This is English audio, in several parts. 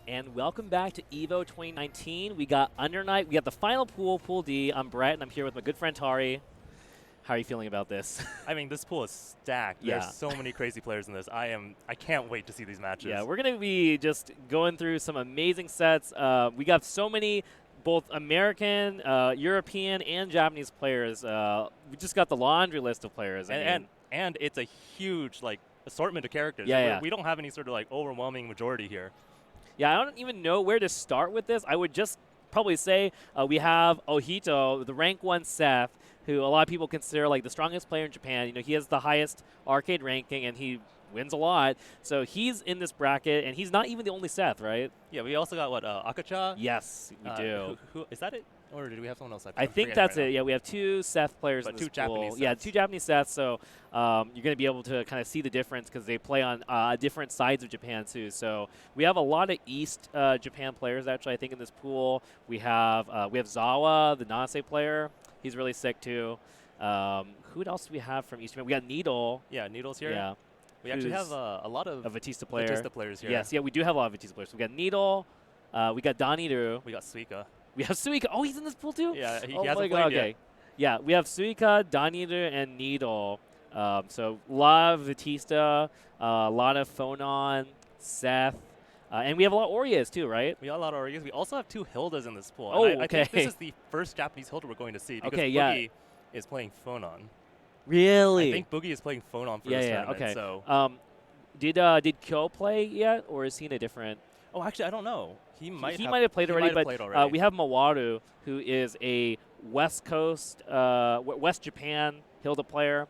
And welcome back to EVO 2019. We got Under Night. We got the final pool, Pool D. I'm Brett, and I'm here with my good friend Tari. How are you feeling about this? I mean, this pool is stacked. Yeah. There's so many crazy players in this. I can't wait to see these matches. Yeah, we're going to be just going through some amazing sets. We got so many both American, European, and Japanese players. We just got the laundry list of players. And it's a huge assortment of characters. Yeah. We don't have any sort of overwhelming majority here. Yeah, I don't even know where to start with this. I would just probably say we have Oito, the rank 1 Seth, who a lot of people consider like the strongest player in Japan. You know, he has the highest arcade ranking, and he wins a lot. So he's in this bracket, and he's not even the only Seth, right? Yeah, we also got, Akacha? Yes, we do. Who is that it? Or did we have someone else? I think that's it. Yeah, we have 2 Seth players in this two Japanese pool. Yeah, 2 Japanese Seths. So you're going to be able to kind of see the difference because they play on different sides of Japan too. So we have a lot of East Japan players actually. I think in this pool we have Sawa, the Norse player. He's really sick too. Who else do we have from East Japan? We got Needle. Yeah, Needle's here. Yeah. We actually have a lot of Batista players here. Yes, yeah, we do have a lot of Batista players. We got Needle. We got Daniru. We got Suika. We have Suika. Oh, he's in this pool too? Yeah, he oh hasn't my God, played yet. okay. Yeah, we have Suika, Daniru, and Needle. So a lot of Batista, a lot of Phonon, Seth, and we have a lot of Orias too, right? We got a lot of Orias. We also have 2 Hildas in this pool. Oh, and I okay. think this is the first Japanese Hilda we're going to see because Okay, yeah. Boogie is playing Phonon. Really? I think Boogie is playing Phonon for this tournament. Okay. So. Did Kyo play yet, or is he in a different? Oh, actually, I don't know. He might have played already, but we have Mawaru, who is a West Coast, West Japan Hilda player.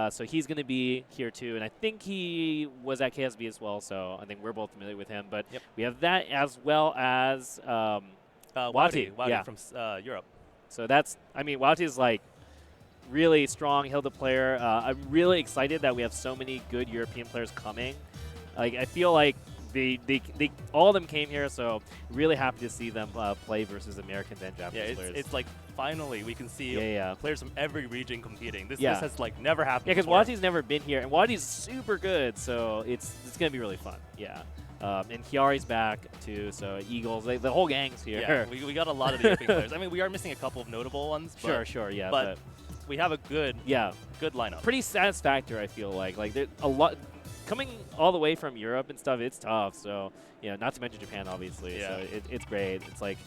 So he's going to be here too, and I think he was at KSB as well. So I think we're both familiar with him. But we have that as well as Wati from Europe. So Wati is like really strong Hilda player. I'm really excited that we have so many good European players coming. Like I feel like they all of them came here, so really happy to see them play versus Americans and Japanese players. It's like finally we can see players from every region competing. This has never happened. Yeah, because Wati's never been here, and Wati's super good, so it's gonna be really fun. Yeah. And Chiari's back too, so Eagles, the whole gang's here. Yeah, we got a lot of the European players. I mean, we are missing a couple of notable ones. Sure, yeah. But we have a good lineup. Pretty satisfactory, I feel like. Like there's a lot coming all the way from Europe and stuff. It's tough. So not to mention Japan, obviously. Yeah. So it's great. It's like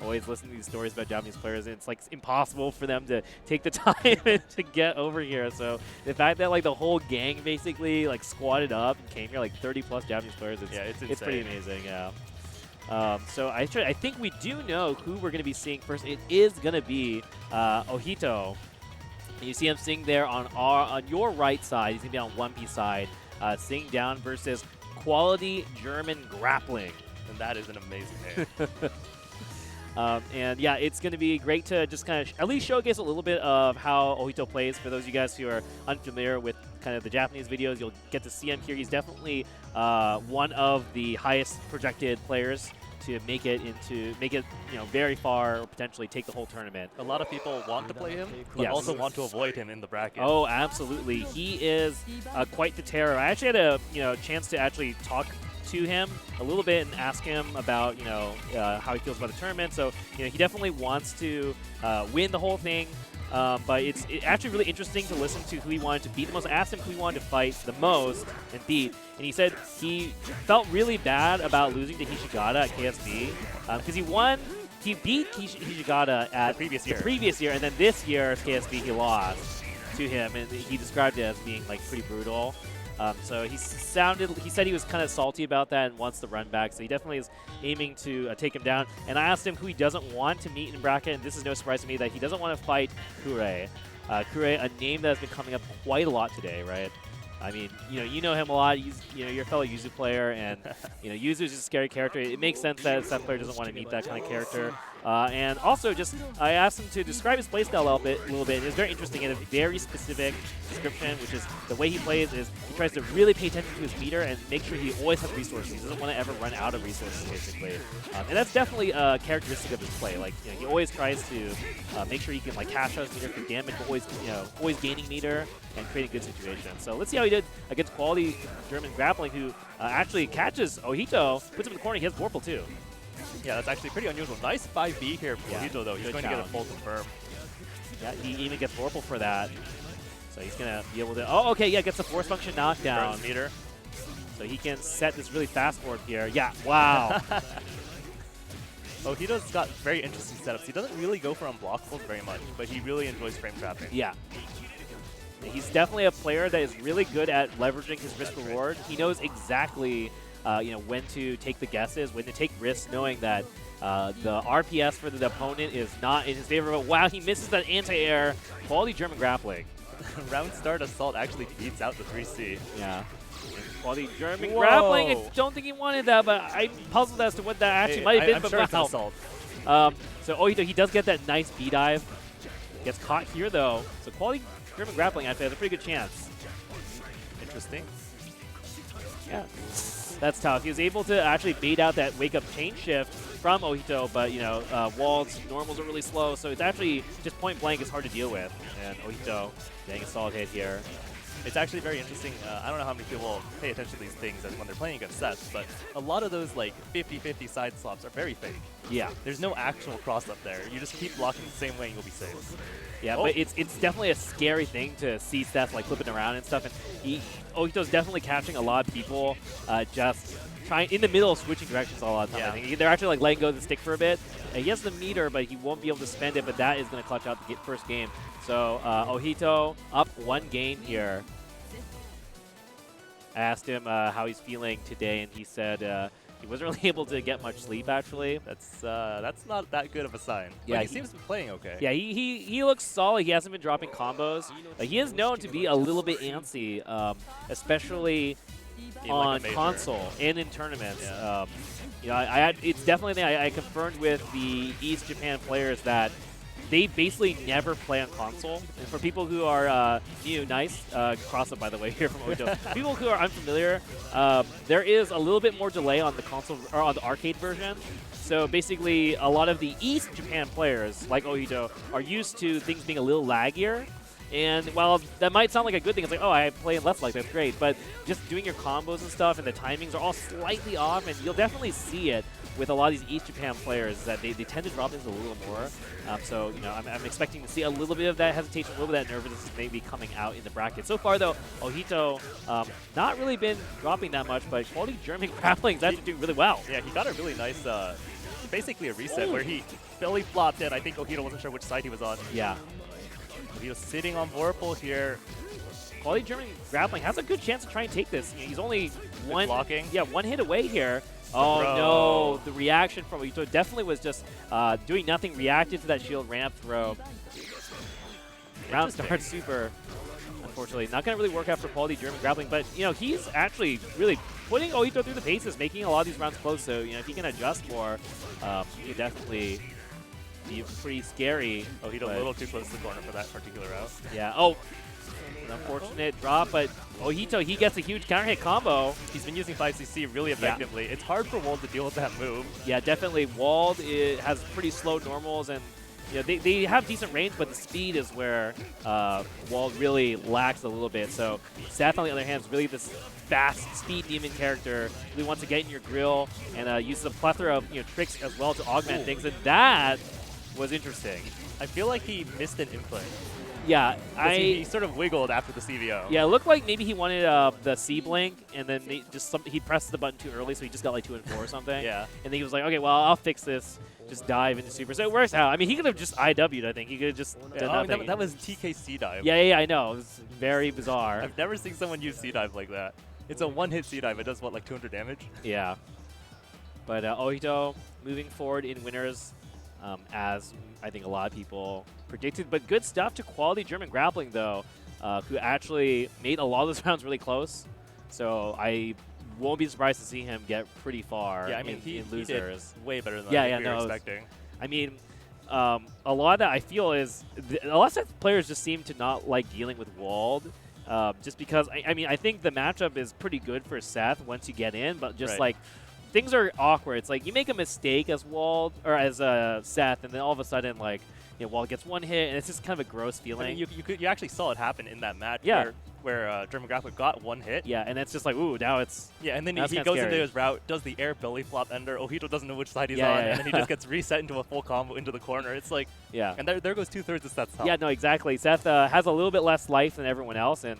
always listening to these stories about Japanese players, and it's like impossible for them to take the time to get over here. So the fact that like the whole gang basically like squatted up and came here, like 30+ Japanese players, it's pretty amazing. Yeah. So I think we do know who we're going to be seeing first. It is going to be Oito. You see him sitting there on your right side. He's going to be on 1P side, sitting down versus Quality German Grappling. And that is an amazing name. And yeah, it's going to be great to just kind of at least showcase a little bit of how Oito plays. For those of you guys who are unfamiliar with kind of the Japanese videos, you'll get to see him here. He's definitely one of the highest projected players to make it very far, or potentially take the whole tournament. A lot to want to play him, but also want to avoid him in the bracket. Oh, absolutely. He is quite the terror. I actually had a chance to actually talk to him a little bit and ask him about how he feels about the tournament. So he definitely wants to win the whole thing. But it's actually really interesting to listen to who he wanted to beat the most. I asked him who he wanted to fight the most and beat, and he said he felt really bad about losing to Hishigata at KSB because he beat Hishigata at the previous year, and then this year at KSB he lost to him, and he described it as being like pretty brutal. So he said he was kind of salty about that and wants the run back. So he definitely is aiming to take him down. And I asked him who he doesn't want to meet in bracket, and this is no surprise to me that he doesn't want to fight Kure. Kure, a name that has been coming up quite a lot today, right? I mean, you know him a lot. He's, you're a fellow Yuzu player, and Yuzu is just a scary character. It makes sense that a Seth player doesn't want to meet that kind of character. And also, just I asked him to describe his playstyle a little bit. It was very interesting and a very specific description, which is the way he plays is he tries to really pay attention to his meter and make sure he always has resources. He doesn't want to ever run out of resources, basically. And that's definitely a characteristic of his play. Like, you know, he always tries to make sure he can like cash out his meter for damage, but always gaining meter and creating good situations. So let's see how he did against quality German Grappling, who actually catches Oito, puts him in the corner. He has Vorpal too. Yeah, that's actually pretty unusual. Nice 5B here for Oito, though. He's going to get a full confirm. Yeah, he even gets Vorpal for that. So he's going to be able to... Oh, okay, yeah, gets the force function knockdown. Meter. So he can set this really fast forward here. Yeah, wow. Oito's got very interesting setups. He doesn't really go for unblockables very much, but he really enjoys frame trapping. Yeah. He's definitely a player that is really good at leveraging his risk reward. He knows exactly when to take the guesses, when to take risks, knowing that the RPS for the opponent is not in his favor. But wow, he misses that anti-air. Quality German Grappling. Round start assault actually beats out the 3C. Yeah. Quality German Grappling. I don't think he wanted that, but I'm puzzled as to what that actually might have been. I'm sure it's an assault. So Oito, he does get that nice B dive. Gets caught here though. So quality German Grappling actually has a pretty good chance. Interesting. Yeah. That's tough. He was able to actually bait out that wake-up chain shift from Oito, but, Wald's normals are really slow, so it's actually just point-blank is hard to deal with. And Oito getting a solid hit here. It's actually very interesting. I don't know how many people pay attention to these things when they're playing against sets, but a lot of those, 50-50 side swaps are very fake. Yeah. There's no actual cross-up there. You just keep blocking the same way and you'll be safe. Yeah, but it's definitely a scary thing to see Steph flipping around and stuff. And Oito's definitely catching a lot of people just trying in the middle of switching directions a lot of the time. I think they're actually letting go of the stick for a bit. He has the meter, but he won't be able to spend it. But that is going to clutch out the first game. So Oito up 1 game here. I asked him how he's feeling today, and he said he wasn't really able to get much sleep, actually. That's not that good of a sign. Yeah, he seems to be playing okay. Yeah, he looks solid. He hasn't been dropping combos. He is known to be a little bit antsy, especially on console and in tournaments. Yeah. It's definitely a thing I confirmed with the East Japan players that they basically never play on console. And for people who are new, nice cross-up, by the way, here from Oito. People who are unfamiliar, there is a little bit more delay on the console or on the arcade version. So basically, a lot of the East Japan players, like Oito, are used to things being a little laggier. And while that might sound like a good thing, it's like, oh, I play in less like that's great. But just doing your combos and stuff and the timings are all slightly off, and you'll definitely see it with a lot of these East Japan players that they tend to drop things a little more. So, I'm expecting to see a little bit of that hesitation, a little bit of that nervousness maybe coming out in the bracket. So far, though, Oito not really been dropping that much, but quality German Grappling is actually doing really well. Yeah, he got a really nice, basically a reset where he belly flopped it. I think Oito wasn't sure which side he was on. Yeah. He was sitting on Vorpal here. Quality German Grappling has a good chance to try and take this. He's only one hit away here. Oh no, the reaction from Oito definitely was just doing nothing, reacted to that shield ramp throw. Round start super, unfortunately. Not going to really work out for quality German Grappling, but he's actually really putting Oito through the paces, making a lot of these rounds close, so if he can adjust more, he can definitely be pretty scary. Oito a little too close to the corner for that particular route. Yeah, an unfortunate drop, but Oito, he gets a huge counter hit combo. He's been using 5cc really effectively. It's hard for Wald to deal with that move. Yeah, definitely. Wald has pretty slow normals, and they have decent range, but the speed is where Wald really lacks a little bit. So Seth, on the other hand, is really this fast speed demon character. Really wants to get in your grill and uses a plethora of tricks as well to augment things, and that was interesting. I feel like he missed an input. Yeah, he sort of wiggled after the CVO. Yeah, it looked like maybe he wanted the C blink, and then he pressed the button too early, so he just got like 2 and 4 or something. Yeah. And then he was like, okay, well, I'll fix this. Just dive into super. So it works out. I mean, he could have just IW'd, I think. He could have just done nothing. That was TK dive. Yeah, I know. It was very bizarre. I've never seen someone use C-dive like that. It's a one-hit C-dive. It does, what, like 200 damage? Yeah. But Oito moving forward in winners, as I think a lot of people predicted. But good stuff to quality German Grappling, though, who actually made a lot of those rounds really close. So I won't be surprised to see him get pretty far in losers. He did way better than we were expecting. I mean, a lot of that I feel is a lot of Seth players just seem to not like dealing with walled. Just because, I mean, I think the matchup is pretty good for Seth once you get in, but just like things are awkward. It's like you make a mistake as walled or as Seth, and then all of a sudden like walled gets one hit, and it's just kind of a gross feeling. I mean, you actually saw it happen in that match. Yeah. Where German Grappler got one hit. Yeah, and it's just like, ooh, now it's... Yeah, and then he goes into his route, does the air belly flop ender. Oito doesn't know which side he's on, and then he just gets reset into a full combo into the corner. It's like... Yeah. And there goes 2/3 of Seth's health. Yeah, no, exactly. Seth has a little bit less life than everyone else, and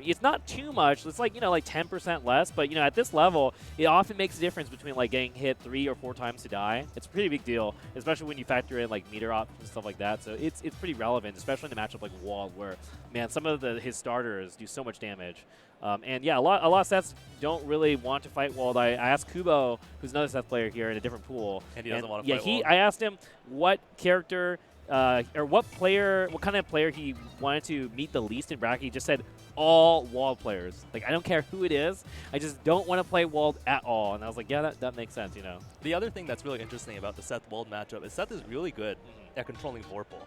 it's not too much. It's like, like 10% less, but, at this level, it often makes a difference between, like, getting hit 3 or 4 times to die. It's a pretty big deal, especially when you factor in, like, meter options and stuff like that. So it's pretty relevant, especially in a matchup like Wall, where, man, some of his starters do so much damage. And yeah, a lot of Seths don't really want to fight Walled. I asked Kubo, who's another Seth player here in a different pool. And he doesn't want to fight Walled. I asked him what character or what kind of player he wanted to meet the least in bracket. He just said all Walled players. Like, I don't care who it is. I just don't want to play Walled at all. And I was like, yeah, that makes sense, The other thing that's really interesting about the Seth Walled matchup is Seth is really good at controlling Vorpal.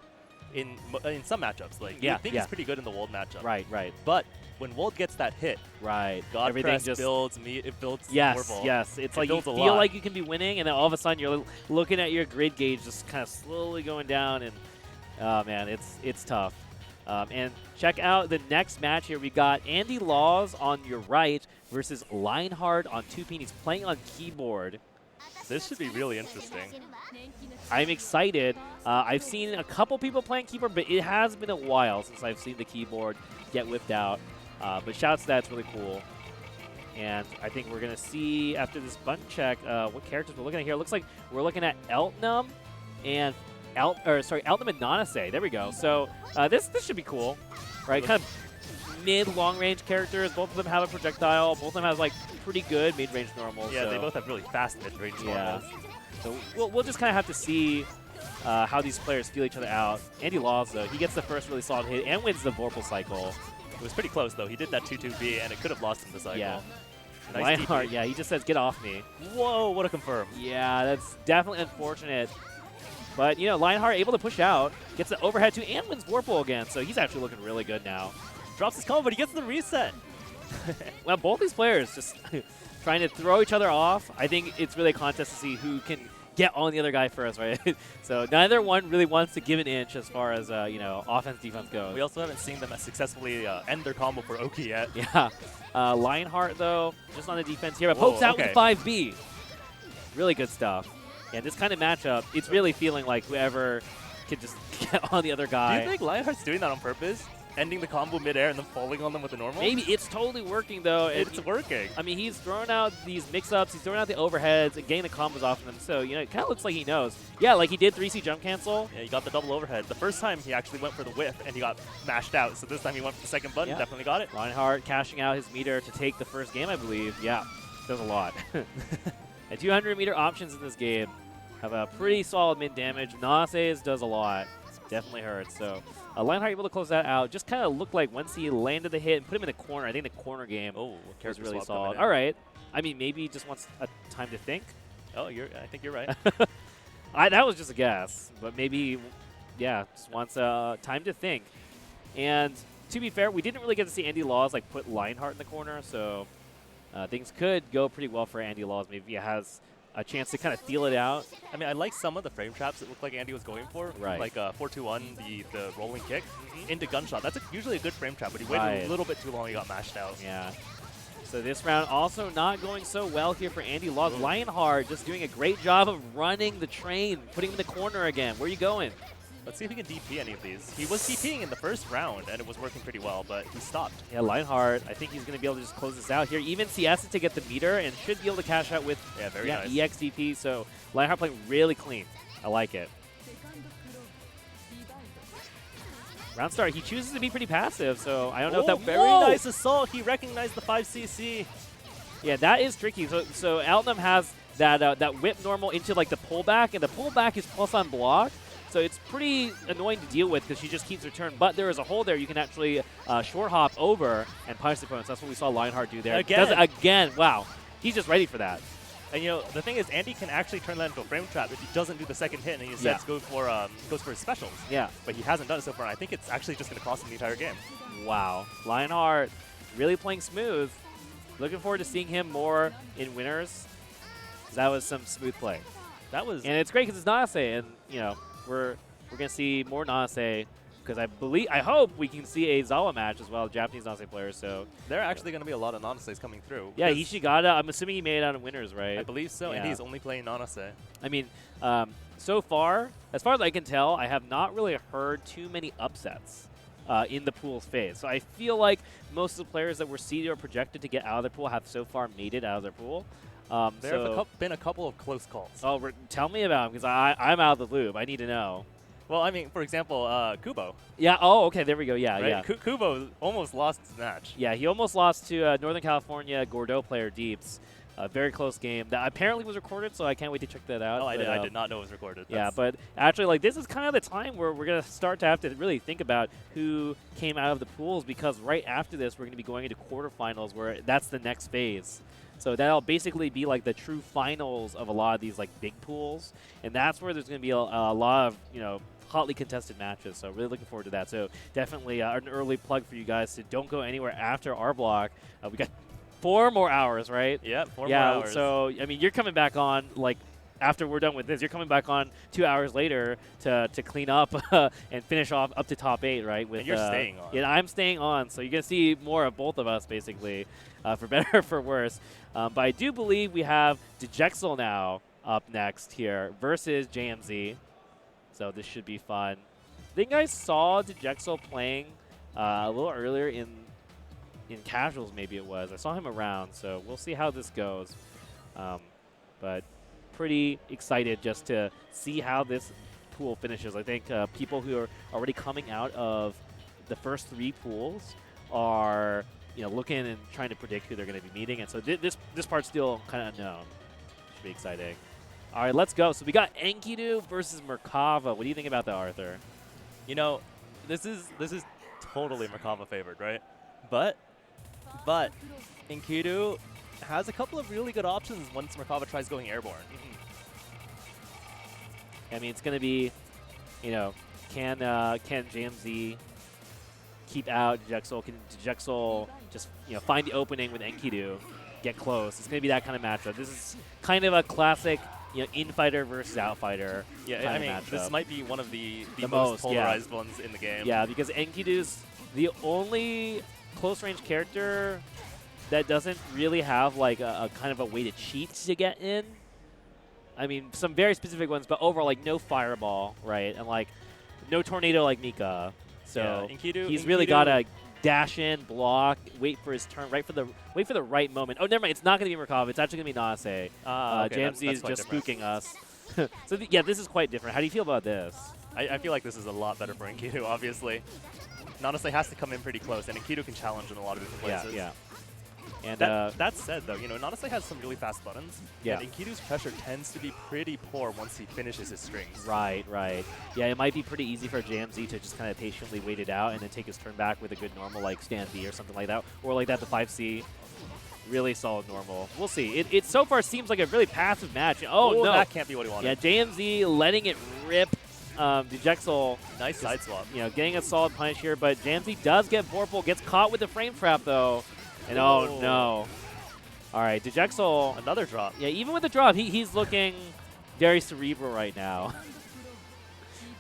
In some matchups, like you think he's pretty good in the Walled matchup. Right. But when Walled gets that hit, God Press builds Vorpal. Yes. It's like you feel like you can be winning, and then all of a sudden you're looking at your grid gauge just kind of slowly going down, and oh man, it's tough. And check out the next match here. We got Andy Laws on your right versus Lionheart on 2P. He's playing on keyboard. This should be really interesting. I'm excited. I've seen a couple people playing keyboard, but it has been a while since I've seen the keyboard get whipped out. But shouts to that, it's really cool. And I think we're going to see, after this button check, what characters we're looking at here. It looks like we're looking at Eltnum and Eltnum and Nanase. There we go. So this should be cool, right? Kind of mid-long range characters. Both of them have a projectile. Both of them have like pretty good mid-range normals. Yeah, so. They both have really fast mid-range normals. So we'll just kind of have to see how these players feel each other out. Andy Laws, though, he gets the first really solid hit and wins the Vorpal cycle. It was pretty close, though. He did that 2-2B, and it could have lost him the cycle. Yeah. Nice Lionheart, he just says, get off me. Whoa, what a confirm. Yeah, that's definitely unfortunate. But, Lionheart able to push out, gets the overhead 2, and wins Vorpal again. So he's actually looking really good now. Drops his combo, but he gets the reset. Well, both these players just trying to throw each other off. I think it's really a contest to see who can get on the other guy first, right? So neither one really wants to give an inch as far as, offense, defense goes. We also haven't seen them successfully end their combo for Oki yet. Yeah. Lionheart, though, just on the defense here, but pokes out with 5B. Really good stuff. And this kind of matchup, it's really feeling like whoever can just get on the other guy. Do you think Lionheart's doing that on purpose? Ending the combo midair and then falling on them with the normal? Maybe. It's totally working, though. It's working. I mean, he's throwing out these mix-ups. He's throwing out the overheads and getting the combos off of them. So, it kind of looks like he knows. Yeah, like he did 3C jump cancel. Yeah, he got the double overhead. The first time, he actually went for the whiff, and he got mashed out. So this time, he went for the second button. Definitely got it. Reinhardt cashing out his meter to take the first game, I believe. Yeah, does a lot. And 200-meter options in this game have a pretty solid mid damage. Nase's does a lot. Definitely hurts. So Lionheart able to close that out. Just kind of looked like once he landed the hit and put him in the corner, I think the corner game was really solid. All right. I mean, maybe he just wants a time to think. Oh, I think you're right. That was just a guess. But maybe, just wants time to think. And to be fair, we didn't really get to see Andy Laws put Lionheart in the corner. So things could go pretty well for Andy Laws. Maybe he has a chance to kind of feel it out. I mean, I like some of the frame traps that looked like Andy was going for. Right. Like 4-2-1, the rolling kick into gunshot. That's usually a good frame trap, but he waited a little bit too long. He got mashed out. Yeah. So this round also not going so well here for Andy Laws. Lionheart just doing a great job of running the train, putting him in the corner again. Where are you going? Let's see if he can DP any of these. He was DPing in the first round, and it was working pretty well, but he stopped. Yeah, Lionheart, I think he's going to be able to just close this out here. Even CS to get the meter and should be able to cash out with very nice. EX DP. So Lionheart playing really clean. I like it. Round start, he chooses to be pretty passive, so I don't know if that... Very nice assault. He recognized the 5cc. Yeah, that is tricky. So Eltnum has that whip normal into the pullback, and the pullback is plus on block. So it's pretty annoying to deal with because she just keeps her turn. But there is a hole there. You can actually short hop over and punish the opponents. That's what we saw Lionheart do there. Again. Does it again. Wow. He's just ready for that. And you know, the thing is, Andy can actually turn that into a frame trap if he doesn't do the second hit and he instead goes for his specials. Yeah. But he hasn't done it so far. I think it's actually just going to cost him the entire game. Wow. Lionheart really playing smooth. Looking forward to seeing him more in winners. That was some smooth play. That was. And it's great because it's Nase, and you know we're gonna see more Nase. Because I hope we can see a Sawa match as well, Japanese Nase players. So there are actually going to be a lot of Nanases coming through. Yeah, Ishigata, I'm assuming he made it out of winners, right? I believe so, and he's only playing Nanase. I mean, so far as I can tell, I have not really heard too many upsets in the pool's phase. So I feel like most of the players that were seeded or projected to get out of their pool have so far made it out of their pool. There have been a couple of close calls. Oh, tell me about them, because I'm out of the loop. I need to know. Well, I mean, for example, Kubo. Yeah, oh, okay, there we go, yeah, right? yeah. Kubo almost lost his match. Yeah, he almost lost to Northern California Gordeau player Deeps. A very close game that apparently was recorded, so I can't wait to check that out. Oh, I did not know it was recorded. Yeah, but actually, like, this is kind of the time where we're going to start to have to really think about who came out of the pools, because right after this, we're going to be going into quarterfinals, where that's the next phase. So that'll basically be like the true finals of a lot of these like big pools, and that's where there's going to be a lot of, you know, hotly contested matches. So really looking forward to that. So definitely an early plug for you guys to don't go anywhere after our block. We got 4 more hours, right? Yeah, 4 more hours. So I mean, you're coming back on like after we're done with this. You're coming back on 2 hours later to clean up and finish off up to top 8, right? With, and you're staying on. Yeah, I'm staying on. So you're gonna see more of both of us basically, for better or for worse. But I do believe we have Deej EXO now up next here versus JMZ. So this should be fun. I think I saw Deej EXO playing a little earlier in casuals, maybe it was. I saw him around, so we'll see how this goes. But pretty excited just to see how this pool finishes. I think people who are already coming out of the first 3 pools are, you know, looking and trying to predict who they're going to be meeting. And so this part's still kind of unknown. Should be exciting. All right, let's go. So we got Enkidu versus Merkava. What do you think about that, Arthur? You know, this is totally Merkava favored, right? But Enkidu has a couple of really good options once Merkava tries going airborne. I mean, it's going to be, you know, can JMZ keep out Deej EXO? Can Deej EXO just, you know, find the opening with Enkidu, get close? It's going to be that kind of matchup. This is kind of a classic, you know, in-fighter versus out-fighter. Yeah, I mean, this might be one of the most polarized ones in the game. Yeah, because Enkidu's the only close-range character that doesn't really have like a kind of a way to cheat to get in. I mean, some very specific ones, but overall, like no fireball, right? And like no tornado like Mika. So yeah, he's really got to dash in, block, wait for his turn, wait for the right moment. Oh, never mind. It's not going to be Merkava. It's actually going to be Nase. Okay, JMZ is just spooking us. So yeah, this is quite different. How do you feel about this? I feel like this is a lot better for Enkidu, obviously. Nase has to come in pretty close, and Enkidu can challenge in a lot of different places. Yeah. And that said, though, you know, Nase has some really fast buttons. Yeah. And Enkidu's pressure tends to be pretty poor once he finishes his strings. Right. Yeah, it might be pretty easy for JMZ to just kind of patiently wait it out and then take his turn back with a good normal like stand B or something like that, or like that the 5C. Really solid normal. We'll see. It so far seems like a really passive match. Oh no, that can't be what he wanted. Yeah, JMZ letting it rip. Deej EXO, nice side swap. You know, getting a solid punish here, but JMZ does get Vorpal, gets caught with the frame trap though. And oh no. All right, Deej EXO. Another drop. Yeah, even with the drop, he's looking very cerebral right now.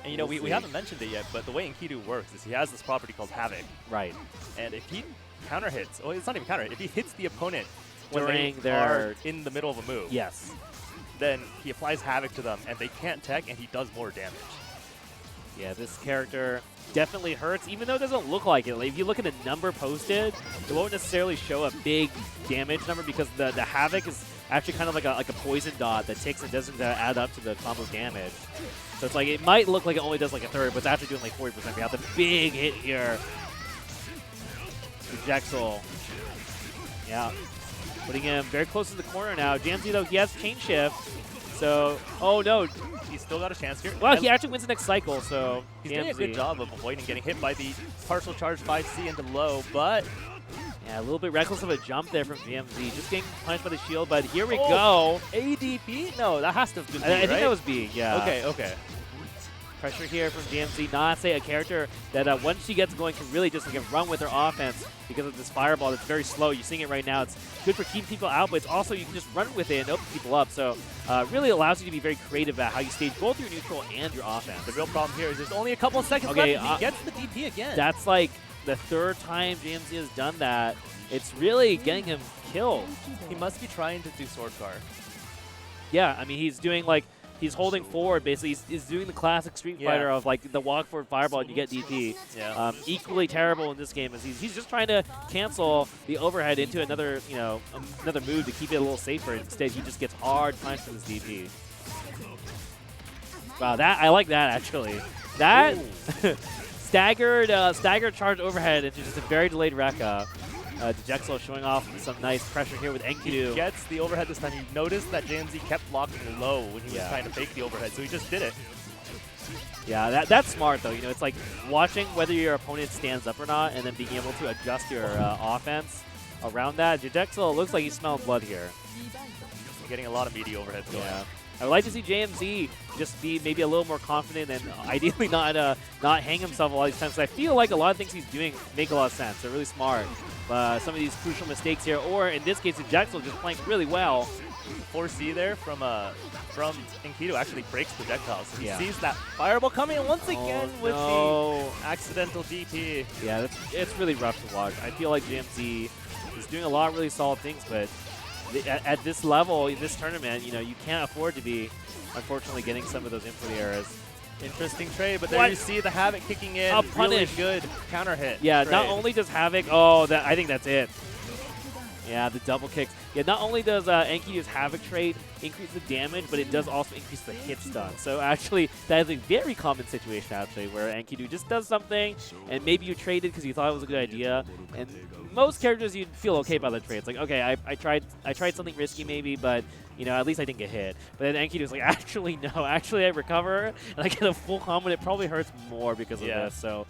And you know, we haven't mentioned it yet, but the way Enkidu works is he has this property called Havoc. Right. And if he counter hits, oh, it's not even counter hit, if he hits the opponent during when they are in the middle of a move, yes, then he applies Havoc to them, and they can't tech, and he does more damage. Yeah, this character definitely hurts, even though it doesn't look like it. Like, if you look at the number posted, it won't necessarily show a big damage number because the Havoc is actually kind of like a poison dot that takes and doesn't add up to the combo damage. So it's like, it might look like it only does like a third, but it's actually doing like 40%. We have the big hit here. Deej EXO. Yeah. Putting him very close to the corner now. JMZ, though, he has chain shift. So, oh no. He's still got a chance here. Well, he actually wins the next cycle, so he's doing a good job of avoiding getting hit by the partial charge 5C into low, but Yeah, a little bit reckless of a jump there from GMZ. Just getting punished by the shield, but here we go. ADP? No, that has to have been B, I think right? that was B, yeah. Okay, okay. Pressure here from GMZ. Nase, a character that once she gets going can really just like, run with her offense because of this fireball that's very slow. You're seeing it right now. It's good for keeping people out, but it's also you can just run with it and open people up. So really allows you to be very creative about how you stage both your neutral and your offense. The real problem here is there's only a couple of seconds left and he gets the DP again. That's like the third time GMZ has done that. It's really getting him killed. He must be trying to do sword car. Yeah, I mean, he's doing like, he's holding forward, basically. He's doing the classic Street Fighter of like the walk forward fireball and you get DP. Yeah. Equally terrible in this game as he's just trying to cancel the overhead into another, you know, another move to keep it a little safer. Instead, he just gets hard punished with his DP. Wow, that I like that actually. That staggered charge overhead into just a very delayed Rekka. Deej EXO showing off some nice pressure here with Enkidu. He gets the overhead this time. You noticed that Jamsi kept locking low when he was trying to fake the overhead, so he just did it. Yeah, that's smart though. You know, it's like watching whether your opponent stands up or not, and then being able to adjust your offense around that. Deej EXO looks like he's smelling blood here. We're getting a lot of meaty overheads going. Yeah. I would like to see JMZ just be maybe a little more confident and ideally not hang himself a lot of these times. I feel like a lot of things he's doing make a lot of sense. They're really smart. Some of these crucial mistakes here, or in this case, Deej EXO just playing really well. 4C there from Enkidu actually breaks projectiles. So he sees that fireball coming and once again with the accidental DP. Yeah, it's really rough to watch. I feel like JMZ is doing a lot of really solid things, but at this level, in this tournament, you know, you can't afford to be, unfortunately, getting some of those input errors. Interesting trade, but there you see the Havoc kicking in. A punish. Really good counter hit. Yeah, not only does Havoc, I think that's it. Yeah, the double kicks. Yeah, not only does Enkidu's Havoc trade increase the damage, but it does also increase the hit stun. So actually, that is a very common situation, actually, where Enkidu just does something, and maybe you traded because you thought it was a good idea, and most characters you'd feel okay about the trade. It's like, okay, I tried something risky maybe, but you know, at least I didn't get hit. But then Enkidu's like, actually no, actually I recover and I get a full combo. It probably hurts more because of this. So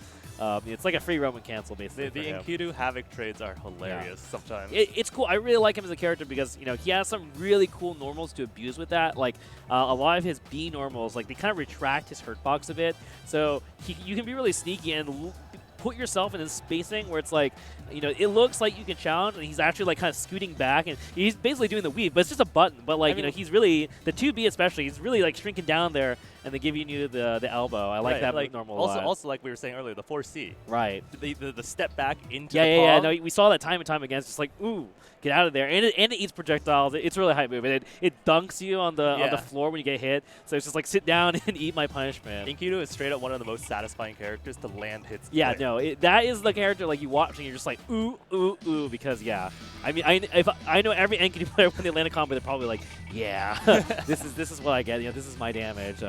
it's like a free Roman cancel basically. The Enkidu Havoc trades are hilarious sometimes. It's cool. I really like him as a character because, you know, he has some really cool normals to abuse with that. Like a lot of his B normals, like they kind of retract his hurt box a bit. So you can be really sneaky and put yourself in this spacing where it's like, you know, it looks like you can challenge, and he's actually like kind of scooting back, and he's basically doing the weave, but it's just a button. But like, you know, he's really, the 2B especially, he's really like shrinking down there, and then giving you the elbow. I like that like, normal a lot. Also, like we were saying earlier, the 4C. Right. The step back into the palm. Yeah, no, we saw that time and time again. It's just like, ooh, get out of there. And it eats projectiles. It's a really high move. And it dunks you on the floor when you get hit. So it's just like, sit down and eat my punishment. Enkidu is straight up one of the most satisfying characters to land hits. Yeah, no, that is the character like you watch and you're just like, ooh, ooh, ooh, because I mean, if I know every Enkidu player when they land a combo, they're probably like, yeah, this is what I get. You know, this is my damage.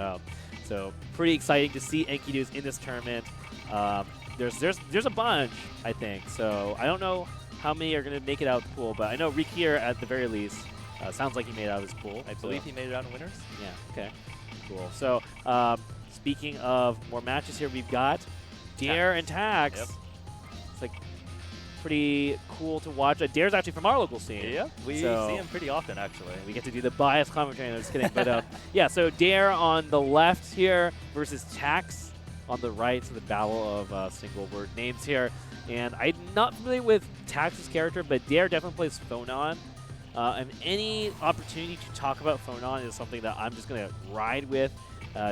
So pretty exciting to see Enkidu's in this tournament. There's a bunch, I think. So I don't know how many are going to make it out of the pool, but I know Rikir at the very least sounds like he made it out of his pool. I believe he made it out in winners. Yeah. Okay. Cool. So speaking of more matches here, we've got Dare and Tax. Yep. It's like pretty cool to watch. Dare's actually from our local scene. Yeah, we see him pretty often, actually. We get to do the biased commentary. No, just kidding. But yeah, so Dare on the left here versus Tax on the right. So the battle of single word names here. And I'm not familiar with Tax's character, but Dare definitely plays Phonon. And any opportunity to talk about Phonon is something that I'm just going to ride with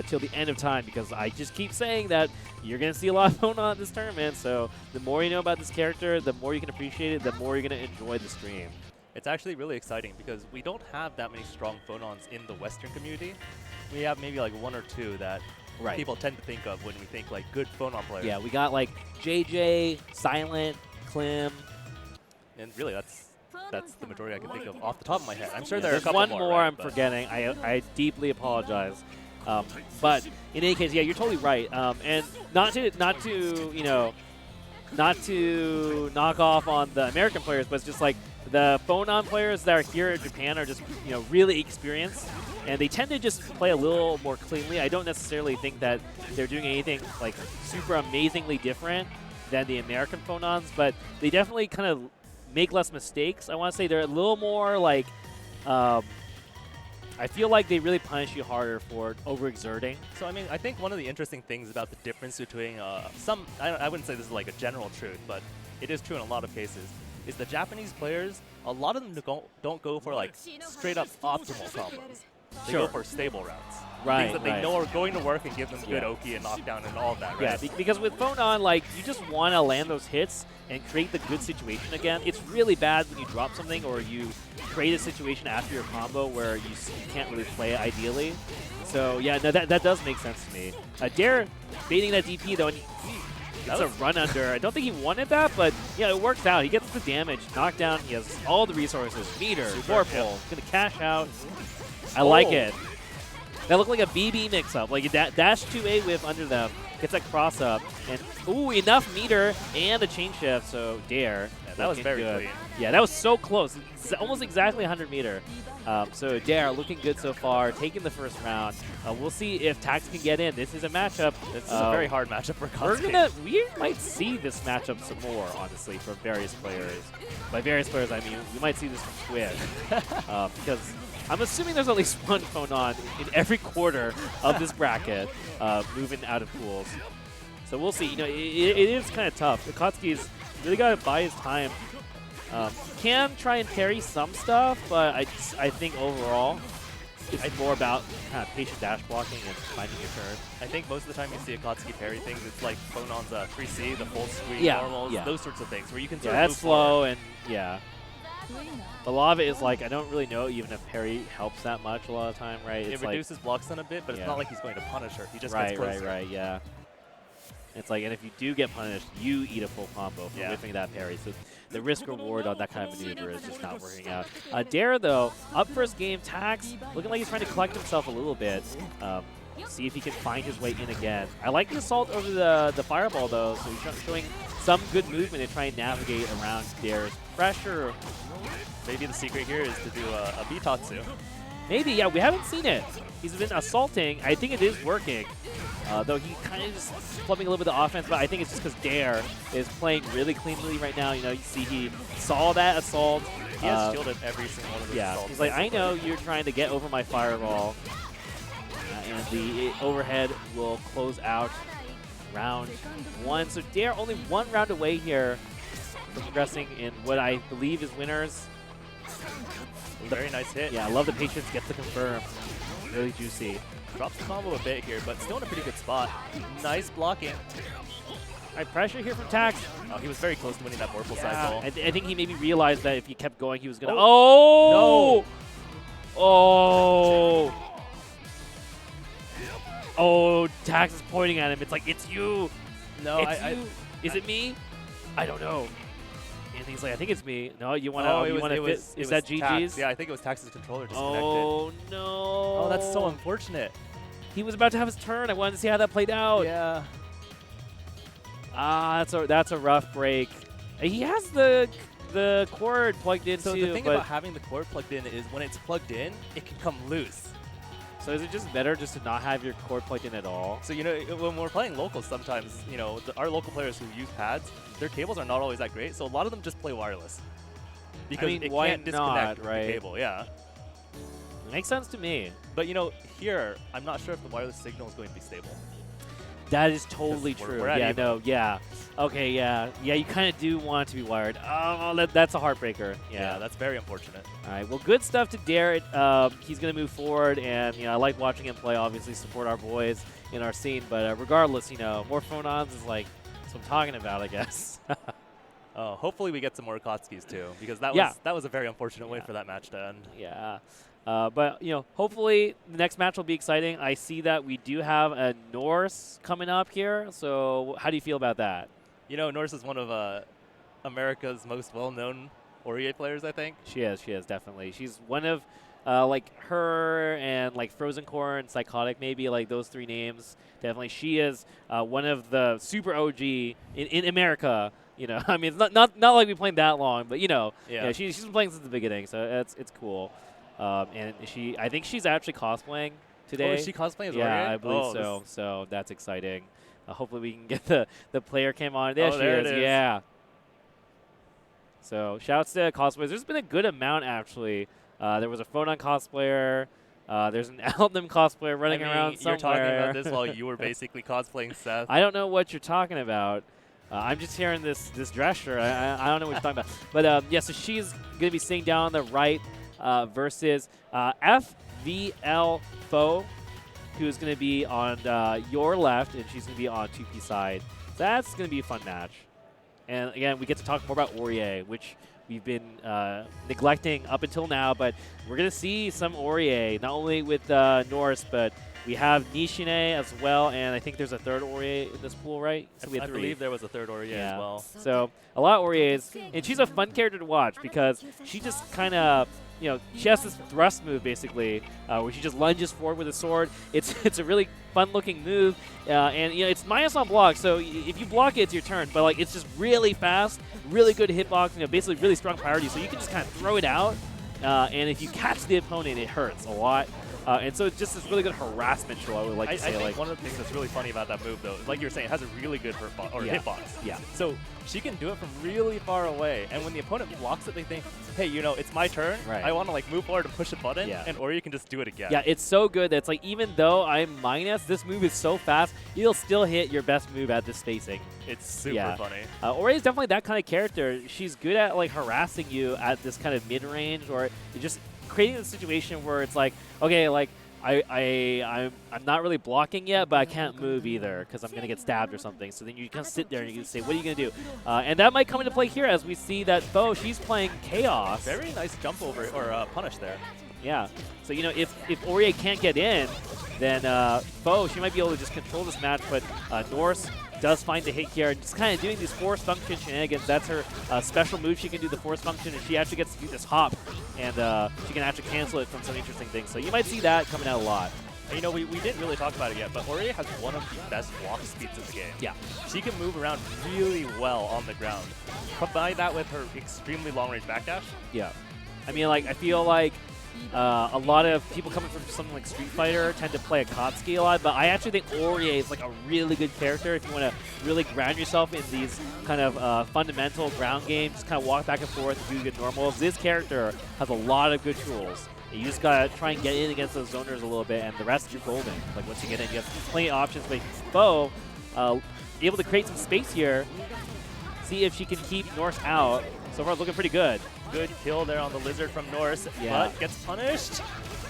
till the end of time, because I just keep saying that you're going to see a lot of Phonon in this tournament. So the more you know about this character, the more you can appreciate it, the more you're going to enjoy the stream. It's actually really exciting because we don't have that many strong Phonons in the Western community. We have maybe like one or two that people tend to think of when we think like good Phonon players. Yeah, we got like JJ, Silent, Klim. And really that's the majority I can think of off the top of my head. I'm sure there are a there's couple one more, more right, I'm forgetting. I deeply apologize. But in any case, yeah, you're totally right. And not to you know, not to knock off on the American players, but it's just like the Phonon players that are here in Japan are just, you know, really experienced, and they tend to just play a little more cleanly. I don't necessarily think that they're doing anything like super amazingly different than the American Phonons, but they definitely kind of make less mistakes. I want to say they're a little more like, I feel like they really punish you harder for overexerting. So, I mean, I think one of the interesting things about the difference between I wouldn't say this is like a general truth, but it is true in a lot of cases, is the Japanese players, a lot of them don't go for like straight up optimal combos. They go for stable routes. Right, things that they know are going to work and give them good Oki and knockdown and all of that, right? Yeah, because with Phonon, like, you just want to land those hits and create the good situation again. It's really bad when you drop something or you create a situation after your combo where you can't really play it ideally. So, yeah, no, that does make sense to me. Dare baiting that DP, though, and he gets a run under. I don't think he wanted that, but, yeah, it works out. He gets the damage, knockdown. He has all the resources. Meter, Vorpal, going to cash out. I like it. That looked like a BB mix-up, like a dash 2A whip under them, gets that cross-up, and ooh, enough meter and a chain shift, so Dare. Yeah, that was very clean. Yeah, that was so close, almost exactly 100 meter. So Dare looking good so far, taking the first round. We'll see if Tax can get in. This is a matchup. This is a very hard matchup for Kotsky. We might see this matchup some more, honestly, from various players. By various players, I mean we might see this from Squid, because I'm assuming there's at least one Phonon in every quarter of this bracket moving out of pools. So we'll see. You know, it is kind of tough. Kotsky's really got to buy his time. Can try and parry some stuff, but I think overall it's more about kind of patient dash blocking and finding your turn. I think most of the time you see a Kotsky parry things, it's like Phonon's 3C, the full screen normals, those sorts of things where you can sort of move slow and a lot of it is like, I don't really know even if parry helps that much a lot of the time, right? It reduces blocks on a bit, but it's not like he's going to punish her. He just gets closer. Right, yeah. It's like, and if you do get punished, you eat a full combo for whipping that parry. So the risk-reward on that kind of maneuver is just not working out. Dare, though, up first game, Tax, looking like he's trying to collect himself a little bit. See if he can find his way in again. I like the assault over the fireball, though, so he's showing some good movement to try and navigate around Dare's pressure. Maybe the secret here is to do a Bitatsu. Maybe, yeah, we haven't seen it. He's been assaulting. I think it is working. Though he kind of just flipping a little bit of offense, but I think it's just because Dare is playing really cleanly right now. You know, you see he saw that assault. He has shielded every single one of those assaults. He's like, I know you're trying to get over my fireball. And the overhead will close out round one. So Dare only one round away here from progressing in what I believe is winners. Very nice hit. Yeah, I love the patience, gets the confirm. Really juicy. Drops the combo a bit here, but still in a pretty good spot. Nice blocking. All right, pressure here from Tax. Oh, he was very close to winning that Vorpal cycle. I think he maybe realized that if he kept going, he was going to... Oh! No! Oh! Oh, Tax is pointing at him. It's like, it's you. No, it's you. Is it me? I don't know. And he's like, I think it's me. No, you want to? Oh, is that GG's? Tax. Yeah, I think it was Tax's controller disconnected. Oh no! Oh, that's so unfortunate. He was about to have his turn. I wanted to see how that played out. Yeah. Ah, that's a rough break. He has the cord plugged in so too. The thing about having the cord plugged in is when it's plugged in, it can come loose. So is it just better just to not have your cord plugged in at all? So, you know, when we're playing locals sometimes, you know, our local players who use pads, their cables are not always that great, so a lot of them just play wireless. Because it can't disconnect from the cable, yeah. It makes sense to me. But, you know, here, I'm not sure if the wireless signal is going to be stable. That is totally true. Yeah, no, yeah. Okay, yeah. Yeah, you kind of do want it to be wired. Oh, that's a heartbreaker. Yeah, that's very unfortunate. All right, well, good stuff to Dare. He's going to move forward, and, you know, I like watching him play, obviously, support our boys in our scene. But regardless, you know, more Phonons is like, that's what I'm talking about, I guess. Hopefully we get some more Kotskis, too, because that was a very unfortunate way for that match to end. Yeah. But, you know, hopefully the next match will be exciting. I see that we do have a Norse coming up here. So how do you feel about that? You know, Norse is one of America's most well-known Ori players, I think. She is, definitely. She's one of, like, her and, like, Frozen Core and Psychotic, maybe, like, those three names. Definitely. She is one of the super OG in America. You know, I mean, it's not like we've played that long, but, you know, she's been playing since the beginning, so it's cool. And I think she's actually cosplaying today. Oh, is she cosplaying as well? Yeah, I believe so. So that's exciting. Hopefully we can get the player cam on. There she is. Yeah. So shouts to cosplayers. There's been a good amount, actually. There was a Phonon cosplayer. There's an Elnum cosplayer running around somewhere. You're talking about this while you were basically cosplaying Seth. I don't know what you're talking about. I'm just hearing this dress shirt. I don't know what you're talking about. But yeah, so she's going to be sitting down on the right versus Fvl Foe, who's going to be on your left, and she's going to be on 2P side. So that's going to be a fun match. And again, we get to talk more about Aurier, which we've been neglecting up until now, but we're going to see some Aurier, not only with Norse, but we have Nishine as well, and I think there's a third Aurier in this pool, right? So we have I believe there was a third Aurier as well. So a lot of Auriers, and she's a fun character to watch because she just kind of, you know, she has this thrust move basically, where she just lunges forward with a sword. It's a really fun-looking move, and you know it's minus on block. So if you block it, it's your turn. But like it's just really fast, really good hitbox. You know, basically really strong priority. So you can just kind of throw it out, and if you catch the opponent, it hurts a lot. And so it's just this really good harassment show, I would like to say. I think one of the things that's really funny about that move, though, like you were saying, it has a really good hitbox. Yeah. So she can do it from really far away, and when the opponent blocks it, they think, hey, you know, it's my turn. Right. I want to like move forward and push a button, or you can just do it again. Yeah, it's so good that it's like even though I'm minus, this move is so fast, you'll still hit your best move at this spacing. It's super funny. Ori is definitely that kind of character. She's good at like harassing you at this kind of mid-range, or just creating a situation where it's like, okay, like I'm not really blocking yet, but I can't move either because I'm going to get stabbed or something. So then you kind of sit there and you can say, what are you going to do? And that might come into play here as we see that Foe, she's playing Chaos. Very nice jump over, or punish there. Yeah. So, you know, if Aurier can't get in, then Foe, she might be able to just control this match, but Norse does find the hit here and just kind of doing these force function shenanigans. That's her special move. She can do the force function, and she actually gets to do this hop, and she can actually cancel it from some interesting things. So you might see that coming out a lot. And, you know, we didn't really talk about it yet, but Aurier has one of the best walk speeds in the game. Yeah. She can move around really well on the ground. Combine that with her extremely long-range backdash. Yeah. I mean, like, I feel like a lot of people coming from something like Street Fighter tend to play Akatsuki a lot, but I actually think Aurier is like a really good character if you want to really ground yourself in these kind of fundamental ground games, just kind of walk back and forth and do good normals. This character has a lot of good tools. You just gotta try and get in against those zoners a little bit, and the rest you're golden. Like once you get in, you have plenty of options. But Foe, able to create some space here, see if she can keep Norse out. So far, it's looking pretty good. Good kill there on the Lizard from Norse, but gets punished.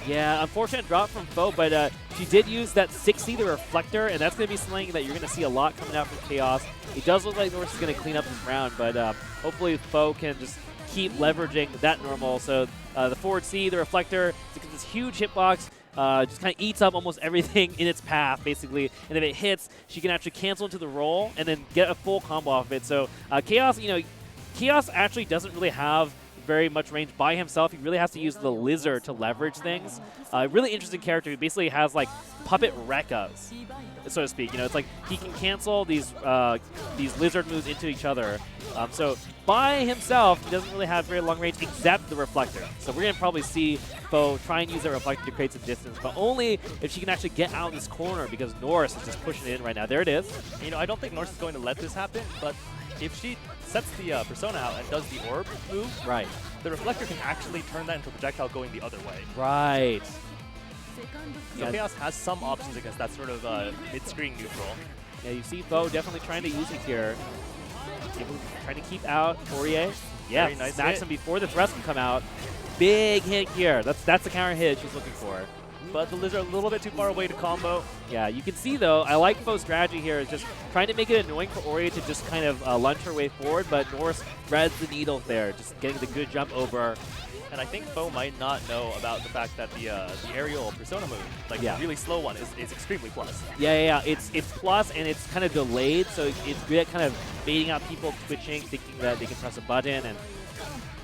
Yeah, unfortunate drop from Foe, but she did use that 60, the Reflector, and that's going to be something that you're going to see a lot coming out from Chaos. It does look like Norse is going to clean up this round, but hopefully Foe can just keep leveraging that normal. So the forward C, the Reflector, this huge hitbox, just kind of eats up almost everything in its path, basically. And if it hits, she can actually cancel into the roll and then get a full combo off of it. So Chaos, you know, Chaos actually doesn't really have very much range by himself. He really has to use the Lizard to leverage things. Really interesting character. He basically has like puppet Rekkas, so to speak. You know, it's like he can cancel these Lizard moves into each other. So by himself, he doesn't really have very long range except the Reflector. So we're going to probably see Foe try and use that Reflector to create some distance, but only if she can actually get out of this corner because Norse is just pushing it in right now. There it is. You know, I don't think Norse is going to let this happen, but if she sets the Persona out and does the Orb move, the Reflector can actually turn that into a projectile going the other way. Right. So Chaos has some options against that sort of mid-screen neutral. Yeah, you see Foe definitely trying to use it here. Trying to keep out Aurier. Yeah, nice smacks him before the thrust can come out. Big hit here. That's the counter hit she's looking for. But the Lizard a little bit too far away to combo. Yeah, you can see, though, I like Foe's strategy here, is just trying to make it annoying for Aurier to just kind of lunge her way forward, but Norse threads the needle there, just getting the good jump over. And I think Foe might not know about the fact that the aerial Persona move, like the really slow one, is extremely plus. Yeah. It's plus, and it's kind of delayed, so it's good at kind of baiting out people twitching, thinking that they can press a button, and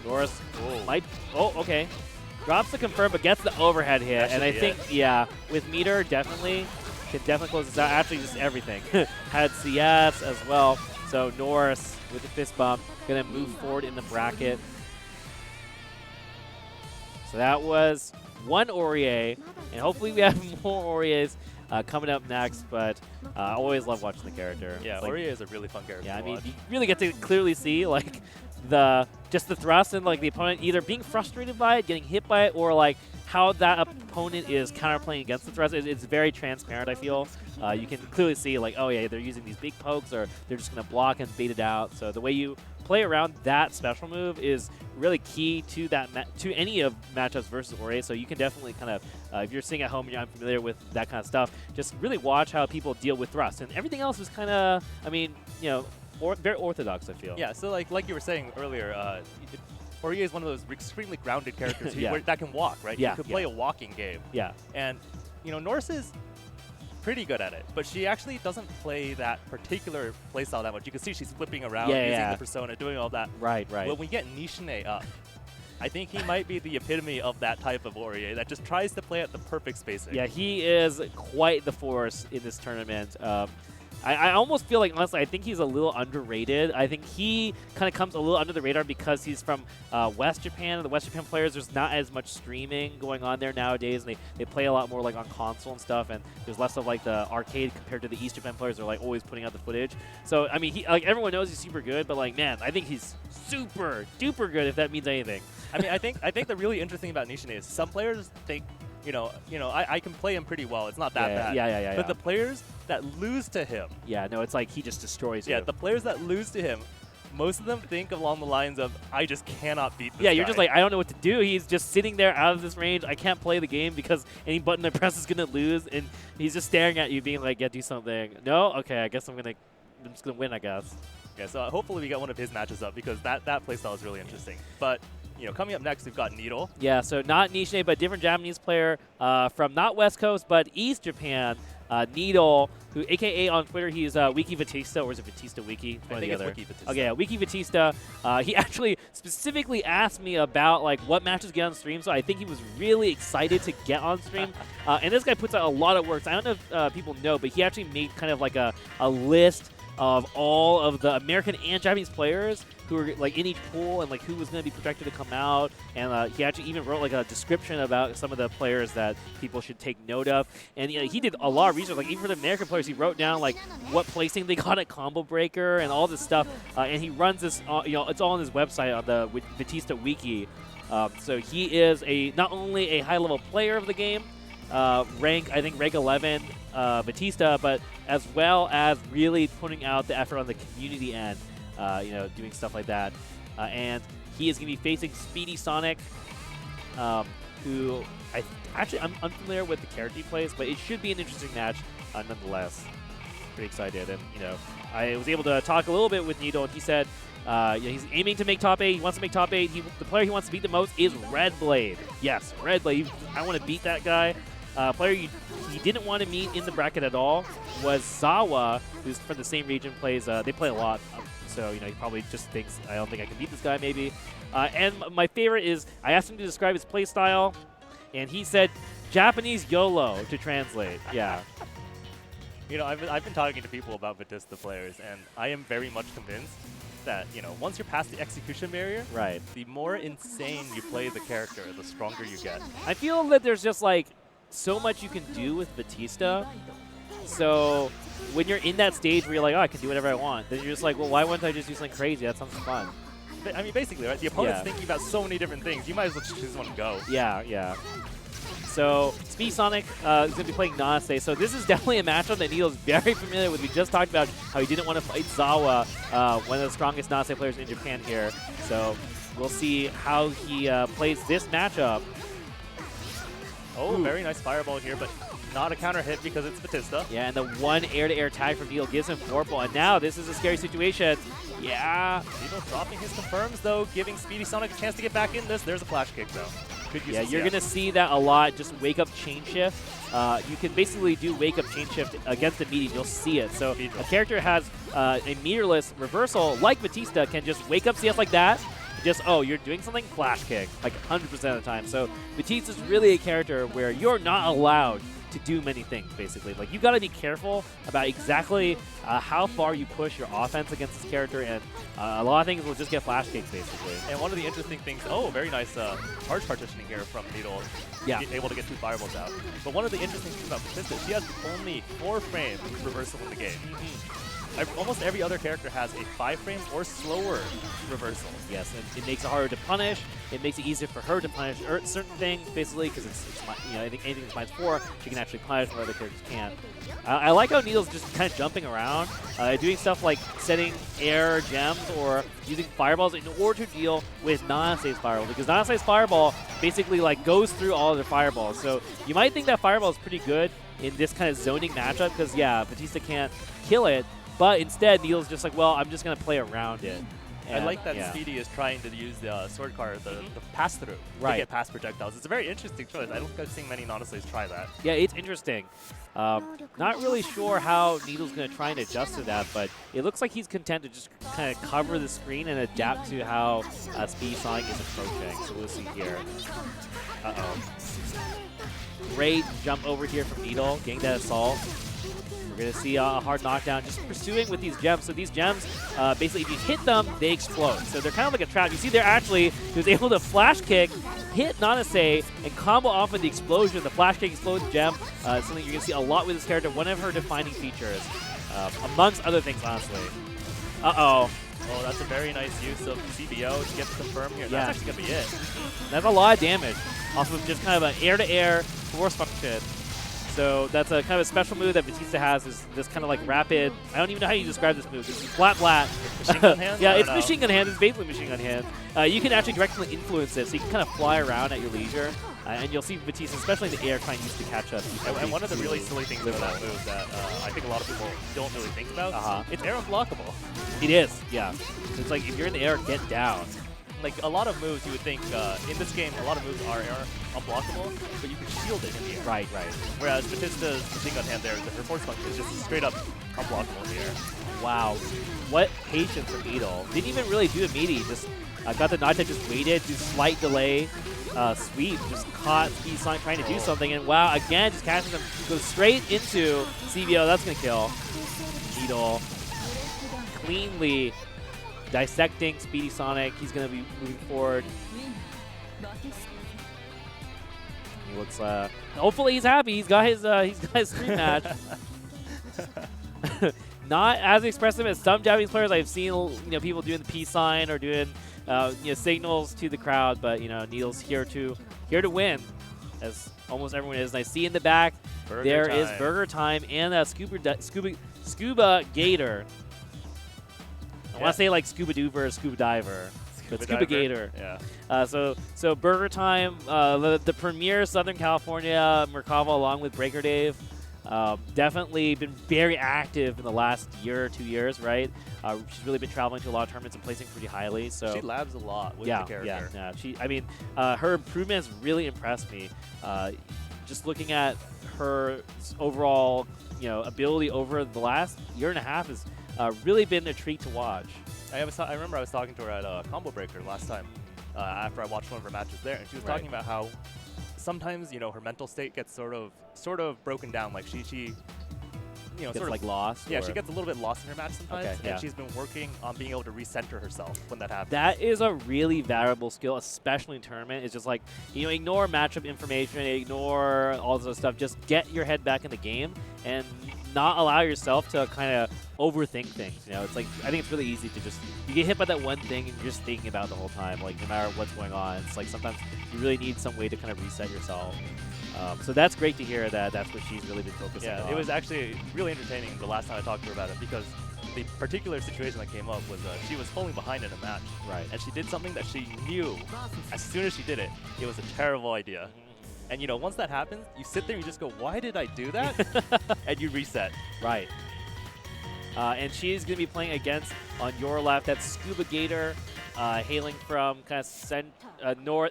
Norse might... Oh, okay. Drops the confirm, but gets the overhead hit. And I think, with meter, can definitely close this out. Actually, just everything. Had CS as well. So Norse with the fist bump, going to move forward in the bracket. So that was one Aurier, and hopefully we have more Auriers coming up next, but I always love watching the character. Yeah, like, Aurier is a really fun character to watch. You really get to clearly see, like, just the thrust and like the opponent either being frustrated by it, getting hit by it, or like how that opponent is counterplaying against the thrust. It's very transparent, I feel. You can clearly see like, oh yeah, they're using these big pokes, or they're just going to block and bait it out. So the way you play around that special move is really key to that to any of matchups versus Ori. So you can definitely kind of, if you're sitting at home and you're unfamiliar with that kind of stuff, just really watch how people deal with thrust. And everything else is kind of, I mean, you know, very orthodox, I feel. Yeah, so like you were saying earlier, Ori is one of those extremely grounded characters Yeah. that can walk, right? Yeah, You could play a walking game. Yeah. And, you know, Norse is pretty good at it, but she actually doesn't play that particular playstyle that much. You can see she's flipping around, using the persona, doing all that. Right, right. When we get Nishine up, I think he might be the epitome of that type of Ori that just tries to play at the perfect spacing. Yeah, he is quite the force in this tournament. I almost feel like, honestly, I think he's a little underrated. I think he kind of comes a little under the radar because he's from West Japan. The West Japan players, there's not as much streaming going on there nowadays, and they play a lot more like on console and stuff, and there's less of like the arcade compared to the East Japan players. They're like always putting out the footage. So, I mean, like everyone knows he's super good, but like, man, I think he's super duper good, if that means anything. I mean, I think the really interesting about Nishine is some players think, you know, I can play him pretty well. It's not that bad. Yeah. But the players that lose to him. Yeah, no, it's like he just destroys you. Yeah, the players that lose to him, most of them think along the lines of, I just cannot beat this Yeah, you're guy. just like, I don't know what to do. He's just sitting there out of this range. I can't play the game because any button I press is going to lose. And he's just staring at you being like, yeah, do something. No? Okay, I guess I'm just going to win, I guess. Yeah, so hopefully we get one of his matches up because that playstyle is really interesting. But, you know, coming up next, we've got Nita. Yeah, so not Nishine, but different Japanese player from not West Coast, but East Japan. Nita, who, a.k.a. on Twitter, he's Wiki Batista, or is it Batista Wiki? I think it's Wiki Batista. Okay, yeah, Wiki Batista. He actually specifically asked me about like what matches get on stream, so I think he was really excited to get on stream. And this guy puts out a lot of work. So I don't know if people know, but he actually made kind of like a list of all of the American and Japanese players who were like in each pool and like who was going to be projected to come out, and he actually even wrote like a description about some of the players that people should take note of. And you know, he did a lot of research, like even for the American players, he wrote down like what placing they got at Combo Breaker and all this stuff. And he runs this, you know, it's all on his website on the Batista Wiki. So he is not only a high-level player of the game, I think rank 11 Batista, but as well as really putting out the effort on the community end, you know, doing stuff like that. And he is going to be facing Speedy Sonic, who I'm unfamiliar with the character he plays, but it should be an interesting match nonetheless. Pretty excited. And, you know, I was able to talk a little bit with Nita, and he said yeah, he's aiming to make top 8. He wants to make top 8. The player he wants to beat the most is Red Blade. Yes, Red Blade. I want to beat that guy. Player he didn't want to meet in the bracket at all was Sawa, who's from the same region, plays, they play a lot, so, you know, he probably just thinks, I don't think I can beat this guy, maybe. And my favorite is, I asked him to describe his play style, and he said, Japanese YOLO, to translate. Yeah. You know, I've been talking to people about Batista players, and I am very much convinced that, you know, once you're past the execution barrier, Right. the more insane you play the character, the stronger you get. I feel that there's just, like, so much you can do with Batista. So when you're in that stage where you're like, oh, I can do whatever I want, then you're just like, well, why wouldn't I just do something crazy? That sounds fun. I mean, basically, right? The opponent's thinking about so many different things. You might as well just choose one and go. Yeah, yeah. So Speedy Sonic is going to be playing Nase. So this is definitely a matchup that Nita's very familiar with. We just talked about how he didn't want to fight Sawa, one of the strongest Nase players in Japan here. So we'll see how he plays this matchup. Oh, very nice fireball here, but not a counter hit because it's Batista. Yeah, and the one air-to-air tag from Nita gives him Vorpal. And now this is a scary situation. Yeah. Nita dropping his confirms, though, giving Speedy Sonic a chance to get back in this. There's a flash kick, though. Yeah, you're going to see that a lot, just wake-up chain shift. You can basically do wake-up chain shift against the meteor. You'll see it. So if a character has a meteorless reversal, like Batista, can just wake up CS like that. Just, oh, you're doing something, flash kick, like 100% of the time. So Batista's really a character where you're not allowed to do many things, basically. Like, you got to be careful about exactly how far you push your offense against this character, and a lot of things will just get flash kicks, basically. And one of the interesting things, very nice charge partitioning here from Needle. Yeah. Able to get 2 fireballs out. But one of the interesting things about Batista, she has only 4-frame reversal in the game. Almost every other character has a 5-frame or slower reversal. Yes, and it makes it harder to punish. It makes it easier for her to punish certain things, basically, because I think anything that's -4, she can actually punish where other characters can't. I like how Needle's just kind of jumping around, doing stuff like setting air gems or using fireballs in order to deal with non-safe fireball, because non-safe fireball basically like goes through all of their fireballs. So you might think that fireball is pretty good in this kind of zoning matchup, because yeah, Batista can't kill it. But instead, Needle's just like, well, I'm just going to play around it. And I like that Speedy is trying to use the sword card, the pass-through, to get past projectiles. It's a very interesting choice. I don't think I've seen many non-slaves try that. Yeah, it's interesting. Not really sure how Needle's going to try and adjust to that, but it looks like he's content to just kind of cover the screen and adapt to how Speedy Sonic is approaching. So we'll see here. Uh-oh. Great jump over here from Needle, getting that assault. We're going to see a hard knockdown, just pursuing with these gems. So these gems, basically, if you hit them, they explode. So they're kind of like a trap. You see there actually, he was able to flash kick, hit Nanase, and combo off with the explosion. The flash kick explodes gem. Something you're going to see a lot with this character, one of her defining features, amongst other things, honestly. Uh-oh. Oh, that's a very nice use of CBO to get the confirm here. Yeah. That's actually going to be it. That's a lot of damage off of just kind of an air-to-air force function. So that's a kind of a special move that Batista has, is this kind of like rapid, I don't even know how you describe this move. This is flat. Machine gun hands? Yeah, it's machine gun hands. It's basically machine gun hands. You can actually directly influence it, so you can kind of fly around at your leisure. And you'll see Batista, especially in the air, trying to use to catch up. And one of the really silly things about that move that I think a lot of people don't really think about, it's air unblockable. It is, yeah. It's like, if you're in the air, get down. Like, a lot of moves you would think, in this game, a lot of moves are air unblockable, but you can shield it in the air. Right. Whereas Batista's machine gun hand there, her force function is just straight up unblockable in the air. Wow. What patience from Needle. Didn't even really do a meaty, just got the Nita, just waited, do slight delay, sweep, just caught Speedy Sonic trying to do something, and wow, again, just catches him, goes straight into CBO, that's going to kill. Needle cleanly dissecting Speedy Sonic. He's going to be moving forward. He looks, hopefully he's happy. He's got his screen match. Not as expressive as some Japanese players I've seen, people doing the peace sign or doing, signals to the crowd. But Needle's here to win, as almost everyone is. And I see in the back there is BurgerTime and ScubaGator. I want to say like Scuba Duver or Scuba Diver, but ScubaGator. Yeah. So BurgerTime, the premier Southern California Merkava, along with Breaker Dave, definitely been very active in the last year or 2 years, right? She's really been traveling to a lot of tournaments and placing pretty highly. So she labs a lot with the character. Yeah. Her improvement has really impressed me. Just looking at her overall, ability over the last year and a half has really been a treat to watch. I remember I was talking to her at Combo Breaker last time after I watched one of her matches there, and she was talking about how sometimes her mental state gets sort of broken down. Like she gets sort of like lost. Yeah, she gets a little bit lost in her match sometimes, Okay, and she's been working on being able to recenter herself when that happens. That is a really valuable skill, especially in tournament. It's just like, ignore matchup information, ignore all this other stuff. Just get your head back in the game and not allow yourself to kind of overthink things. It's like, I think it's really easy to just, you get hit by that one thing and you're just thinking about it the whole time, like no matter what's going on. It's like sometimes you really need some way to kind of reset yourself. So that's great to hear that that's what she's really been focusing on. Yeah, it was actually really entertaining the last time I talked to her about it, because the particular situation that came up was she was falling behind in a match. Right. And she did something that she knew as soon as she did it, it was a terrible idea. And once that happens, you sit there and you just go, why did I do that? And you reset. Right. And she's going to be playing against, on your left, that's ScubaGator, hailing from kind of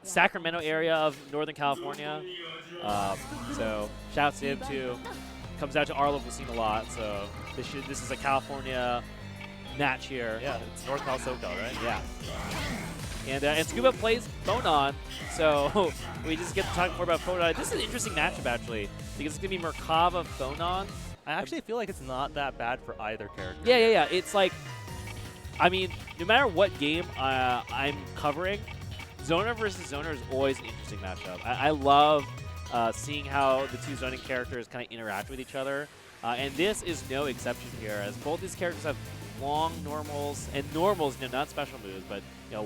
Sacramento area of Northern California. So shouts to him too. Comes out to our local scene a lot. So this is a California match here. Yeah, it's North Cal SoCal, right? Yeah. And Scuba plays Phonon, so we just get to talk more about Phonon. This is an interesting matchup, actually, because it's going to be Merkava Phonon. I actually feel like it's not that bad for either character. Yeah. It's like, I mean, no matter what game I'm covering, Zoner versus Zoner is always an interesting matchup. I love seeing how the two zoning characters kind of interact with each other. And this is no exception here, as both these characters have long normals, and normals, not special moves, but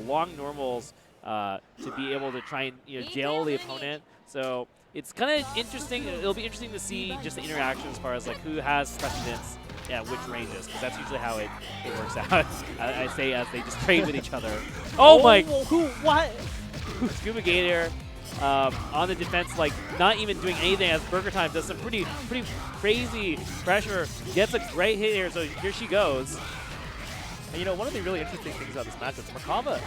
long normals to be able to try and jail the opponent. So it's kind of interesting. It'll be interesting to see just the interaction as far as like who has precedence at which ranges, because that's usually how it works out. I say as they just trade with each other. Oh my! What? ScubaGator on the defense, like not even doing anything, as BurgerTime does some pretty crazy pressure. Gets a great hit here, so here she goes. And one of the really interesting things about this matchup is Merkava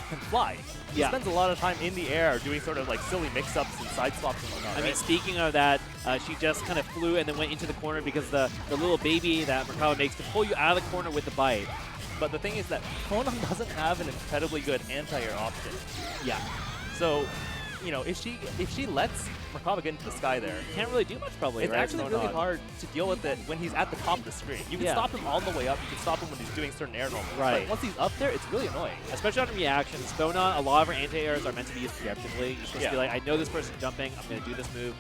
can fly. He Yeah. spends a lot of time in the air doing sort of like silly mix-ups and side swaps and whatnot. I mean, right? speaking of that, she just kind of flew and then went into the corner because the little baby that Merkava makes to pull you out of the corner with the bite. But the thing is that Phonon doesn't have an incredibly good anti-air option. Yeah. So, if she lets Merkava get into the sky there, Can't really do much probably, it's right? actually really hard to deal with it when he's at the top of the screen. You can Yeah. stop him all the way up. You can stop him when he's doing certain air normals. Right. But once he's up there, it's really annoying. Especially on reactions. Phonon, a lot of her anti-airs are meant to be used preemptively. You're supposed to Yeah. be like, I know this person's jumping, I'm going to do this move.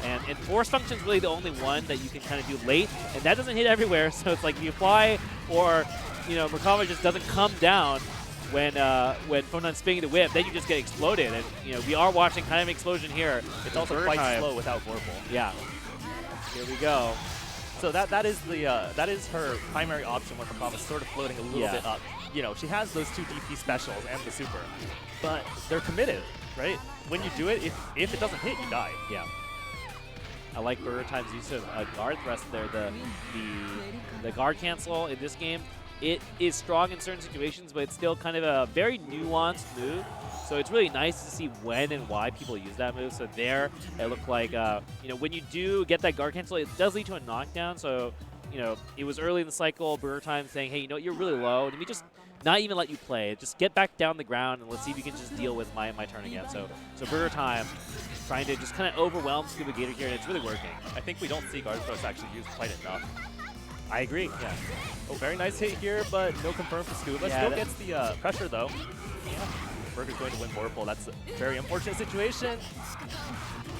And Force Function's really the only one that you can kind of do late, and that doesn't hit everywhere, so it's like you fly, or, Merkava just doesn't come down when Phonon's spinning the whip, then you just get exploded. And, we are watching kind of an explosion here. It's also quite slow without Vorpal. Yeah. Here we go. So that is her primary option when Merkava's sort of floating a little bit up. She has those two DP specials and the super, but they're committed, right? When you do it, if it doesn't hit, you die. Yeah. I like BurgerTime's use of guard thrust there. The guard cancel in this game, it is strong in certain situations, but it's still kind of a very nuanced move. So it's really nice to see when and why people use that move. So there, it looked like, when you do get that guard cancel, it does lead to a knockdown. So, it was early in the cycle, BurgerTime saying, hey, you're really low. Let me just not even let you play. Just get back down the ground and let's see if you can just deal with my turn again. So BurgerTime trying to just kind of overwhelm ScubaGator here, and it's really working. I think we don't see guard thrust actually used quite enough. I agree. Yeah. Oh, very nice hit here, but no confirm for Scuba. Yeah, Still gets the pressure, though. Yeah. Burger's going to win Vorpal. That's a very unfortunate situation.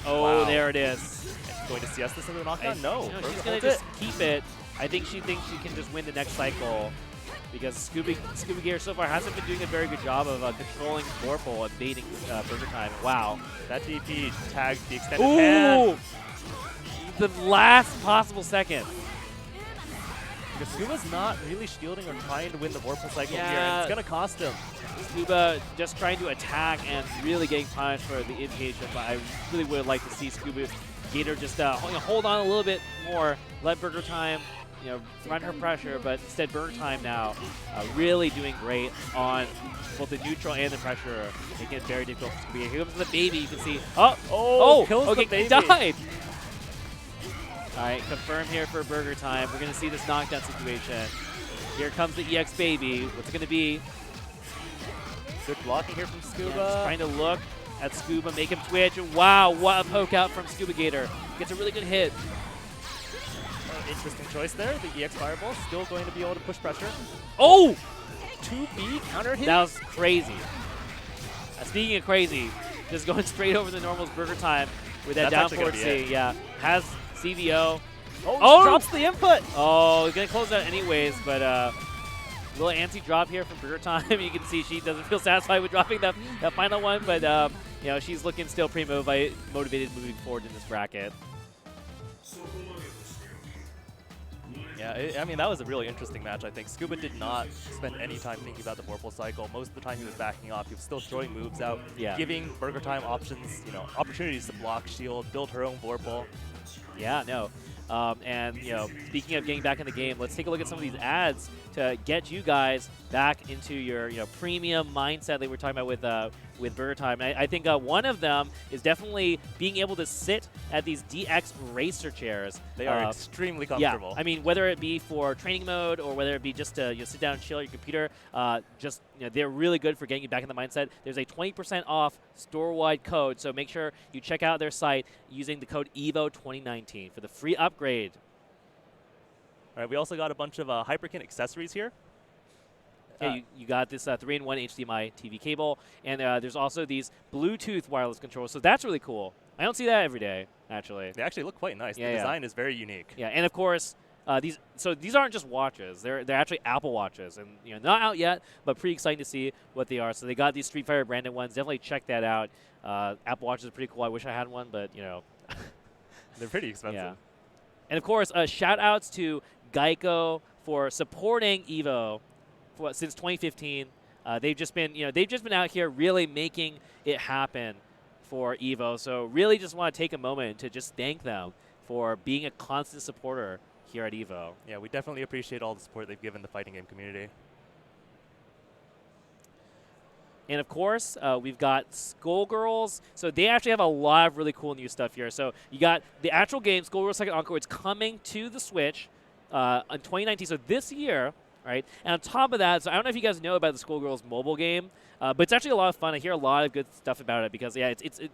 Oh, Wow. There it is. And going to CS this into the knockdown? No. She's Burger going to holds just keep it. I think she thinks she can just win the next cycle, because ScubaGator so far hasn't been doing a very good job of controlling Vorpal and baiting BurgerTime. Wow. That DP tagged the extended hand. The last possible second. Because Scuba's not really shielding or trying to win the Vorpal cycle here, Yeah. and it's going to cost him. Scuba just trying to attack and really getting punished for the inpatient, but I really would like to see ScubaGator just hold on a little bit more, let BurgerTime run her pressure, but instead BurgerTime now really doing great on both the neutral and the pressure, making it very difficult for ScubaGator. Here comes the baby, you can see, kills okay, the baby. Died! All right, confirm here for BurgerTime. We're going to see this knockdown situation. Here comes the EX baby. What's it going to be? Good blocking here from Scuba. Yeah, just trying to look at Scuba, make him twitch. Wow, what a poke out from ScubaGator. Gets a really good hit. Interesting choice there. The EX Fireball still going to be able to push pressure. Oh! 2B counter hit. That was crazy. Speaking of crazy, just going straight over the normals BurgerTime with that down forward C. Yeah, has CVO. Oh, drops the input. Oh, he's going to close out anyways, but little anti-drop here from BurgerTime. You can see she doesn't feel satisfied with dropping that final one, but she's looking still pretty motivated moving forward in this bracket. Yeah, I mean, that was a really interesting match, I think. Scuba did not spend any time thinking about the Vorpal cycle. Most of the time he was backing off. He was still throwing moves out, giving BurgerTime options, opportunities to block, shield, build her own Vorpal. Yeah, no. And, speaking of getting back in the game, let's take a look at some of these ads to get you guys back into your, premium mindset that we were talking about with with BurgerTime. And I think one of them is definitely being able to sit at these DX racer chairs. They are extremely comfortable. Yeah, I mean, whether it be for training mode or whether it be just to sit down and chill at your computer, just they're really good for getting you back in the mindset. There's a 20% off store-wide code, so make sure you check out their site using the code EVO 2019 for the free upgrade. All right, we also got a bunch of Hyperkin accessories here. Yeah, you got this 3-in-1 HDMI TV cable, and there's also these Bluetooth wireless controls, so that's really cool. I don't see that every day, actually. They actually look quite nice. Yeah, the design is very unique. Yeah, and of course, these aren't just watches. They're actually Apple watches, and not out yet, but pretty exciting to see what they are. So they got these Street Fighter branded ones. Definitely check that out. Apple watches are pretty cool. I wish I had one, but they're pretty expensive. Yeah. And of course, shout outs to Geico for supporting EVO since 2015. They've just been out here really making it happen for EVO. So really just want to take a moment to just thank them for being a constant supporter here at EVO. Yeah, we definitely appreciate all the support they've given the fighting game community. And of course, we've got Skullgirls. So they actually have a lot of really cool new stuff here. So you got the actual game, Skullgirls Second Encore. It's coming to the Switch in 2019. So this year, right? And on top of that, so I don't know if you guys know about the Skullgirls mobile game, but it's actually a lot of fun. I hear a lot of good stuff about it because, yeah,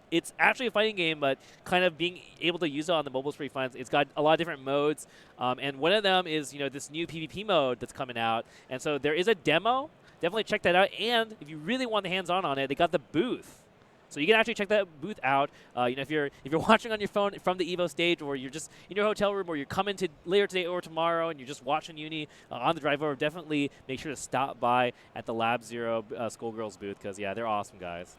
it's actually a fighting game, but kind of being able to use it on the mobile is pretty fun. It's got a lot of different modes, and one of them is, this new PvP mode that's coming out. And so there is a demo. Definitely check that out. And if you really want the hands-on on it, they got the booth. So you can actually check that booth out. If you're watching on your phone from the EVO stage, or you're just in your hotel room, or you're coming to later today or tomorrow, and you're just watching Uni on the drive over, definitely make sure to stop by at the Lab Zero Skullgirls booth because, yeah, they're awesome guys.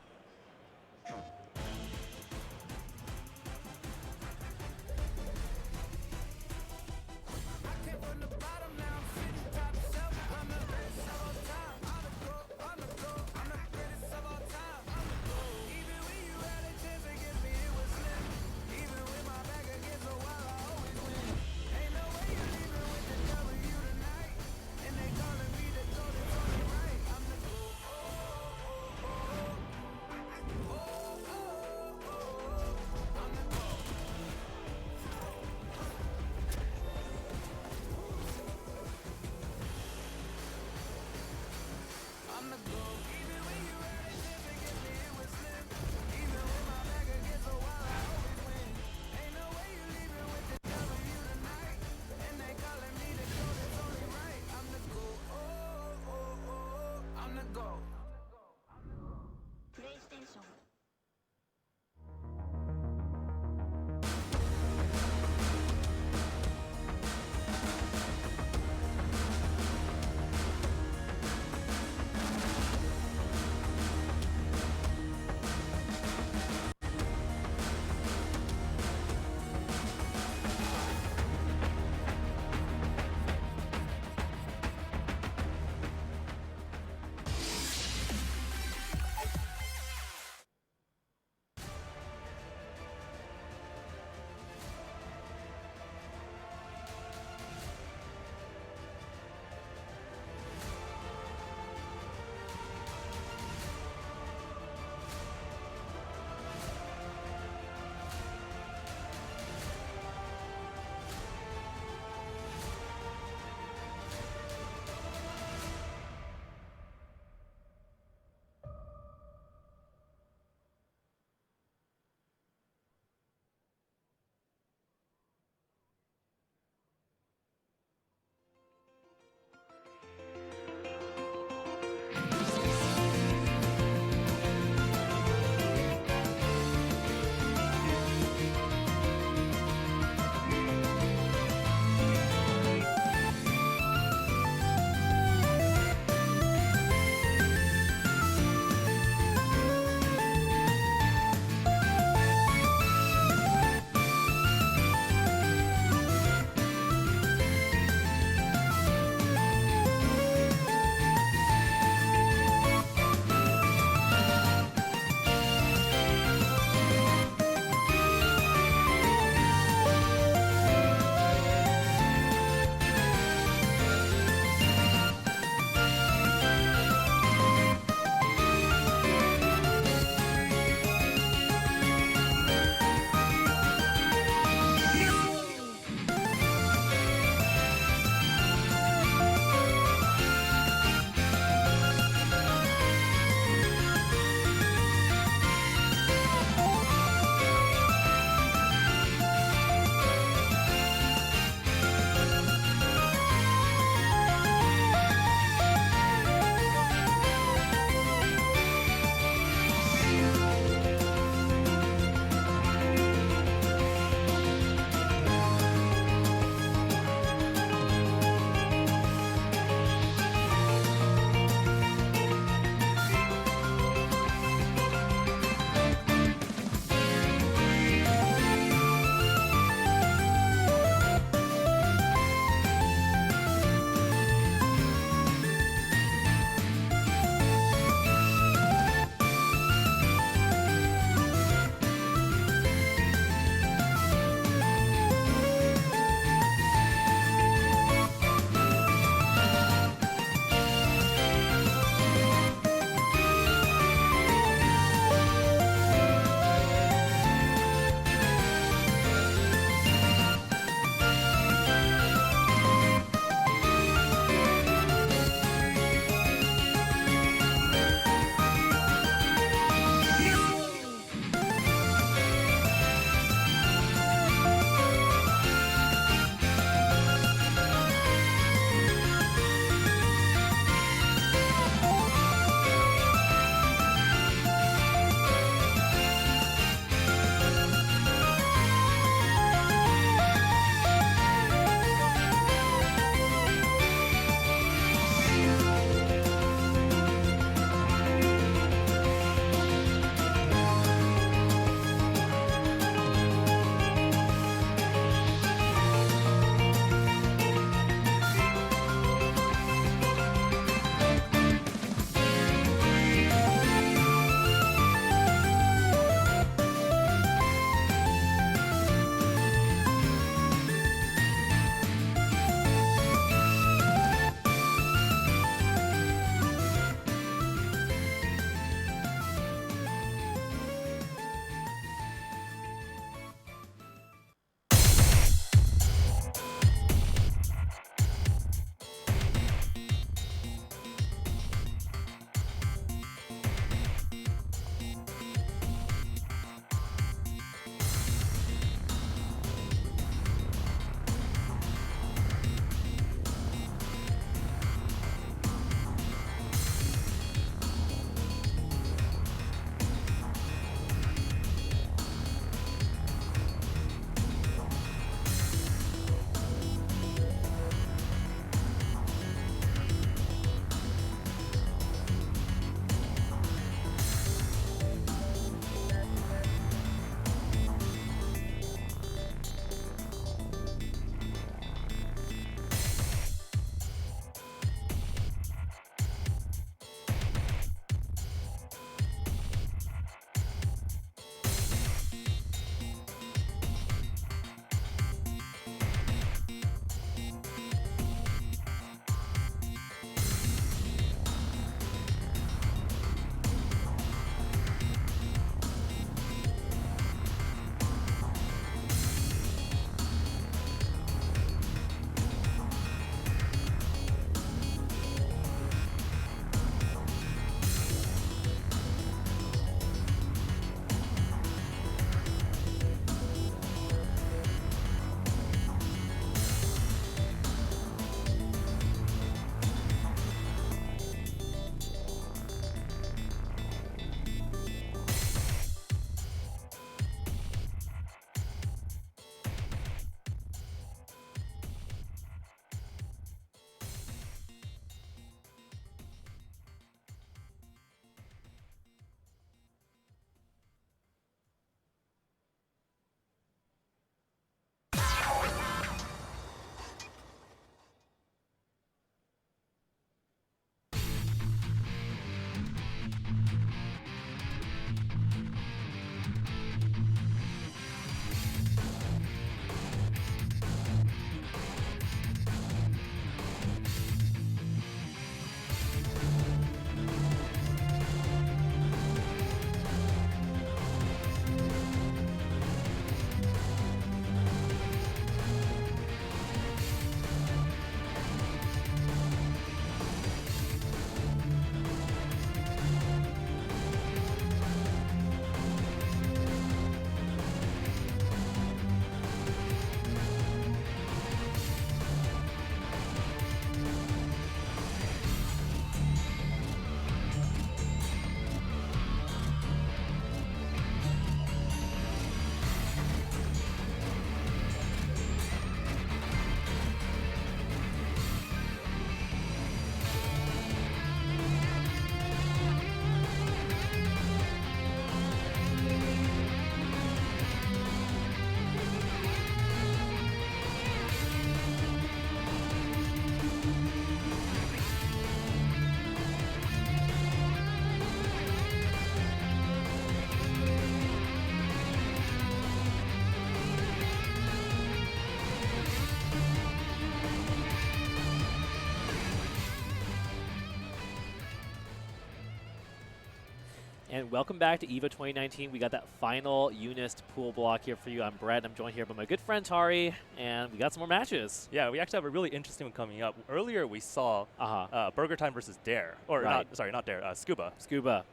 And welcome back to EVO 2019. We got that final UNIST pool block here for you. I'm Brett. I'm joined here by my good friend Tari, and we got some more matches. Yeah, we actually have a really interesting one coming up. Earlier we saw BurgerTime versus Dare, or not Dare, Scuba. Scuba.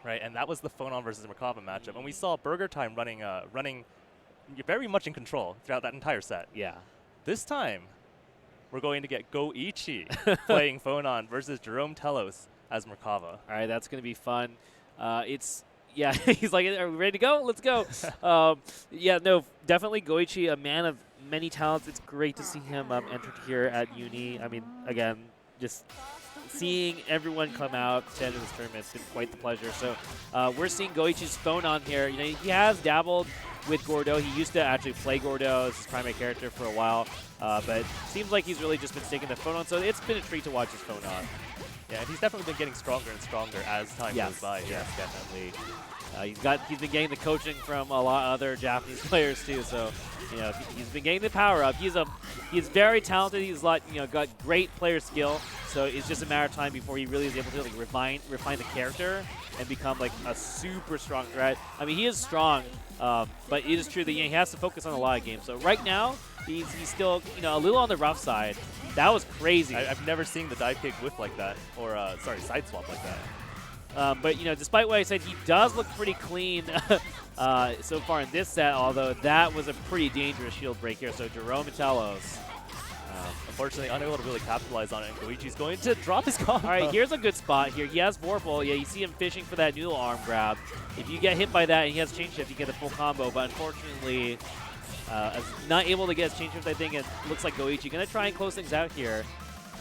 Right, and that was the Phonon versus Merkava matchup. And we saw BurgerTime running very much in control throughout that entire set. Yeah. This time, we're going to get Goichi playing Phonon versus Jerome Telos as Merkava. All right, that's going to be fun. Yeah, he's like, are we ready to go? Let's go. Yeah, no, definitely Goichi, a man of many talents. It's great to see him entered here at Uni. I mean, again, just seeing everyone come out to enter this tournament, it's been quite the pleasure. So we're seeing Goichi's Phonon here. You know, he has dabbled with Gordo. He used to actually play Gordo as his primary character for a while, but seems like he's really just been sticking to Phonon. So it's been a treat to watch his Phonon. Yeah, and he's definitely been getting stronger and stronger as time goes by. Yes, definitely. He's been getting the coaching from a lot of other Japanese players too. So, you know, he's been getting the power up. He's very talented. He's got great player skill. So it's just a matter of time before he really is able to like refine the character and become like a super strong threat. I mean, he is strong, but it is true that he has to focus on a lot of games. So right now, he's still a little on the rough side. That was crazy. I've never seen the dive kick whip like that, or side swap like that. But despite what I said, he does look pretty clean so far in this set. Although that was a pretty dangerous shield break here. So Jerome Telos, unfortunately, unable to really capitalize on it. And Goichi's going to drop his combo. All right, here's a good spot here. He has Vorpal. Yeah, you see him fishing for that noodle arm grab. If you get hit by that and he has chain shift, you get the full combo. But unfortunately, not able to get his chain shift, I think. It looks like Goichi going to try and close things out here.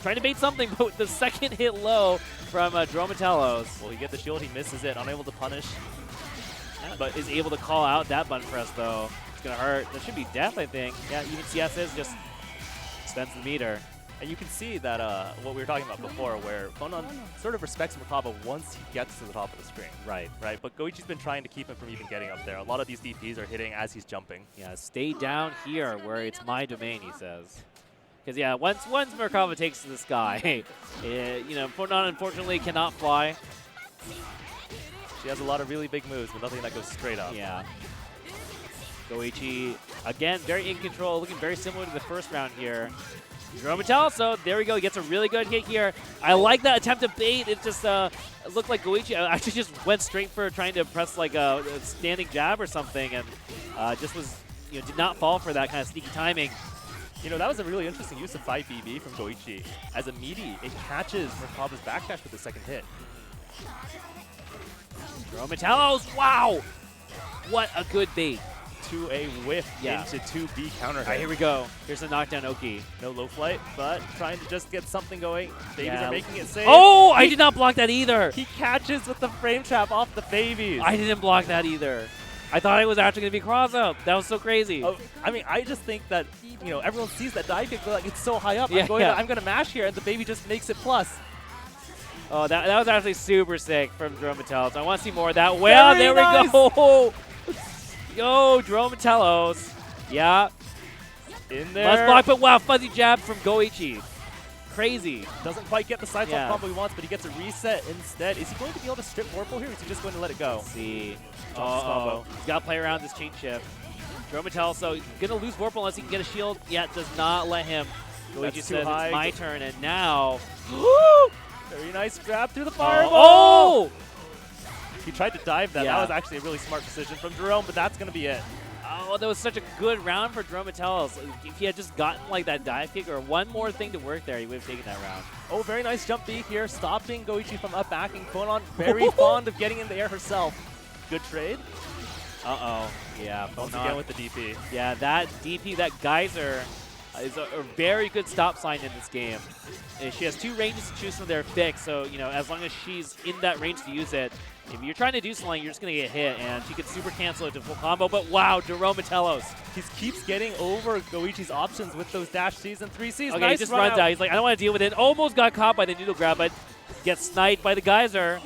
Trying to bait something, but with the second hit low from Jerome Telos. Will he get the shield? He misses it. Unable to punish. Yeah, but is able to call out that button press, though. It's going to hurt. That should be death, I think. Yeah, even CS is just extends the meter. And you can see that what we were talking about before, where Phonon sort of respects Merkava once he gets to the top of the screen. Right. But Goichi's been trying to keep him from even getting up there. A lot of these DPs are hitting as he's jumping. Yeah, stay down here where it's my domain, he says. Because, yeah, once Merkava takes to the sky, Phonon unfortunately cannot fly. She has a lot of really big moves, but nothing that goes straight up. Yeah. Goichi, again, very in control, looking very similar to the first round here. Jerome Telos, so there we go. He gets a really good hit here. I like that attempt to bait. It just looked like Goichi actually just went straight for trying to press like a standing jab or something, and just was, did not fall for that kind of sneaky timing. That was a really interesting use of 5BB from Goichi. As a meaty, it catches Merkava's backdash with the second hit. Jerome Telos, wow! What a good bait. To a whiff into 2B counter hit. All right, here we go. Here's the knockdown Oki. No low flight, but trying to just get something going. Babies are making it safe. Oh, I did not block that either. He catches with the frame trap off the babies. I didn't block that either. I thought it was actually going to be cross up. That was so crazy. Oh, I mean, I just think that, everyone sees that dive kick, like it's so high up. Yeah, I'm going to mash here, and the baby just makes it plus. Oh, that was actually super sick from Jerome Telos. I want to see more of that. Well, there we go. Yo, Jerome Telos. Yeah. In there. Must block, but wow, fuzzy jab from Goichi. Crazy. Doesn't quite get the side swap combo he wants, but he gets a reset instead. Is he going to be able to strip Vorpal here, or is he just going to let it go? Let's see. He's got to play around this chain shift. Jerome Telos, so going to lose Vorpal unless he can get a shield. Yeah, does not let him. Goichi says it's my turn, and now. Very nice grab through the fireball. Oh! He tried to dive that. That was actually a really smart decision from Jerome, but that's going to be it. Oh, that was such a good round for Jerome Telos. If he had just gotten like that dive kick or one more thing to work there, he would have taken that round. Oh, very nice jump B here, stopping Goichi from up backing. Phonon very fond of getting in the air herself. Good trade. Uh-oh. Yeah, once again with the DP. Yeah, that DP, that geyser, is a very good stop sign in this game. And she has two ranges to choose from their fix, so as long as she's in that range to use it, if you're trying to do something, you're just going to get hit, and she could super cancel it to full combo. But wow, Jerome Telos. He keeps getting over Goichi's options with those dash Cs and 3Cs. Okay, nice he just runs out. He's like, I don't want to deal with it. Almost got caught by the noodle grab, but gets sniped by the geyser.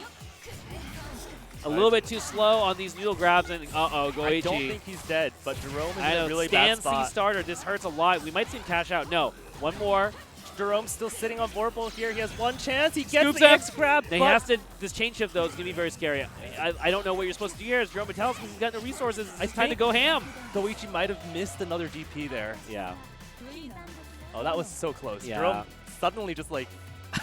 A little bit too slow on these noodle grabs, and Goichi. I don't think he's dead, but Jerome is in a really bad spot. C starter. This hurts a lot. We might see him cash out. No, one more. Jerome's still sitting on Vorpal here. He has one chance. He gets Scoops the up. X grab. He has to. This chain shift though is gonna be very scary. I don't know what you're supposed to do here. As Jerome tells me he's got no resources. It's time to go ham. Goichi might have missed another DP there. Yeah. Oh, that was so close. Yeah. Jerome suddenly just like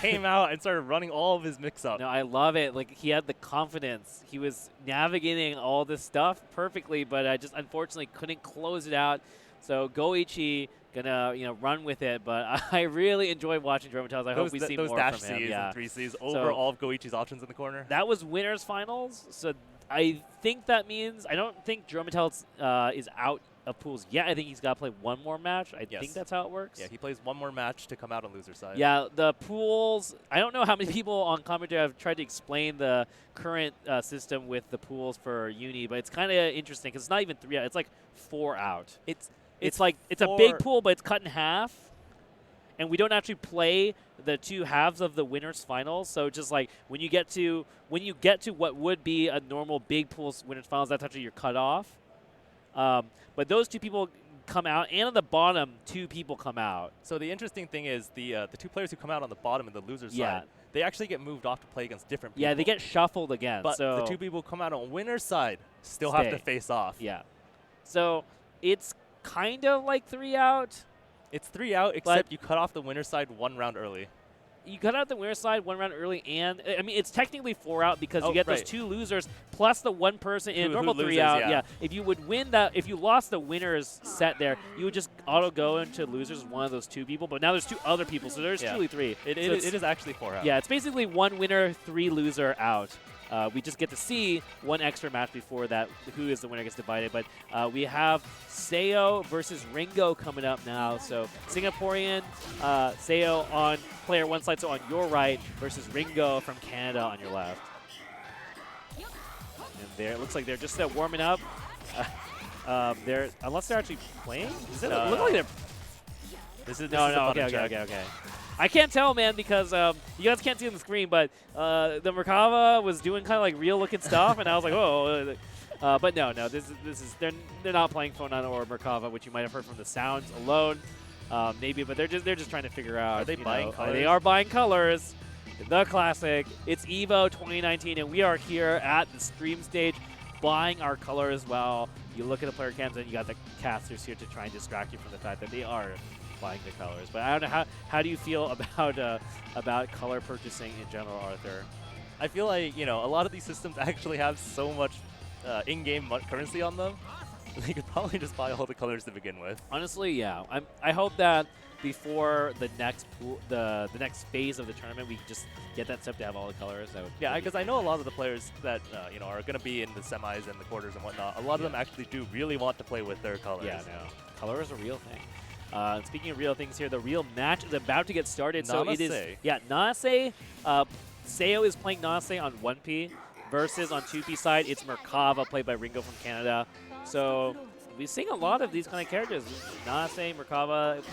came out and started running all of his mix-up. No, I love it. Like, he had the confidence. He was navigating all this stuff perfectly, but I just unfortunately couldn't close it out. So Goichi gonna run with it, but I really enjoyed watching Jerome. I hope we see more from him. Those dash Cs and 3Cs over So all of Goichi's options in the corner. that was winners finals. So I think that means I don't think Jerome is out of pools yet. I think he's got to play one more match. I think that's how it works. Yeah, he plays one more match to come out on loser side. Yeah, the pools, I don't know how many people on commentary have tried to explain the current system with the pools for Uni, but it's kind of interesting because it's not even 3 out. It's like 4 out. It's like it's a big pool, but it's cut in half. And we don't actually play the 2 halves of the winners finals. So just like when you get to what would be a normal big pools winners finals, that's actually your cutoff. But those 2 people come out, and on the bottom, 2 people come out. So the interesting thing is the 2 players who come out on the bottom and the loser side, they actually get moved off to play against different people. Yeah, they get shuffled again. But so the 2 people who come out on winner's side still have to face off. Yeah. So it's kind of like 3 out. It's 3 out, except you cut off the winner's side 1 round early. You cut out the winner's side 1 round early, and I mean it's technically 4 out because you get those 2 losers plus the 1 person in a normal 3 out. Yeah. If you would win that, if you lost the winner's set there, you would just auto go into losers one of those 2 people. But now there's 2 other people, so there's truly 3. It is actually 4 out. Yeah, it's basically 1 winner, 3 loser out. We just get to see 1 extra match before that, who is the winner gets divided. But we have Saleo versus Ringo coming up now. So Singaporean Saleo on player 1 side, so on your right, versus Ringo from Canada on your left. And there, it looks like they're just warming up. Unless they're actually playing? Does it look like they're... This is Okay. I can't tell, man, because you guys can't see on the screen, but the Merkava was doing kind of like real-looking stuff, and I was like, oh. But no, this is they're not playing Fonan or Merkava, which you might have heard from the sounds alone, maybe. But they're just trying to figure out. Are they buying colors? They are buying colors. The classic. It's EVO 2019, and we are here at the stream stage, buying our colors while you look at the player cams, and you got the casters here to try and distract you from the fact that they are buying the colors. But I don't know, how do you feel about color purchasing in general, Arthur? I feel like, a lot of these systems actually have so much in-game currency on them. They could probably just buy all the colors to begin with. Honestly, yeah. I hope that before the next the next phase of the tournament, we just get that stuff to have all the colors. Yeah, because I know a lot of the players that are going to be in the semis and the quarters and whatnot. A lot of them actually do really want to play with their colors. Yeah, no. Color is a real thing. Speaking of real things here, the real match is about to get started. Nanase. So it is, Nanase. Saleo is playing Nanase on 1P versus on 2P side, it's Merkava played by Ringo from Canada. So we're seeing a lot of these kind of characters. Nanase, Merkava,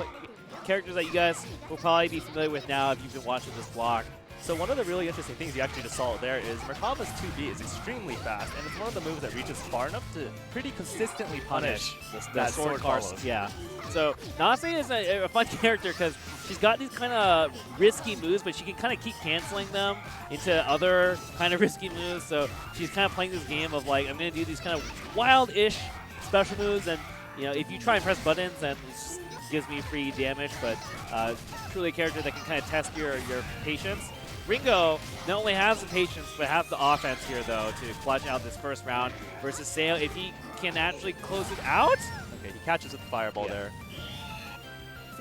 characters that you guys will probably be familiar with now if you've been watching this block. So one of the really interesting things you actually just saw there is Merkava's 2B is extremely fast, and it's one of the moves that reaches far enough to pretty consistently punish that sword cars. Yeah. So Nanase is a fun character because she's got these kind of risky moves, but she can kind of keep canceling them into other kind of risky moves. So she's kind of playing this game of like, I'm going to do these kind of wild-ish special moves, and if you try and press buttons, then it just gives me free damage. But truly a character that can kind of test your patience. Ringo not only has the patience, but has the offense here, though, to clutch out this first round versus Saleo. If he can actually close it out. Okay, he catches with the fireball there.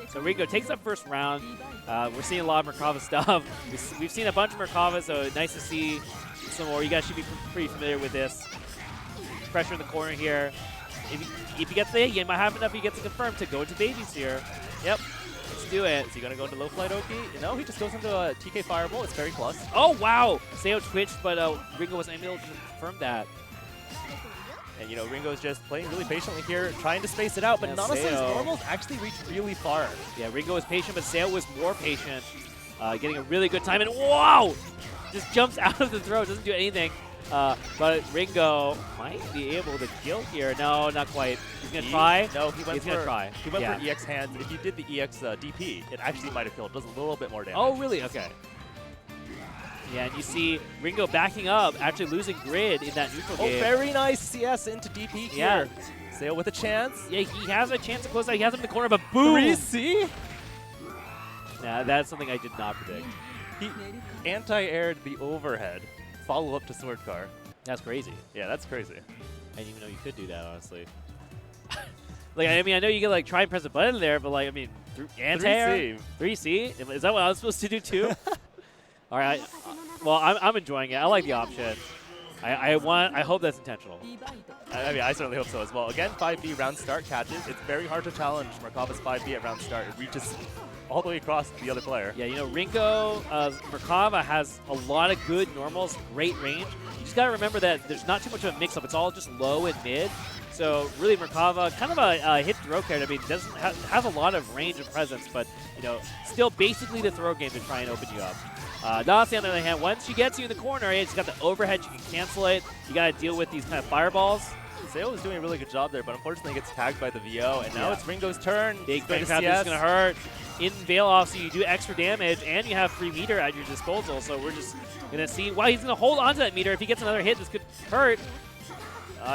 So Ringo takes that first round. We're seeing a lot of Merkava stuff. We've seen a bunch of Merkava, so nice to see some more. You guys should be pretty familiar with this. Pressure in the corner here. If he gets the hit, you might have enough. He gets it confirmed to go into babies here. Yep. Let's do it. Is he going to go into low flight Oki? No, he just goes into a TK Fireball. It's very plus. Oh, wow. Saleo twitched, but Ringo was able to confirm that. And, Ringo's just playing really patiently here, trying to space it out, but Nanase's normals actually reach really far. Yeah, Ringo was patient, but Saleo was more patient, getting a really good time. And, wow! Just jumps out of the throw, doesn't do anything. But Ringo might be able to kill here. No, not quite. He's going to try. No, he went He's going to try. He went for EX hands. If you did the EX DP, it actually might have killed. It does a little bit more damage. Oh, really? Okay. Yeah, and you see Ringo backing up, actually losing grid in that neutral game. Oh, very nice CS into DP here. Saleo with a chance. Yeah, he has a chance to close out. He has him in the corner, but boom! 3C? Nah, that's something I did not predict. He anti-aired the overhead, follow-up to sword car. That's crazy. Yeah, that's crazy. I didn't even know you could do that, honestly. Like, I mean, I know you can, like, try and press a button there, but, like, I mean, anti-air? 3C? Is that what I was supposed to do, too? All right. Well, I'm enjoying it. I like the option. I hope that's intentional. I mean, I certainly hope so as well. Again, 5B round start catches. It's very hard to challenge Merkava's 5B at round start. It reaches all the way across the other player. Yeah, you know, Ringo, Merkava has a lot of good normals, great range. You just got to remember that there's not too much of a mix-up. It's all just low and mid. So really, Merkava, kind of a hit throw character. I mean, doesn't has a lot of range and presence, but you know, still basically the throw game to try and open you up. Nasi, on the other hand, once she gets you in the corner, it's got the overhead. You can cancel it. You got to deal with these kind of fireballs. Saleo was doing a really good job there, but unfortunately gets tagged by the VO, and now it's Ringo's turn. Big bang trap is going to hurt. In Veil off, so you do extra damage, and you have free meter at your disposal. So we're just going to see. Wow, he's going to hold on to that meter. If he gets another hit, this could hurt.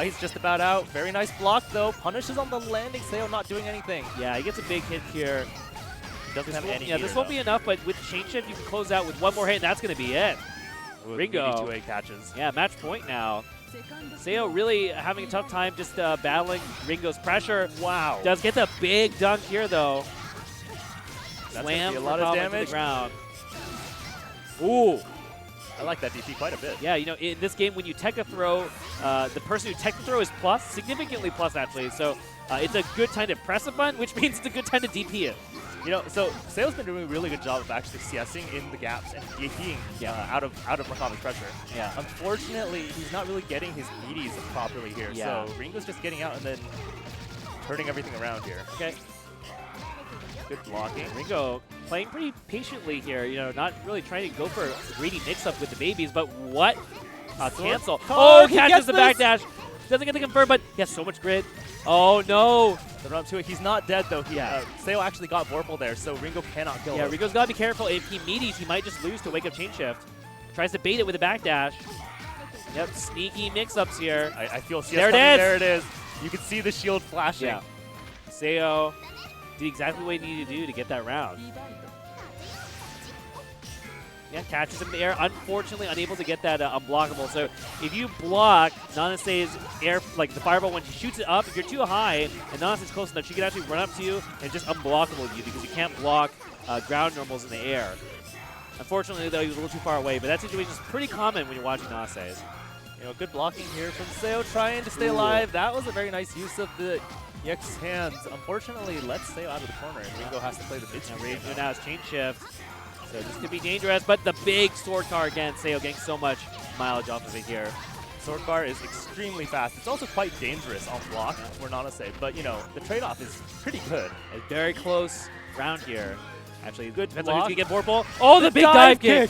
He's just about out. Very nice block, though. Punishes on the landing. Saleo not doing anything. Yeah, he gets a big hit here. Doesn't have any this won't be enough, but with chain shift, you can close out with one more hit, and that's going to be it. Ringo. 2A catches. Yeah, match point now. Saleo really having a tough time just battling Ringo's pressure. Wow. Does get the big dunk here, though. That's Slam a lot of damage to the ground. Ooh. I like that DP quite a bit. Yeah, you know, in this game, when you tech a throw, the person who tech the throw is plus, significantly plus, actually. So it's a good time to press a button, which means it's a good time to DP it. You know, so Saleo's been doing a really good job of actually CSing in the gaps and DPing out of Merkava's pressure. Yeah. Unfortunately, he's not really getting his meaties properly here. Yeah. So Ringo's just getting out and then turning everything around here. Okay. Good blocking. Ringo playing pretty patiently here, you know, not really trying to go for a greedy mix-up with the babies, but what? Cancel. Oh, catches the backdash. Doesn't get the confirm, but he has so much grid. Oh, no. The round 2, he's not dead, though. Saleo actually got Vorpal there, so Ringo cannot kill him. Yeah, Ringo's got to be careful. If he meaties, he might just lose to Wake Up Chain Shift. Tries to bait it with a backdash. Yep, sneaky mix-ups here. I feel CS there it coming. is. There it is. You can see the shield flashing. Yeah. Saleo did exactly what he needed to do to get that round. Yeah, catches him in the air. Unfortunately, unable to get that unblockable. So if you block Nanase's air, like the fireball, when she shoots it up, if you're too high and Nanase's close enough, she can actually run up to you and just unblockable you because you can't block ground normals in the air. Unfortunately, though, he was a little too far away, but that situation is pretty common when you're watching Nanase's. You know, good blocking here from Saleo, trying to stay alive. That was a very nice use of the EX hands. Unfortunately, let's stay out of the corner, and Ringo has to play the mid-stream. Ringo now is chain shift. So this could be dangerous, but the big sword car again, Saleo getting so much mileage off of it here. Sword car is extremely fast. It's also quite dangerous on block for Nanase, but you know, the trade-off is pretty good. A very close round here. Actually, good depends block. on who's going to get Vorpal. Oh, the big dive kick!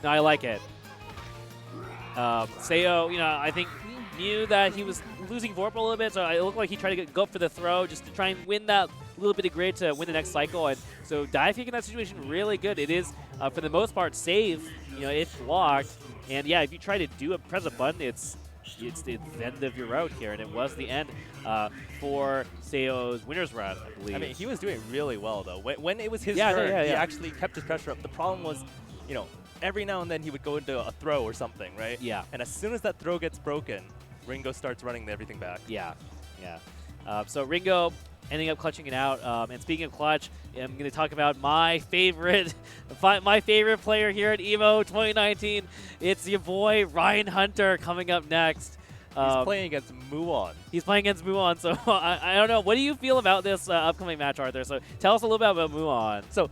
No, I like it. Saleo, you know, I think knew that he was losing Vorpal a little bit, so it looked like he tried to go for the throw just to try and win that little bit of grid to win the next cycle. And so dive kick in that situation really good. It is, for the most part, safe, you know, if blocked. And yeah, if you try to press a button, it's the end of your route here, and it was the end for Saleo's winner's run, I believe. I mean, he was doing really well, though. When it was his turn, he actually kept his pressure up. The problem was, you know, every now and then he would go into a throw or something, right? Yeah. And as soon as that throw gets broken, Ringo starts running everything back. Yeah, yeah. So Ringo ending up clutching it out. And speaking of clutch, I'm going to talk about my favorite player here at EVO 2019. It's your boy Ryan Hunter coming up next. He's playing against Mulan. He's playing against Mulan, so I don't know. What do you feel about this upcoming match, Arthur? So tell us a little bit about Mulan. So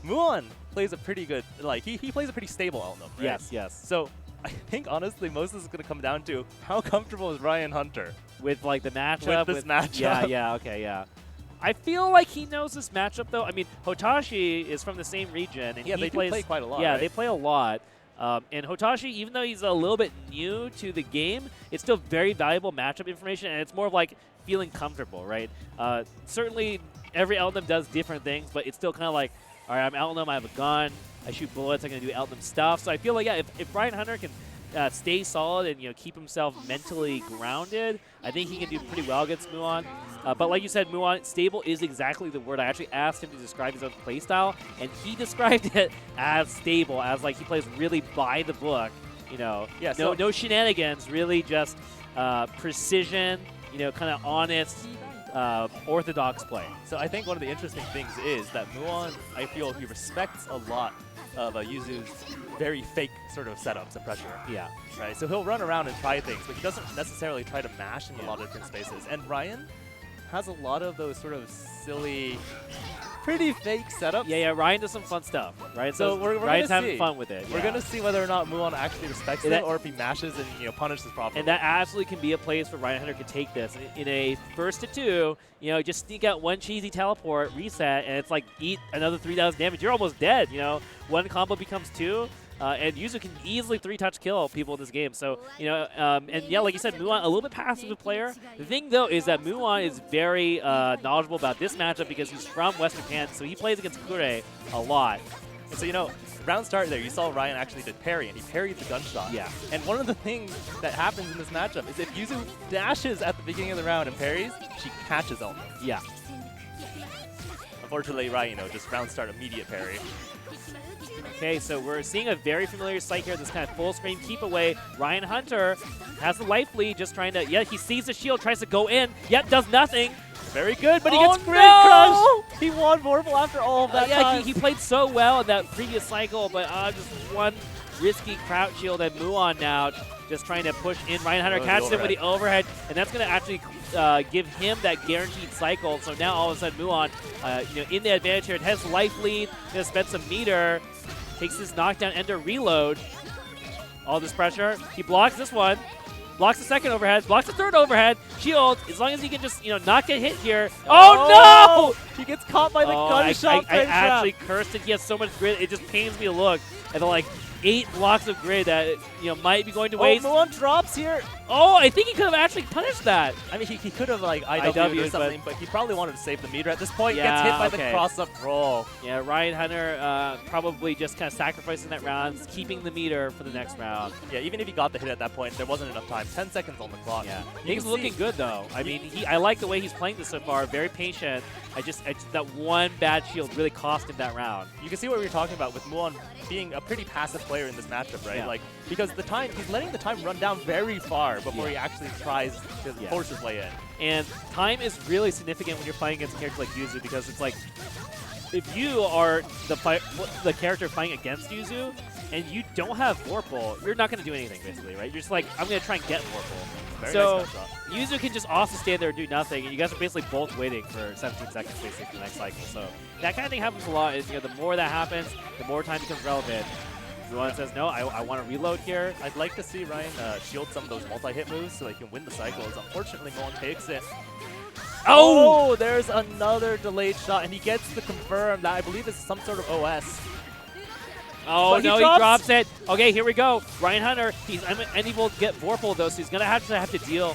Mulan plays a pretty good, like, he plays a pretty stable Elnum, right? Yes, yes. So I think, honestly, most of this is going to come down to how comfortable is Ryan Hunter with, like, the matchup. With this matchup. Yeah, okay, yeah. I feel like he knows this matchup, though. I mean, Hotashi is from the same region. And yeah, they play quite a lot, Yeah, right? they play a lot. And Hotashi, even though he's a little bit new to the game, it's still very valuable matchup information, and it's more of like feeling comfortable, right? Certainly, every Elnum does different things, but it's still kind of like, all right, I'm Elnum, I have a gun, I shoot bullets, I'm going to do Elnum stuff. So I feel like, yeah, if Ryan Hunter can stay solid and keep himself mentally grounded, I think he can do pretty well against Mulan. But like you said, Mulan, stable is exactly the word. I actually asked him to describe his own playstyle, and he described it as stable, as like he plays really by the book. Yeah, no shenanigans, really just precision, kind of honest, orthodox play. So I think one of the interesting things is that Mulan, I feel he respects a lot of Yuzu's very fake sort of setups and pressure. Yeah. Right. So he'll run around and try things, but he doesn't necessarily try to mash in a lot of different spaces. And Ryan has a lot of those sort of silly, pretty fake setups. Yeah, Ryan does some fun stuff, right? So we're Ryan's gonna having see. fun with it. We're yeah. gonna see whether or not Mulan actually respects it, or if he mashes and punishes properly. And that absolutely can be a place where Ryan Hunter could take this in a first to two. Just sneak out one cheesy teleport, reset, and it's like eat another 3,000 damage. You're almost dead. One combo becomes two. And Yuzu can easily 3-touch kill people in this game. So, and yeah, like you said, Mulan, a little bit passive a player. The thing, though, is that Mulan is very knowledgeable about this matchup because he's from Western Japan, so he plays against Kure a lot. And so, round start there, you saw Ryan actually did parry, and he parried the gunshot. Yeah. And one of the things that happens in this matchup is if Yuzu dashes at the beginning of the round and parries, she catches Elmo. Yeah. Unfortunately, Ryan, just round start immediate parry. Okay, so we're seeing a very familiar sight here, this kind of full screen keep away. Ryan Hunter has the life lead, just trying to, he sees the shield, tries to go in, yet does nothing. Very good, but he Oh, gets Grid no! Crush! He won Vorpal after all of that time. He played so well in that previous cycle, but just one risky crouch shield, and Mulan now just trying to push in. Ryan Hunter catches him with the overhead, and that's going to actually give him that guaranteed cycle. So now all of a sudden Mulan, in the advantage here, it has life lead, going to spend some meter, takes this knockdown, ender reload. All this pressure. He blocks this one. Blocks the second overhead. Blocks the third overhead. Shield. As long as he can just, not get hit here. Oh, no! He gets caught by the gunshot. I actually cursed it. He has so much grid. It just pains me to look at the, 8 blocks of grid that, might be going to waste. Mulan drops here. Oh, I think he could have actually punished that. I mean, he could have, IW'd or something, but he probably wanted to save the meter at this point. Yeah, gets hit by the cross-up roll. Yeah, Ryan Hunter probably just kind of sacrificing that round, keeping the meter for the next round. Yeah, even if he got the hit at that point, there wasn't enough time. 10 seconds on the clock. Yeah, he's looking good, though. I mean, I like the way he's playing this so far. Very patient. I just that one bad shield really cost him that round. You can see what we were talking about with Mulan being a pretty passive player in this matchup, right? Yeah. Because he's letting the time run down very far before he actually tries to force his way in. And time is really significant when you're playing against a character like Yuzu, because it's like, if you are the character playing against Yuzu and you don't have Vorpal, you're not going to do anything, basically, right? You're just like, I'm going to try and get Vorpal. Very so nice shot. Yuzu can just also stand there and do nothing, and you guys are basically both waiting for 17 seconds, basically, for the next cycle. So that kind of thing happens a lot. Is, the more that happens, the more time becomes relevant. Mulan says, no, I want to reload here. I'd like to see Ryan shield some of those multi-hit moves so he can win the cycles. Unfortunately, Mulan takes it. Oh, there's another delayed shot, and he gets the confirm that I believe is some sort of OS. Oh, but no, he drops it. Okay, here we go. Ryan Hunter, he's unable to get Vorpal, though, so he's going to have to deal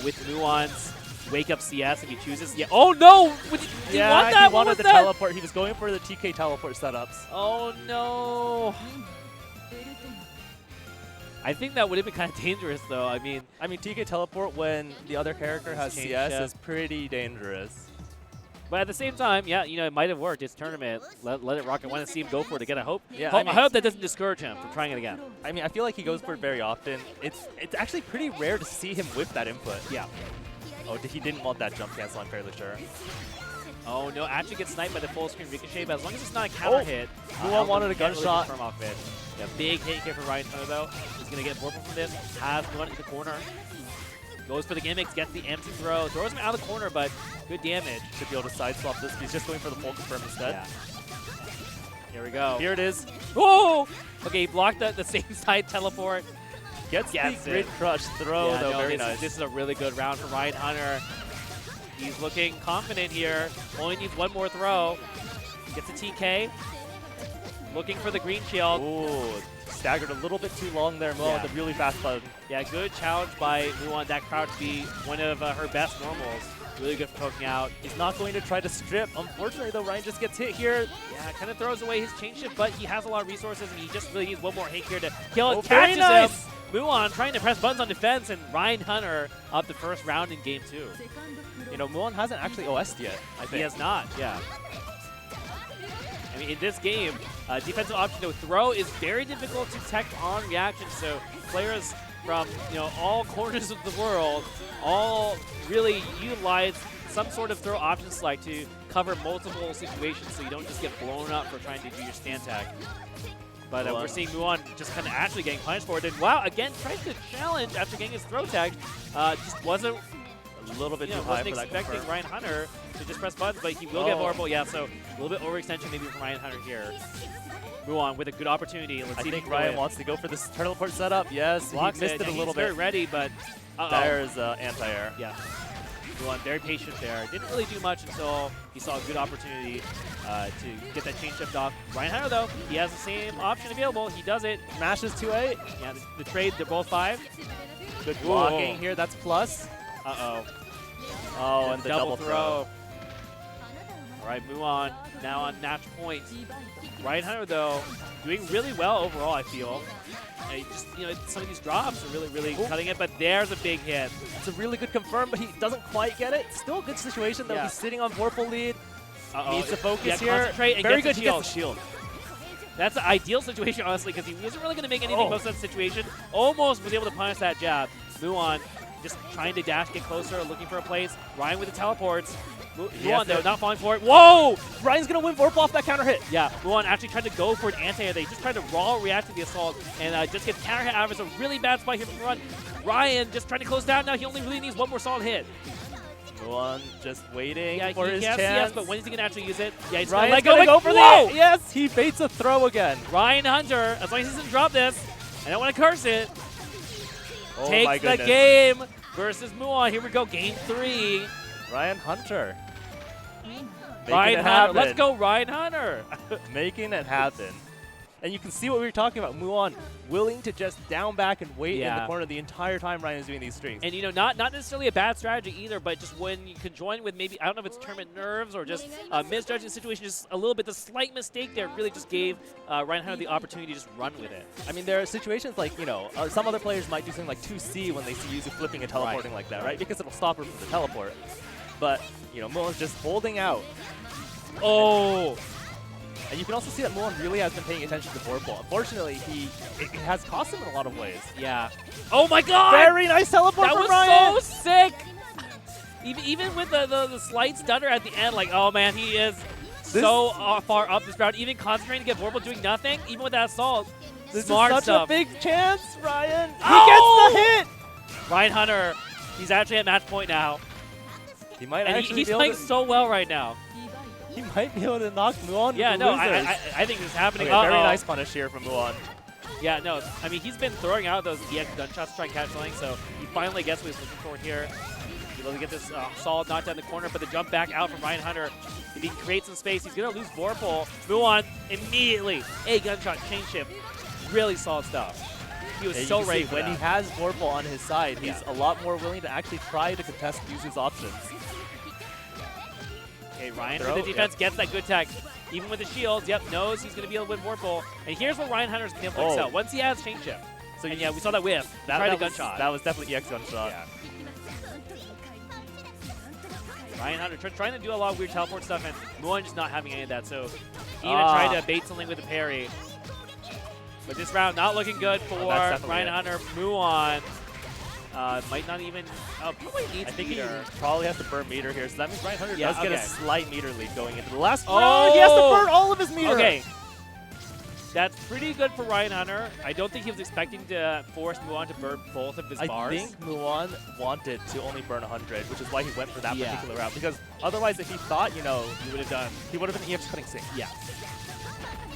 with Mulan's wake-up CS if he chooses. Yeah. Oh, no! Did he want that? He wanted the teleport. He was going for the TK teleport setups. Oh, no. I think that would have been kind of dangerous, though. I mean, TK teleport when the other character has CS is pretty dangerous. But at the same time, yeah, it might have worked. It's tournament. Let it rock. I want to see him go for it again. I hope. Yeah, I hope that doesn't discourage him from trying it again. I feel like he goes for it very often. It's actually pretty rare to see him whip that input. Yeah. Oh, he didn't want that jump cancel, I'm fairly sure. Oh, no, actually gets sniped by the full screen ricochet, but as long as it's not a counter hit. Mulan wanted a gunshot. Really off it. Yeah, big hit here for Ryan Hunter, though. He's going to get Vorpal from this. Has Mulan in the corner. Goes for the gimmicks, gets the empty throw. Throws him out of the corner, but good damage. Should be able to side swap this. He's just going for the full confirm instead. Yeah. Here we go. Here it is. Whoa! Okay, he blocked the same side teleport. Gets the grid crush throw, though. Very nice. This is a really good round for Ryan Hunter. He's looking confident here. Only needs one more throw. Gets a TK. Looking for the green shield. Ooh, staggered a little bit too long there. Mulan with a really fast button. Yeah, good challenge by Mulan. That crowd to be one of her best normals. Really good for poking out. He's not going to try to strip. Unfortunately, though, Ryan just gets hit here. Yeah, kind of throws away his chain shift, but he has a lot of resources, and he just really needs one more hit here to kill it. Very Catches nice. him. Mulan trying to press buttons on defense, and Ryan Hunter up the first round in game 2. You know, Mulan hasn't actually OS'd yet, I think. He has not, yeah. I mean, in this game, defensive option to throw is very difficult to detect on reaction, so players from all corners of the world all really utilize some sort of throw option select to cover multiple situations so you don't just get blown up for trying to do your stand tag. But we're seeing Mulan just kind of actually getting punished for it. And wow, again, tries to challenge after getting his throw tag. Just wasn't a little bit too high wasn't for that expecting confirm. Ryan Hunter to just press buttons, but he will get vulnerable. Yeah, so a little bit overextension maybe from Ryan Hunter here. Mulan with a good opportunity. Let's see I if think Ryan wants to go for this teleport setup. Yes, blocks he missed it a little He's very bit. ready, but There's anti-air. Yeah. Mulan very patient there. Didn't really do much until he saw a good opportunity to get that chain shift off. Ryan Hunter, though, he has the same option available. He does it. Mashes 2-8. Yeah, the trade, they're both 5. Good blocking here. That's plus. Uh-oh. Oh, and the double throw. All right, Mulan now on match point. Ryan Hunter, though, doing really well overall, I feel. Some of these drops are really cutting it, but there's a big hit. It's a really good confirm, but he doesn't quite get it. Still a good situation, though. Yeah. He's sitting on Vorpal lead. Needs to focus here. Concentrate and Very gets good. the He gets the shield. That's an ideal situation, honestly, because he wasn't really going to make anything most of that situation. Almost was able to punish that jab. Mulan just trying to dash, get closer, looking for a place. Ryan with the teleports. Mulan, though, not falling for it. Whoa! Ryan's going to win Vorpal off that counter hit. Yeah, Mulan actually tried to go for an anti-air. They just tried to raw react to the assault and just get counter hit out of it. It's a really bad spot here from Run. Ryan just trying to close down now. He only really needs one more solid hit. Mulan just waiting for he his has chance. CS, but when is he going to actually use it? Yeah, he's Ryan's going to go for that. Yes, he baits a throw again. Ryan Hunter, as long as he doesn't drop this, I don't want to curse it, Oh my takes the goodness. game versus Mulan. Here we go, game 3. Ryan Hunter. Ryan it Hunter, happen. let's go Ryan Hunter. Making it happen. And you can see what we were talking about. Mulan willing to just down back and wait in the corner the entire time Ryan is doing these streaks. And not necessarily a bad strategy either, but just when you can join with maybe, I don't know if it's tournament nerves or just misjudging the situation, just a little bit, the slight mistake there really just gave Ryan Hunter the opportunity to just run with it. I mean, there are situations like, some other players might do something like 2C when they see Yuzu flipping and teleporting like that, right? Because it'll stop her from the teleport. But, Mulan's just holding out. Oh! And you can also see that Mulan really has been paying attention to Vorpal. Unfortunately, it has cost him in a lot of ways. Yeah. Oh my god! Very nice teleport that from was Ryan! so sick! Even with the slight stutter at the end, like, oh man, he is so far up this round. Even concentrating to get Vorpal doing nothing, even with that assault. This Smart is such stuff. a big chance, Ryan. He Oh! gets the hit! Ryan Hunter, he's actually at match point now. He might And actually he's be able playing to, so well right now. he might be able to knock Mulan Yeah, to no, losers. I think this is happening. Okay, very nice punish here from Mulan. Yeah, no, I mean, he's been throwing out those EX gunshots to try and catch something, so he finally gets what he's looking for here. He's able to get this solid knockdown in the corner, but the jump back out from Ryan Hunter. If he can create some space, he's going to lose Vorpal. Mulan immediately. A gunshot, chain shift. Really solid stuff. He was so ready for when that. he has Vorpal on his side, he's a lot more willing to actually try to contest Yuzu's options. Okay, Ryan with the defense gets that good tech. Even with the shields, knows he's going to be able to win Vorpal. And here's what Ryan Hunter's been able to excel. Once he has chain shift. So yeah, we saw that whiff. Tried a gunshot. That was definitely EX gunshot. Yeah. Ryan Hunter trying to do a lot of weird teleport stuff, and Mulan just not having any of that. So he even tried to bait something with a parry. But this round not looking good for Ryan Hunter. Mulan might not even probably needs I think meter. he probably has to burn meter here. So that means Ryan Hunter Yeah, does get a slight meter lead going into the last Oh! round. He has to burn all of his meter. Okay. That's pretty good for Ryan Hunter. I don't think he was expecting to force Mulan to burn both of his bars. I think Mulan wanted to only burn 100, which is why he went for that particular round. Because otherwise, if he thought, he would have been EX cutting sync. Yeah.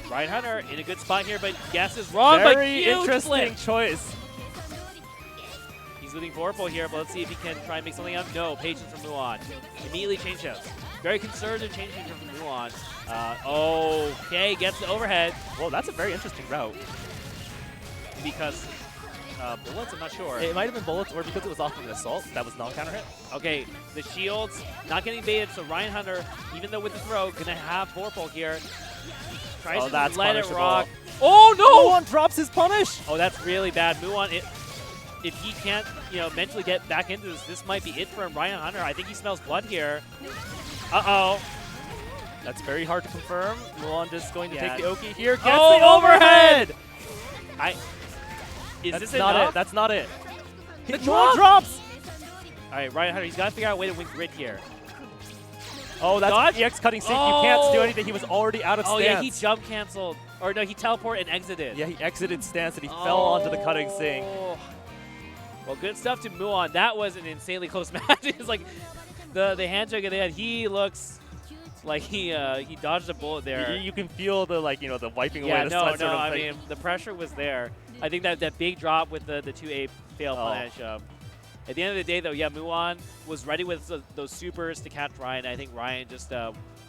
Ryan Hunter in a good spot here, but guess is wrong. Very but interesting choice. He's losing Vorpal here, but let's see if he can try and make something up. No, patience from Mulan. Immediately change shifts. Very conservative change shift from Mulan. Okay, gets the overhead. Well, that's a very interesting route. Because bullets, I'm not sure. It might have been bullets or because it was off of an assault. That was non-counter hit. Okay, the shields not getting baited, so Ryan Hunter, even though with the throw, gonna have Vorpal here. Tries to that's let it punishable. rock. Oh no! Mulan drops his punish. Oh, that's really bad. Mulan, if he can't, mentally get back into this, this might be it for him. Ryan Hunter, I think he smells blood here. Uh-oh. That's very hard to confirm. Mulan just going to Yeah. take the Oki here. Gets Oh, the overhead. Is That's this not enough? it. That's not it. The Mulan drop! drops. All right, Ryan Hunter, he's got to figure out a way to win grid here. Oh, that's Dodge? EX cutting sync. You can't do Oh. anything. He was already out of Oh, stance. yeah, he jump canceled. Or no, he teleported and exited. Yeah, he exited stance and he fell onto the cutting sync. Well, good stuff to Mulan. That was an insanely close match. It's like the handshake at the end. He looks like he dodged a bullet there. You can feel the the wiping away the no, sweat sort of I thing. mean the pressure was there. I think that big drop with the 2A fail punish. At the end of the day, though, yeah, Mulan was ready with those supers to catch Ryan. I think Ryan just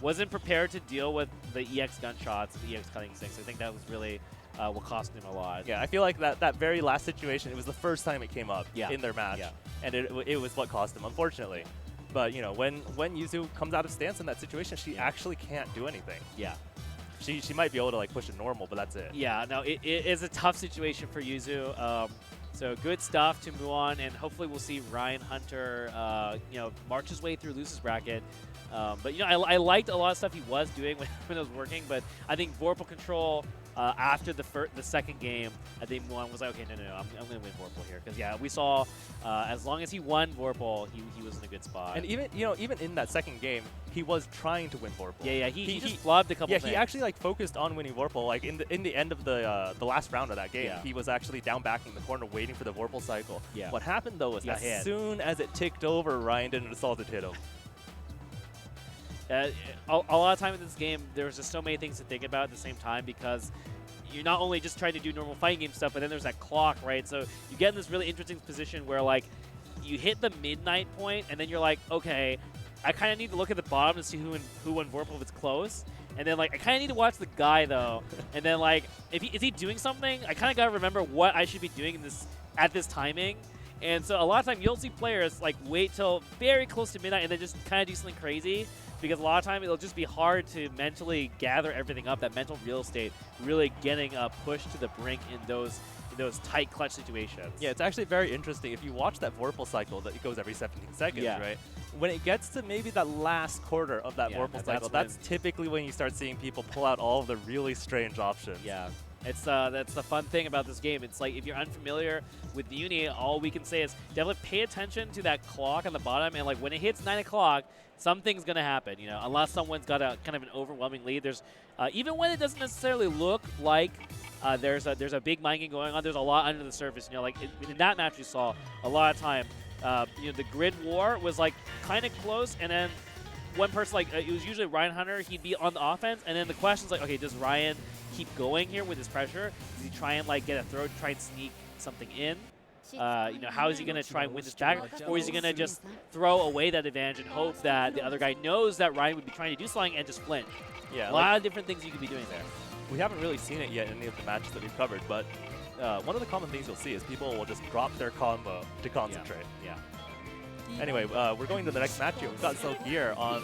wasn't prepared to deal with the EX gunshots, the EX cutting sinks. I think that was really what cost him a lot. Yeah, I feel like that very last situation, it was the first time it came up in their match, and it was what cost him, unfortunately. But when Yuzu comes out of stance in that situation, she actually can't do anything. Yeah. She might be able to push it normal, but that's it. Yeah, no, it is a tough situation for Yuzu. So good stuff to Mulan, and hopefully we'll see Ryan Hunter, march his way through Luce's bracket. But I liked a lot of stuff he was doing when it was working. But I think Vorpal control after the second game, I think Mulan was like, okay, no, I'm going to win Vorpal here, because we saw as long as he won Vorpal, he was in a good spot. And even in that second game, he was trying to win Vorpal. Yeah, he just flubbed a couple things. Yeah, he actually focused on winning Vorpal. Like in the end of the last round of that game, he was actually down back in the corner waiting for the Vorpal cycle. Yeah. What happened though was as soon as it ticked over, Ryan did an assaulted hit him. A lot of time in this game, there's just so many things to think about at the same time, because you're not only just trying to do normal fighting game stuff, but then there's that clock, right? So you get in this really interesting position where you hit the midnight point, and then you're like, okay, I kind of need to look at the bottom to see who won Vorpal if it's close. And then I kind of need to watch the guy though. And then is he doing something? I kind of gotta remember what I should be doing at this timing. And so a lot of time you'll see players wait till very close to midnight and then just kind of do something crazy, because a lot of time it'll just be hard to mentally gather everything up, that mental real estate, really getting pushed to the brink in those tight clutch situations. Yeah, it's actually very interesting. If you watch that Vorpal cycle, that it goes every 17 seconds, right? When it gets to maybe that last quarter of that Vorpal cycle, that's typically when you start seeing people pull out all of the really strange options. Yeah. That's the fun thing about this game. It's if you're unfamiliar with the Uni, all we can say is definitely pay attention to that clock on the bottom, and when it hits 9 o'clock, something's gonna happen. Unless someone's got a kind of an overwhelming lead. There's even when it doesn't necessarily look like there's a big mind game going on, there's a lot under the surface. In that match we saw a lot of time. The grid war was kind of close, and then one person it was usually Ryan Hunter. He'd be on the offense, and then the question's okay, does Ryan keep going here with his pressure? Does he try and get a throw, try and sneak something in? How is he going to try and win this back? Or is he going to just throw away that advantage and hope that the other guy knows that Ryan would be trying to do something and just flinch? Yeah, a lot of different things you could be doing there. We haven't really seen it yet in any of the matches that we've covered, but one of the common things you'll see is people will just drop their combo to concentrate. Yeah. Anyway, we're going to the next match here. We've got Sogear on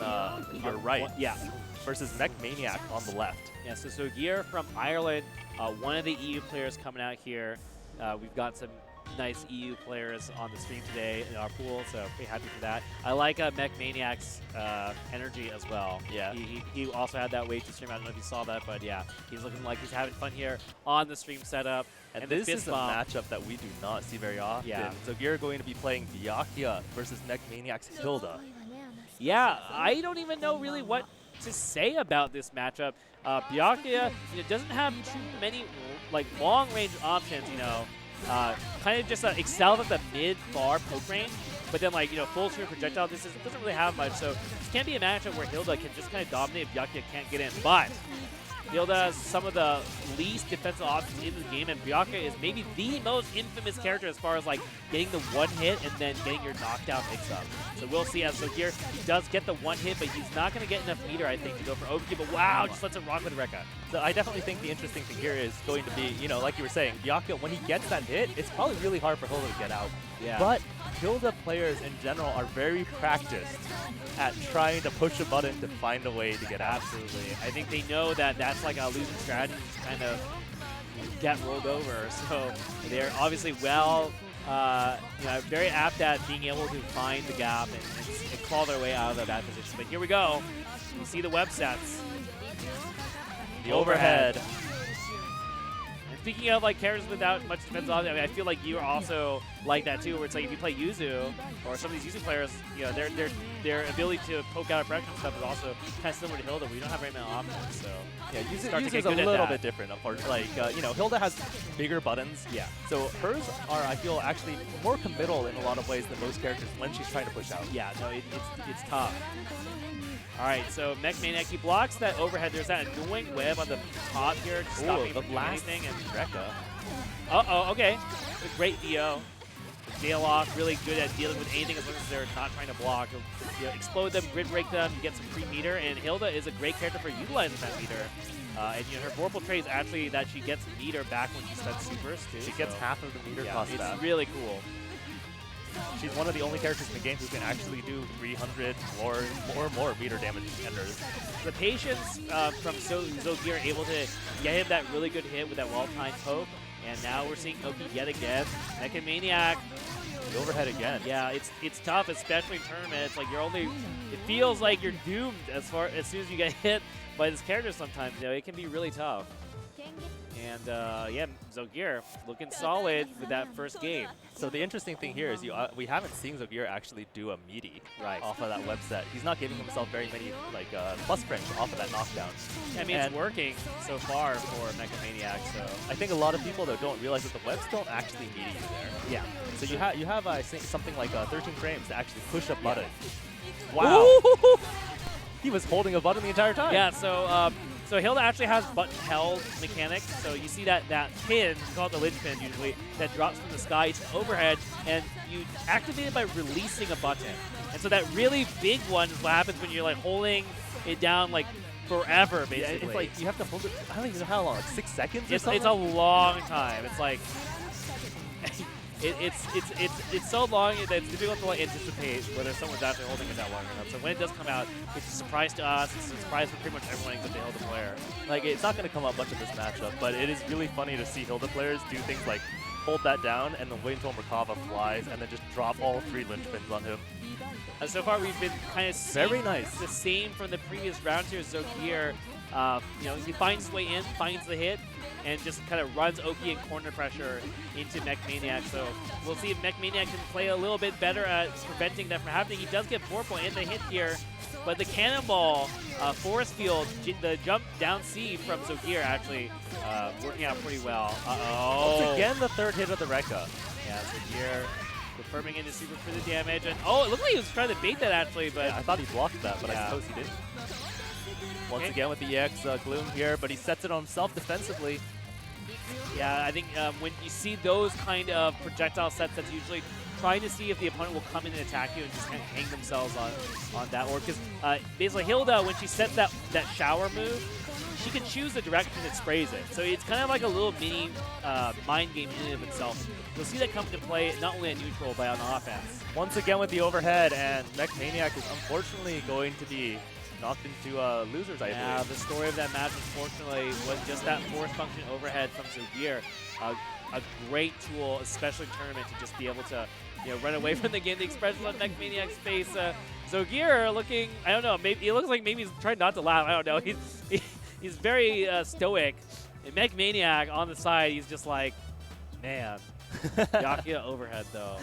your right. Yeah. Versus Mech Maniac on the left. Yeah, so Sogear from Ireland, one of the EU players coming out here. We've got some nice EU players on the stream today in our pool, so pretty happy for that. I like Mech Maniac's energy as well. Yeah. He also had that wait to stream. I don't know if you saw that, but yeah, he's looking like he's having fun here on the stream setup. And this is a matchup that we do not see very often. Yeah. Sogear going to be playing Byakuya versus Mech Maniac's Hilda. Yeah, I don't even know really what to say about this matchup. Byakuya doesn't have too many long-range options, kind of just excels at the mid-bar poke range, but then full screen projectile distance, it doesn't really have much, so this can be a matchup where Hilda can just kind of dominate if Byakuya can't get in. But Hilda has some of the least defensive options in the game, and Byakuya is maybe the most infamous character as far as like getting the one hit and then getting your knockdown mix-up. So we'll see as Zogir, he does get the one hit, but he's not going to get enough meter, I think, to go for overkill. But wow, just lets it rock with Rekka. So I definitely think the interesting thing here is going to be, you know, like you were saying, Byakuya, when he gets that hit, it's probably really hard for Hilda to get out. Yeah. But Hilda players in general are very practiced at trying to push a button to find a way to get out. Absolutely. I think they know that that's like a losing strategy to kind of get rolled over. So they're obviously well, you know, very apt at being able to find the gap and claw their way out of that bad position. But here we go. You see the web sets. The overhead. And speaking of like characters without much defense on, I mean, I feel like you are also like that too, where it's like if you play Yuzu or some of these Yuzu players, you know, their ability to poke out of pressure and stuff is also kind of similar to Hilda, where you don't have very many options. So yeah, Yuzu's a little bit different. Like you know, Hilda has bigger buttons. Yeah. So hers are, I feel, actually more committal in a lot of ways than most characters when she's trying to push out. Yeah. No, it's tough. All right, so Mech Maniac, he blocks that overhead. There's that annoying web on the top here, just stopping him from doing anything. And Rekka. Uh-oh, okay. A great DO. J-Lock, really good at dealing with anything as long as they're not trying to block. He'll, you know, explode them, grid break them, you get some free meter, and Hilda is a great character for utilizing that meter. And you know, her Vorpal trait is actually that she gets meter back when she stuns supers, too. She gets half of the meter cost back. It's really cool. She's one of the only characters in the game who can actually do 300 or more meter damage to enders. The patience from Zogir able to get him that really good hit with that well-timed poke, and now we're seeing Oki yet again. Mecha Maniac. The overhead again. Yeah, it's tough, especially in tournament. It's like it feels like you're doomed as soon as you get hit by this character sometimes. You know, it can be really tough. And yeah, Zogir looking solid with that first game. So the interesting thing here is we haven't seen Zogir actually do a meaty off of that web set. He's not giving himself very many like plus frames off of that knockdown. I mean, it's working so far for Mecha Maniac. So I think a lot of people though don't realize that the webs don't actually meaty you there. Yeah. So you have I think something like 13 frames to actually push a button. Yeah. Wow. He was holding a button the entire time. Yeah. So. So Hilda actually has button held mechanics. So you see that pin, we call it the linch pin usually, that drops from the sky. It's an overhead, and you activate it by releasing a button. And so that really big one is what happens when you're like holding it down like forever, basically. Yeah, it's like you have to hold it. I don't even know how long, like 6 seconds or something. It's a long time. It's like it's so long that it's difficult to like anticipate whether someone's actually holding it that long or not. So when it does come out, it's a surprise to us. It's a surprise for pretty much everyone except the Hilda player. Like it's not going to come up much in this matchup, but it is really funny to see Hilda players do things like hold that down and then wait until Merkava flies and then just drop all 3 linchpins on him. So far, we've been kind of very nice. The same from the previous round here. Zogir, you know, he finds his way in, finds the hit, and just kind of runs Oki and corner pressure into Mech Maniac. So we'll see if Mech Maniac can play a little bit better at preventing that from happening. He does get 4 point in the hit here, but the cannonball, force field, the jump down C from Zogir actually working out pretty well. Once again, the 3rd hit of the Rekka. Yeah, Zogir confirming into super for the damage. And it looked like he was trying to bait that actually, but yeah, I thought he blocked that, but I suppose he didn't. Once again with the EX Gloom here, but he sets it on himself defensively. Yeah, I think when you see those kind of projectile sets, that's usually trying to see if the opponent will come in and attack you and just kind of hang themselves on that. Or because basically Hilda, when she sets that shower move, she can choose the direction that sprays it. So it's kind of like a little mini mind game in and of itself. You'll see that come into play not only at neutral, but on offense. Once again with the overhead, and Mech Maniac is unfortunately going to be knocked into losers, I believe. Yeah, the story of that match, unfortunately, was just that force function overhead from Zogir. A great tool, especially in tournament, to just be able to, you know, run away from the game. The expression on Mech Maniac's face. Zogir looking, I don't know, maybe it looks like maybe he's trying not to laugh. I don't know. He's very stoic. And Mech Maniac on the side, he's just like, man. Byakuya overhead though.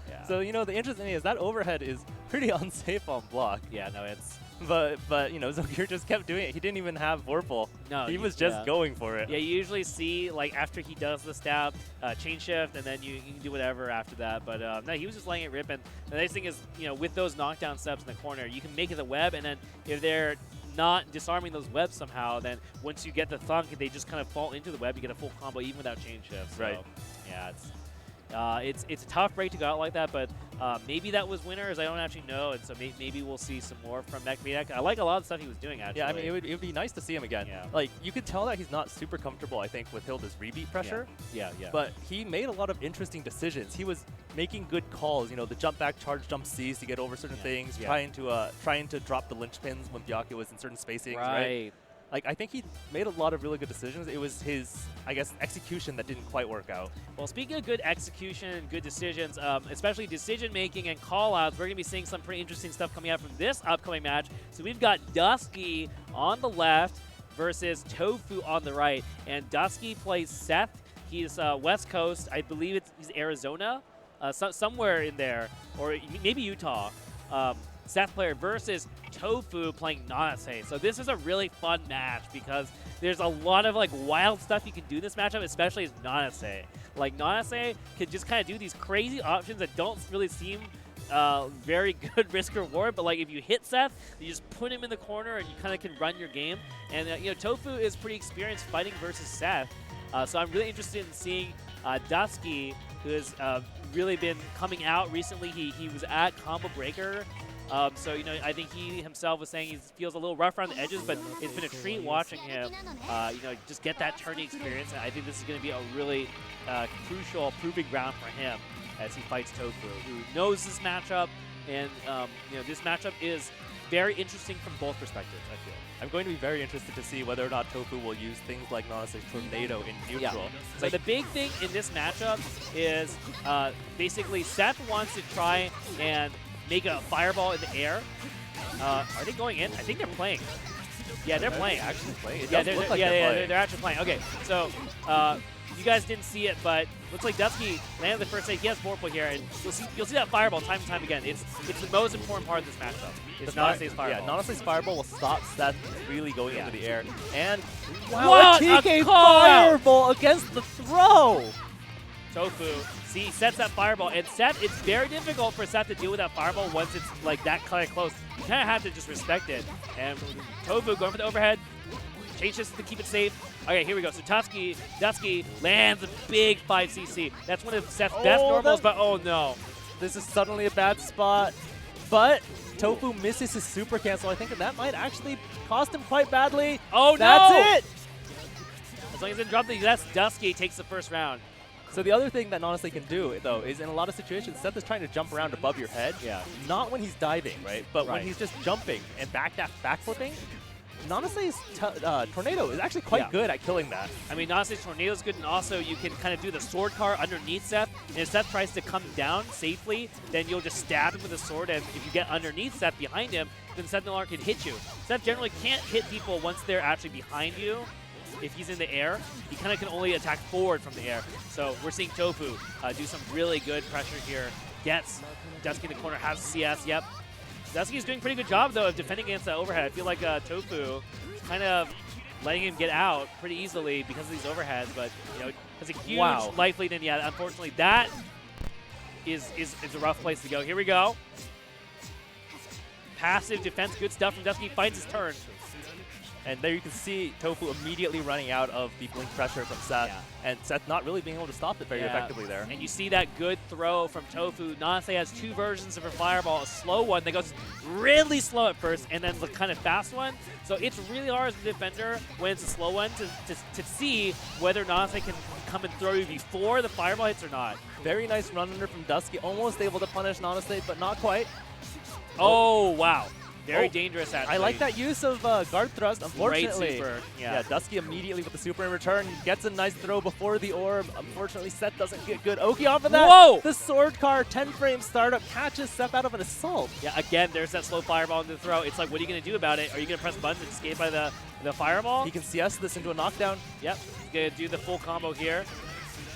Yeah. So you know the interesting thing is that overhead is pretty unsafe on block. Yeah, no, it's. But you know Zogir just kept doing it. He didn't even have Vorpal. No, he was just going for it. Yeah, you usually see like after he does the stab, chain shift, and then you can do whatever after that. But no, he was just letting it rip. And the nice thing is, you know, with those knockdown steps in the corner, you can make it the web, and then if they're not disarming those webs somehow, then once you get the thunk, they just kind of fall into the web. You get a full combo even without chain shift. So, Right. yeah, it's a tough break to go out like that, but maybe that was winners. I don't actually know, and so maybe we'll see some more from Mech Maniac. I like a lot of the stuff he was doing, actually. Yeah, I mean, it would be nice to see him again. Yeah. Like, you could tell that he's not super comfortable, I think, with Hilda's rebeat pressure. Yeah. But he made a lot of interesting decisions. He was making good calls, you know, the jump back, charge jump C's to get over certain things, trying to drop the linchpins when Byakuya was in certain spacings, right? Like, I think he made a lot of really good decisions. It was his, I guess, execution that didn't quite work out. Well, speaking of good execution and good decisions, especially decision-making and call-outs, we're going to be seeing some pretty interesting stuff coming out from this upcoming match. So we've got Dusky on the left versus Tofu on the right. And Dusky plays Seth. He's West Coast. I believe he's Arizona, somewhere in there, or maybe Utah. Seth player versus Tofu playing Nanase. So this is a really fun match because there's a lot of like wild stuff you can do in this matchup, especially as Nanase. Like Nanase can just kind of do these crazy options that don't really seem very good risk reward, but like if you hit Seth, you just put him in the corner and you kind of can run your game. And you know, Tofu is pretty experienced fighting versus Seth. So I'm really interested in seeing Dusky, who has really been coming out recently. He was at Combo Breaker. So, you know, I think he himself was saying he feels a little rough around the edges, but it's been a treat watching him, you know, just get that turning experience. And I think this is going to be a really crucial proving ground for him as he fights Tofu, who knows this matchup. And, you know, this matchup is very interesting from both perspectives, I feel. I'm going to be very interested to see whether or not Tofu will use things like Nanase's Tornado in neutral. Yeah. So the big thing in this matchup is basically Seth wants to try and make a fireball in the air. Are they going in? I think they're playing. Yeah, they're playing. Actually playing. Yeah, they're actually playing. Okay, so you guys didn't see it, but looks like Dusky landed the first hit. He has Vorpal here, and you'll see that fireball time and time again. It's the most important part of this matchup. It's Nanase's fireball. Yeah, Nanase's fireball will stop Seth really going into the air. And wow, a TK fireball against the throw! Tofu, see, sets that fireball, and Seth, it's very difficult for Seth to deal with that fireball once it's like that kind of close. You kind of have to just respect it. And Tofu going for the overhead, change this to keep it safe. Okay, here we go. So Dusky lands a big 5cc. That's one of Seth's best normals, but oh no. This is suddenly a bad spot, but Tofu misses his super cancel. I think that might actually cost him quite badly. Oh no! That's it! As long as it drops, that's Dusky takes the first round. So the other thing that Nanase can do, though, is in a lot of situations, Seth is trying to jump around above your head. Yeah. Not when he's diving, right? But when he's just jumping and backflipping, Nanase's Tornado is actually quite good at killing that. I mean, Nanase's Tornado is good, and also you can kind of do the sword car underneath Seth. And if Seth tries to come down safely, then you'll just stab him with a sword, and if you get underneath Seth behind him, then Seth no longer can hit you. Seth generally can't hit people once they're actually behind you. If he's in the air, he kind of can only attack forward from the air. So we're seeing Tofu do some really good pressure here. Gets Dusky in the corner, has CS, yep. Dusky's doing a pretty good job, though, of defending against that overhead. I feel like Tofu is kind of letting him get out pretty easily because of these overheads, but, you know, has a huge life lead, and yeah, unfortunately, that is a rough place to go. Here we go. Passive defense, good stuff from Dusky, finds his turn. And there you can see Tofu immediately running out of the blink pressure from Seth, and Seth not really being able to stop it very effectively there. And you see that good throw from Tofu. Nanase has two versions of her fireball, a slow one that goes really slow at first, and then the kind of fast one. So it's really hard as a defender when it's a slow one to see whether Nanase can come and throw you before the fireball hits or not. Very nice run under from Dusky, almost able to punish Nanase, but not quite. Oh, wow. Very dangerous, actually. I like that use of guard thrust, unfortunately. Great super. Yeah, Dusky immediately with the super in return. Gets a nice throw before the orb. Unfortunately, Seth doesn't get good Oki off of that. Whoa! The sword car 10-frame startup catches Seth out of an assault. Yeah, again, there's that slow fireball into the throw. It's like, what are you going to do about it? Are you going to press buttons and escape by the fireball? He can CS this into a knockdown. Yep, he's going to do the full combo here.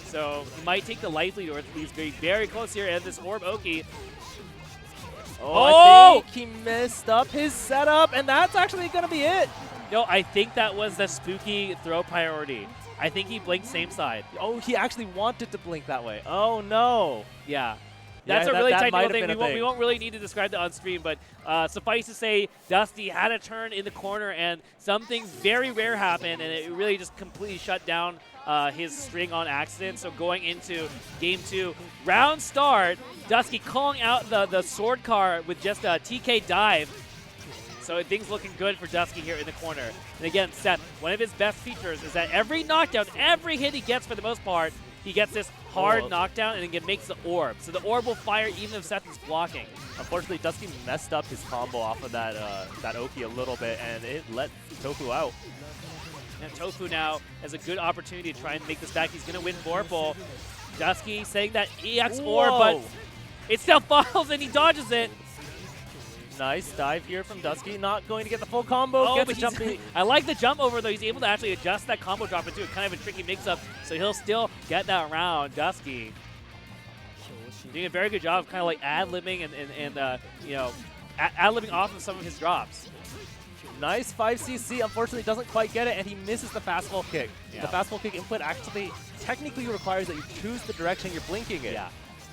So he might take the life lead, or he's very, very close here. And this orb Oki. I think he messed up his setup, and that's actually going to be it. No, I think that was the spooky throw priority. I think he blinked same side. Oh, he actually wanted to blink that way. Oh, no. Yeah. That's Yeah, a really that technical might have thing. been a We won't really need to describe that on stream, but suffice to say, Dusty had a turn in the corner, and something very rare happened, and it really just completely shut down his string on accident. So going into game 2, round start, Dusty calling out the sword car with just a TK dive. So things looking good for Dusky here in the corner. And again, Seth, one of his best features is that every knockdown, every hit he gets for the most part, he gets this hard knockdown and then makes the orb. So the orb will fire even if Seth is blocking. Unfortunately, Dusky messed up his combo off of that Oki a little bit, and it let Tofu out. And Tofu now has a good opportunity to try and make this back. He's going to win Vorpal. Dusky setting that EX orb, but it still falls and he dodges it. Nice dive here from Dusky. Not going to get the full combo. Oh, Gets but a jump. I like the jump over, though. He's able to actually adjust that combo drop into it. Kind of a tricky mix-up, so he'll still get that round. Dusky doing a very good job of kind of like ad-libbing and you know, ad-libbing off of some of his drops. Nice 5cc. Unfortunately, doesn't quite get it, and he misses the fastball kick. Yeah. The fastball kick input actually technically requires that you choose the direction you're blinking it. Yeah.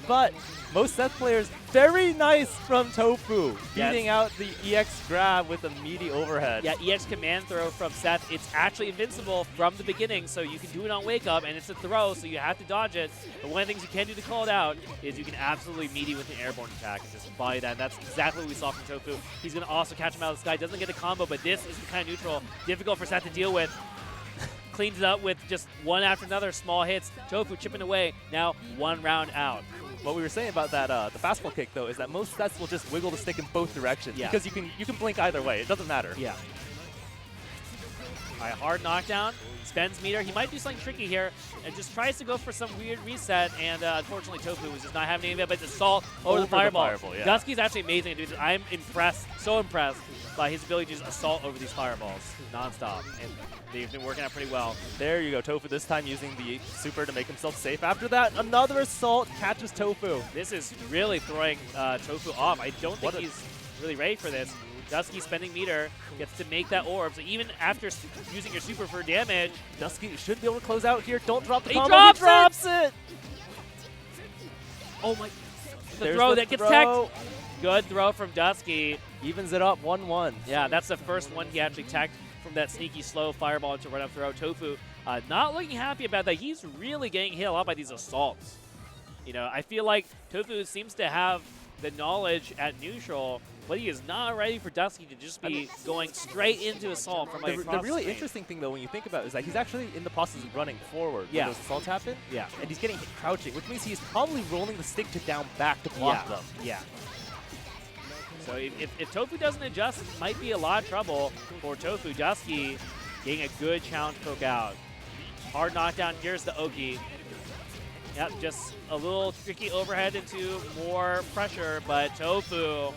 But most Seth players, very nice from Tofu, Yes. beating out the EX grab with a meaty overhead. Yeah, EX command throw from Seth. It's actually invincible from the beginning, so you can do it on wake up, and it's a throw, so you have to dodge it. But one of the things you can do to call it out is you can absolutely meaty with an airborne attack and just body that. And that's exactly what we saw from Tofu. He's going to also catch him out of the sky. Doesn't get the combo, but this is the kind of neutral, difficult for Seth to deal with. Cleans it up with just one after another small hits. Tofu chipping away. Now 1 round out. What we were saying about that, the fastball kick though, is that most Seths will just wiggle the stick in both directions because you can blink either way. It doesn't matter. Yeah. All right, hard knockdown. Spends meter. He might do something tricky here and just tries to go for some weird reset. And unfortunately, Tofu was just not having any of it. But the assault over the fireball. Yeah. Dusky's actually amazing at doing this. I'm impressed, so impressed by his ability to just assault over these fireballs nonstop. And they've been working out pretty well. There you go, Tofu this time using the super to make himself safe. After that, another assault catches Tofu. This is really throwing Tofu off. I don't think he's really ready for this. Dusky spending meter, gets to make that orb. So even after using your super for damage, Dusky should be able to close out here. Don't drop the he combo. drops, he drops it! Oh my. The There's throw the that gets throw. teched. Good throw from Dusky. Evens it up 1-1. Yeah, that's the first one he actually teched from that sneaky slow fireball into run-up throw. Tofu not looking happy about that. He's really getting hit a lot by these assaults. You know, I feel like Tofu seems to have the knowledge at neutral, but he is not ready for Dusky to just be going straight into assault from like The really interesting thing, though, when you think about it, is that he's actually in the process of running forward when those assaults happen. Yeah. And he's getting hit crouching, which means he's probably rolling the stick to down back to block them. Yeah. So if Tofu doesn't adjust, it might be a lot of trouble for Tofu. Dusky getting a good challenge poke out. Hard knockdown. Here's the Oki. Yep, just a little tricky overhead into more pressure, but Tofu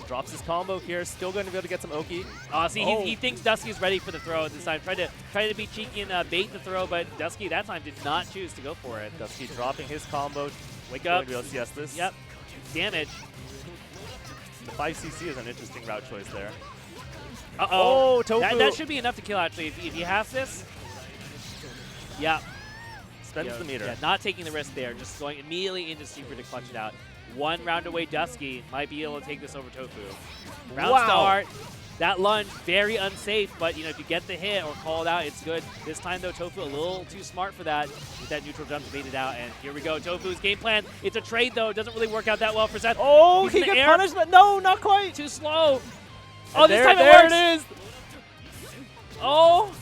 drops his combo here. Still going to be able to get some Oki. See, he thinks Dusky's ready for the throw this time. Tried to be cheeky and bait the throw, but Dusky that time did not choose to go for it. Dusky dropping his combo. Wake up. Going to be able to CS this. Yep. Damage. The 5cc is an interesting route choice there. Uh-oh. Oh, Tofu. That should be enough to kill, actually. If he has this, yeah. Spends the meter. Yeah, not taking the risk there. Just going immediately into super to clutch it out. 1 round away, Dusky might be able to take this over Tofu. Round start. That lunge, very unsafe, but you know if you get the hit or call it out, it's good. This time though, Tofu a little too smart for that. With that neutral jump to bait it out, and here we go. Tofu's game plan. It's a trade though. It doesn't really work out that well for Seth. Oh, he get punishment. No, not quite. Too slow. And oh, this time it works. There it is. Oh.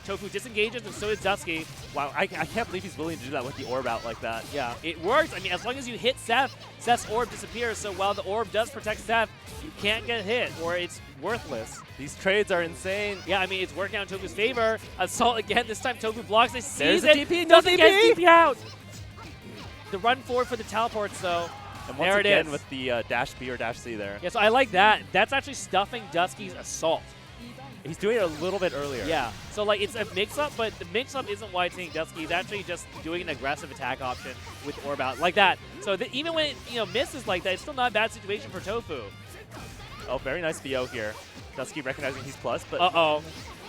Tofu disengages, and so did Dusky. Wow, I can't believe he's willing to do that with the orb out like that. Yeah, it works. I mean, as long as you hit Seth, Seth's orb disappears. So while the orb does protect Seth, you can't get hit, or it's worthless. These trades are insane. Yeah, I mean, it's working out in Tofu's favor. Assault again. This time, Tofu blocks. They seize There's it. a DP. Doesn't get DP out. The run forward for the teleports, though. And once there again it is. with the dash B or dash C there. Yeah, so I like that. That's actually stuffing Dusky's assault. He's doing it a little bit earlier. Yeah, so like it's a mix-up, but the mix-up isn't why it's hitting Dusky. He's actually just doing an aggressive attack option with orb out like that. So even when it misses like that, it's still not a bad situation for Tofu. Oh, very nice VO here. Dusky recognizing he's plus, but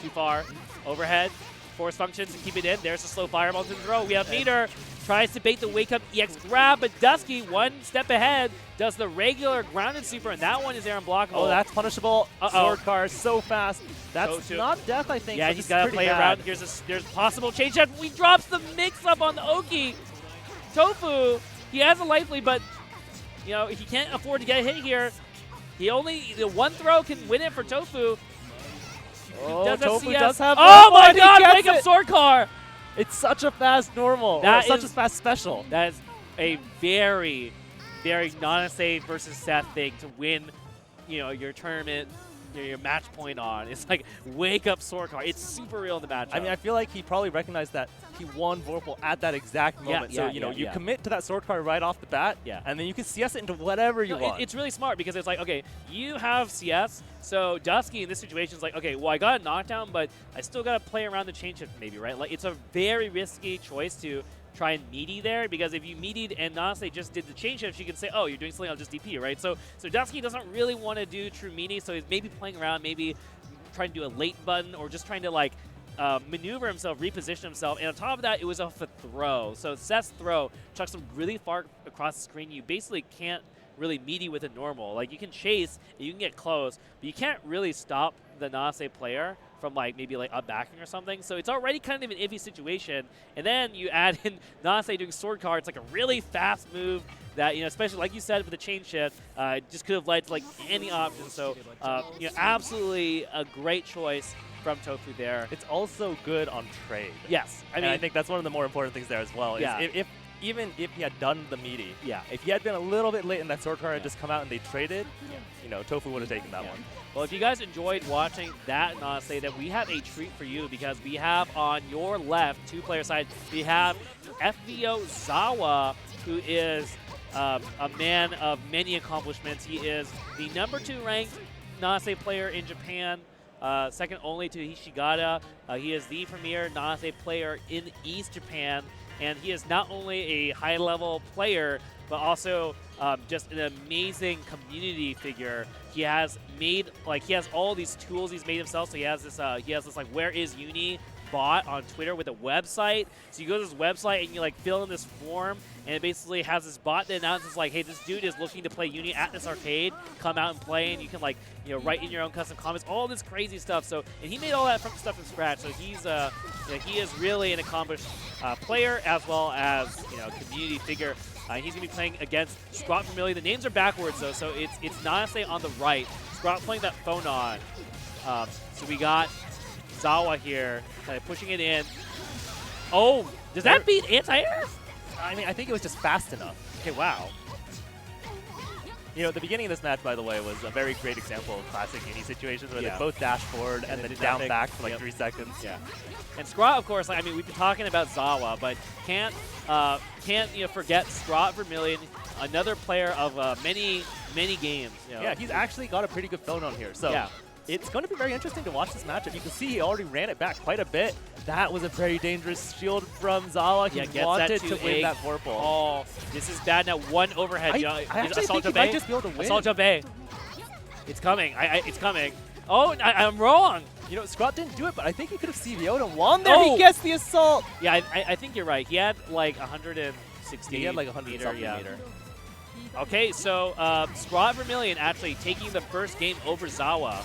too far. Overhead, force functions to keep it in. There's a slow fireball to the throw. We have meter. tries to bait the Wake Up EX grab, but Dusky, one step ahead, does the regular grounded super, and that one is there unblockable. Oh, that's punishable. Sword car so fast. That's not death, I think. Yeah, he's got to play around. There's possible change up. We drops the mix-up on the Oki. Tofu, he has a life lead, but you know he can't afford to get a hit here. The one throw can win it for Tofu. Oh, Tofu does have. Oh my God! Wake Up sword car. It's such a fast normal. That such a fast special. That is a very, very non-safe versus Seth thing to win, you know, your tournament, your match point on. It's like Wake Up sword car. It's super real in the match. I mean, I feel like he probably recognized that he won Vorpal at that exact moment. So, you know, you commit to that sword car right off the bat, and then you can CS it into whatever you want. It's really smart because it's like, okay, you have CS, so Dusky in this situation is like, okay, well, I got a knockdown, but I still got to play around the chain shift maybe, right? Like, it's a very risky choice to try and meaty there, because if you meatied and Nase just did the chain shift, you can say, oh, you're doing something, I'll just DP, right? So Dusky doesn't really want to do true meaty, so he's maybe playing around, maybe trying to do a late button, or just trying to like maneuver himself, reposition himself, and on top of that, it was off a throw. So Seth's throw chucks him really far across the screen. You basically can't really meaty with a normal. Like, you can chase, and you can get close, but you can't really stop the Nase player from like maybe like up backing or something. So it's already kind of an iffy situation. And then you add in Nase doing sword car. It's like a really fast move that, you know, especially like you said with the chain shift, just could have led to like any option. So, you know, absolutely a great choice from Tofu there. It's also good on trade. Yes. I think that's one of the more important things there as well. Is even if he had done the meaty, if he had been a little bit late in that sword car and just come out and they traded, you know, Tofu would have taken that one. Well, if you guys enjoyed watching that, Nase, that we have a treat for you, because we have on your left, two-player side, we have Fvl Sawa, who is a man of many accomplishments. He is the #2 ranked Nase player in Japan, second only to Hishigata. He is the premier Nase player in East Japan, and he is not only a high-level player, but also just an amazing community figure. He has made, like, he has all these tools he's made himself. So he has this like, Where is Uni bot on Twitter with a website. So you go to this website and you like fill in this form, and it basically has this bot that announces like, hey, this dude is looking to play Uni at this arcade. Come out and play, and you can like, you know, write in your own custom comments, all this crazy stuff. So, and he made all that stuff from scratch. So he's you know, he is really an accomplished player, as well as, you know, community figure. He's going to be playing against Vermillion. The names are backwards, though, so it's Nase on the right. Scrot playing that phone on. So we got Sawa here, pushing it in. Oh, does that beat anti-air? I mean, I think it was just fast enough. Okay, wow. You know, the beginning of this match, by the way, was a very great example of classic Uni situations where they both dash forward and then down back for like 3 seconds. Yeah. And Scrot, of course, I mean, we've been talking about Sawa, but can't you know, forget Scrot Vermillion, another player of many games. You know. Yeah, he's actually got a pretty good phone on here. So it's going to be very interesting to watch this matchup. You can see he already ran it back quite a bit. That was a very dangerous shield from Zawa. He wanted to win that Vorpal. Oh, this is bad now. One overhead. I actually think he might just be able to win. Assault jump A. It's coming. It's coming. Oh, I'm wrong. You know, Scrot didn't do it, but I think he could have CVO'd and won there. He gets the assault. Yeah, I think you're right. He had like 160. He had like 100 something meter. Okay, so Scrot Vermillion actually taking the first game over Zawa.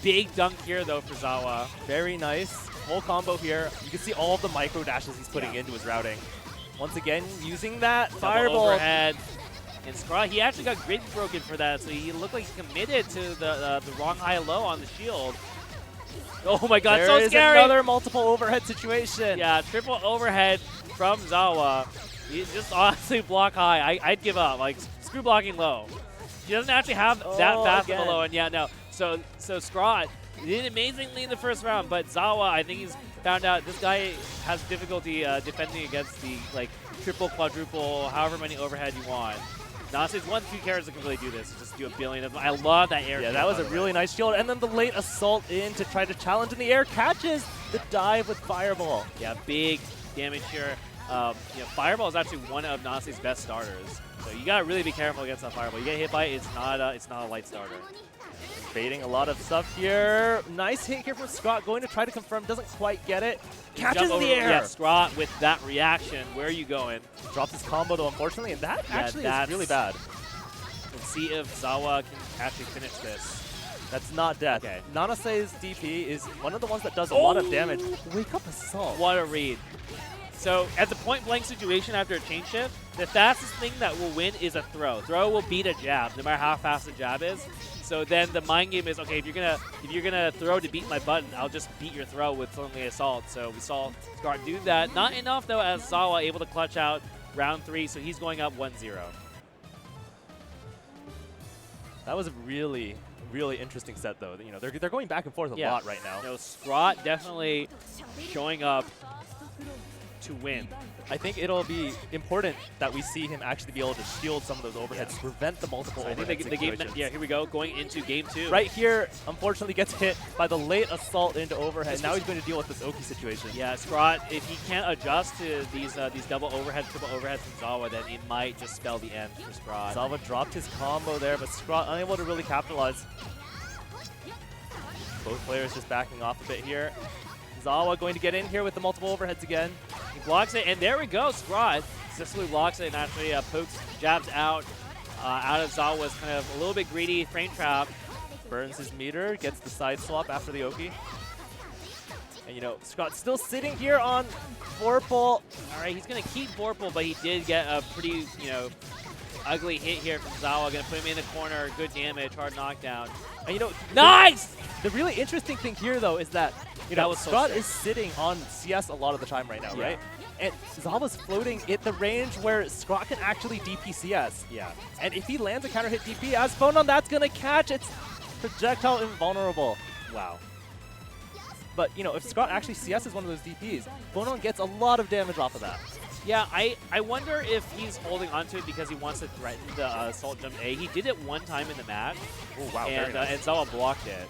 Big dunk here, though, for Zawa. Very nice. Full combo here. You can see all of the micro dashes he's putting into his routing. Once again, using that fireball. Overhead. And Scrot, he actually got grid broken for that, so he looked like he committed to the wrong high-low on the shield. Oh my god, so scary! There is another multiple overhead situation. Yeah, triple overhead from Zawa. He just honestly block high. I'd give up. Like, screw blocking low. He doesn't actually have that fast of a low, and yeah, no. So Scrot did amazingly in the first round, but Zawa, I think he's found out this guy has difficulty defending against the like triple, quadruple, however many overhead you want. Nase's one few characters that can really do this. Just do a billion of them. I love that air. Yeah, that was a really nice shield. And then the late assault in to try to challenge in the air. Catches the dive with Fireball. Yeah, big damage here. You know, Fireball is actually one of Nase's best starters. So you gotta really be careful against that Fireball. You get hit by it, it's not a light starter. baiting a lot of stuff here. Nice hit here from Scott, going to try to confirm, doesn't quite get it. Catches in the air. Yeah, Scott with that reaction. Where are you going? Drops his combo though, unfortunately, and that actually is really bad. Let's see if Sawa can actually finish this. That's not death. Okay. Nanase's DP is one of the ones that does a lot of damage. Wake up Assault. What a read. So at the point-blank situation after a chain shift, the fastest thing that will win is a throw. Throw will beat a jab, no matter how fast the jab is. So then the mind game is, okay, if you're gonna throw to beat my button, I'll just beat your throw with something assault. So we saw Scott do that. Not enough though, as Sawa able to clutch out round 3, so he's going up 1-0. That was a really interesting set though. You know, they're going back and forth a lot right now. You know, Scott definitely showing up to win. I think it'll be important that we see him actually be able to shield some of those overheads to prevent the multiple overhead situations. Yeah, here we go, going into game 2. Right here, unfortunately gets hit by the late assault into overhead. Now he's going to deal with this Oki situation. Yeah, Scott, if he can't adjust to these double overheads, triple overheads from Sawa, then it might just spell the end for Scott. Sawa dropped his combo there, but Scott unable to really capitalize. Both players just backing off a bit here. Sawa going to get in here with the multiple overheads again. He blocks it, and there we go. Scott successfully blocks it and actually pokes, jabs out of Zawa's kind of a little bit greedy frame trap. Burns his meter, gets the side swap after the Oki. And, you know, Scott's still sitting here on Vorpal. All right, he's going to keep Vorpal, but he did get a pretty, you know, ugly hit here from Sawa. Going to put him in the corner. Good damage, hard knockdown. And, you know, nice! The really interesting thing here, though, is that, you know, Scott is sitting on CS a lot of the time right now, right? And Zawa's floating at the range where Scott can actually DP CS. Yeah. And if he lands a counter hit DP, as Phonon, that's going to catch. It's projectile invulnerable. Wow. But, you know, if Scott actually CS is one of those DPs, Phonon gets a lot of damage off of that. Yeah, I wonder if he's holding onto it because he wants to threaten the assault jump A. He did it one time in the match. Oh, wow. And, nice. And Sawa blocked it.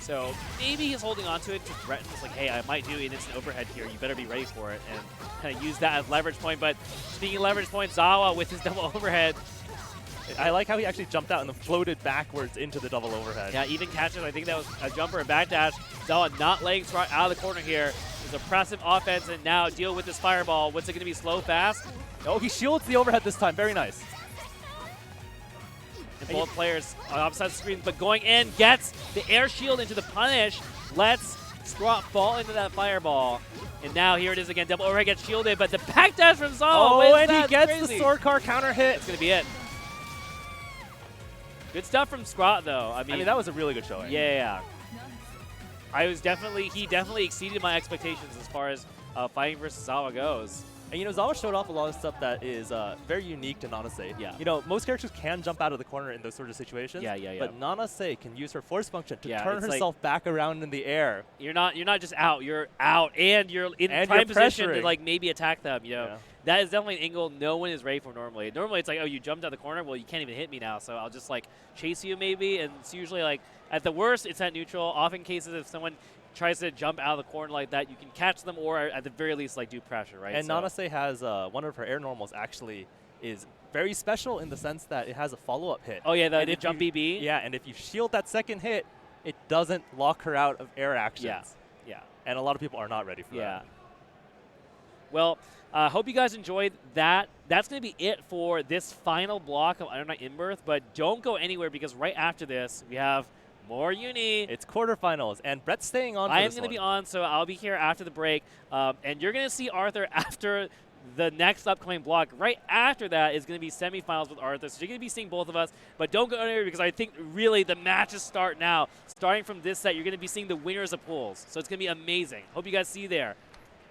So maybe he's holding onto it to threaten, just like, hey, I might do an instant overhead here. You better be ready for it, and kind of use that as leverage point. But speaking of leverage point, Sawa with his double overhead. I like how he actually jumped out and then floated backwards into the double overhead. Yeah, even catches. I think that was a jumper and backdash. Sawa not letting Scott out of the corner here. It's oppressive offense, and now deal with this fireball. What's it going to be, slow, fast? Oh, he shields the overhead this time. Very nice. And both players on opposite screens, but going in, gets the air shield into the punish, lets Scott fall into that fireball. And now here it is again, double overhead gets shielded, but the backdash from Sawa. Oh, and he gets the sword car counter hit. That's going to be it. Good stuff from Scott, though. I mean, that was a really good showing. Yeah. He definitely exceeded my expectations as far as fighting versus Sawa goes. And, you know, Sawa showed off a lot of stuff that is very unique to Nanase. Yeah. You know, most characters can jump out of the corner in those sort of situations. Yeah. But Nanase can use her force function to turn herself back around in the air. You're not just out. You're out, and you're in prime position to, like, maybe attack them, you know. Yeah. That is definitely an angle no one is ready for normally. Normally it's like, oh, you jumped out the corner. Well, you can't even hit me now, so I'll just, like, chase you maybe. And it's usually, like, at the worst, it's at neutral. Often cases, if someone tries to jump out of the corner like that, you can catch them or at the very least, like, do pressure, right? And Nanase has one of her air normals actually is very special in the sense that it has a follow-up hit. Oh, yeah, the jump BB? Yeah, and if you shield that second hit, it doesn't lock her out of air actions. Yeah. And a lot of people are not ready for that. Well, hope you guys enjoyed that. That's going to be it for this final block of Iron Knight Inbirth, but don't go anywhere because right after this, we have more Uni. It's quarterfinals, and Brett's staying on for I am going to be on, so I'll be here after the break. And you're going to see Arthur after the next upcoming block. Right after that is going to be semifinals with Arthur, so you're going to be seeing both of us. But don't go anywhere because I think really the matches start now. Starting from this set, you're going to be seeing the winners of pools. So it's going to be amazing. Hope you guys see you there.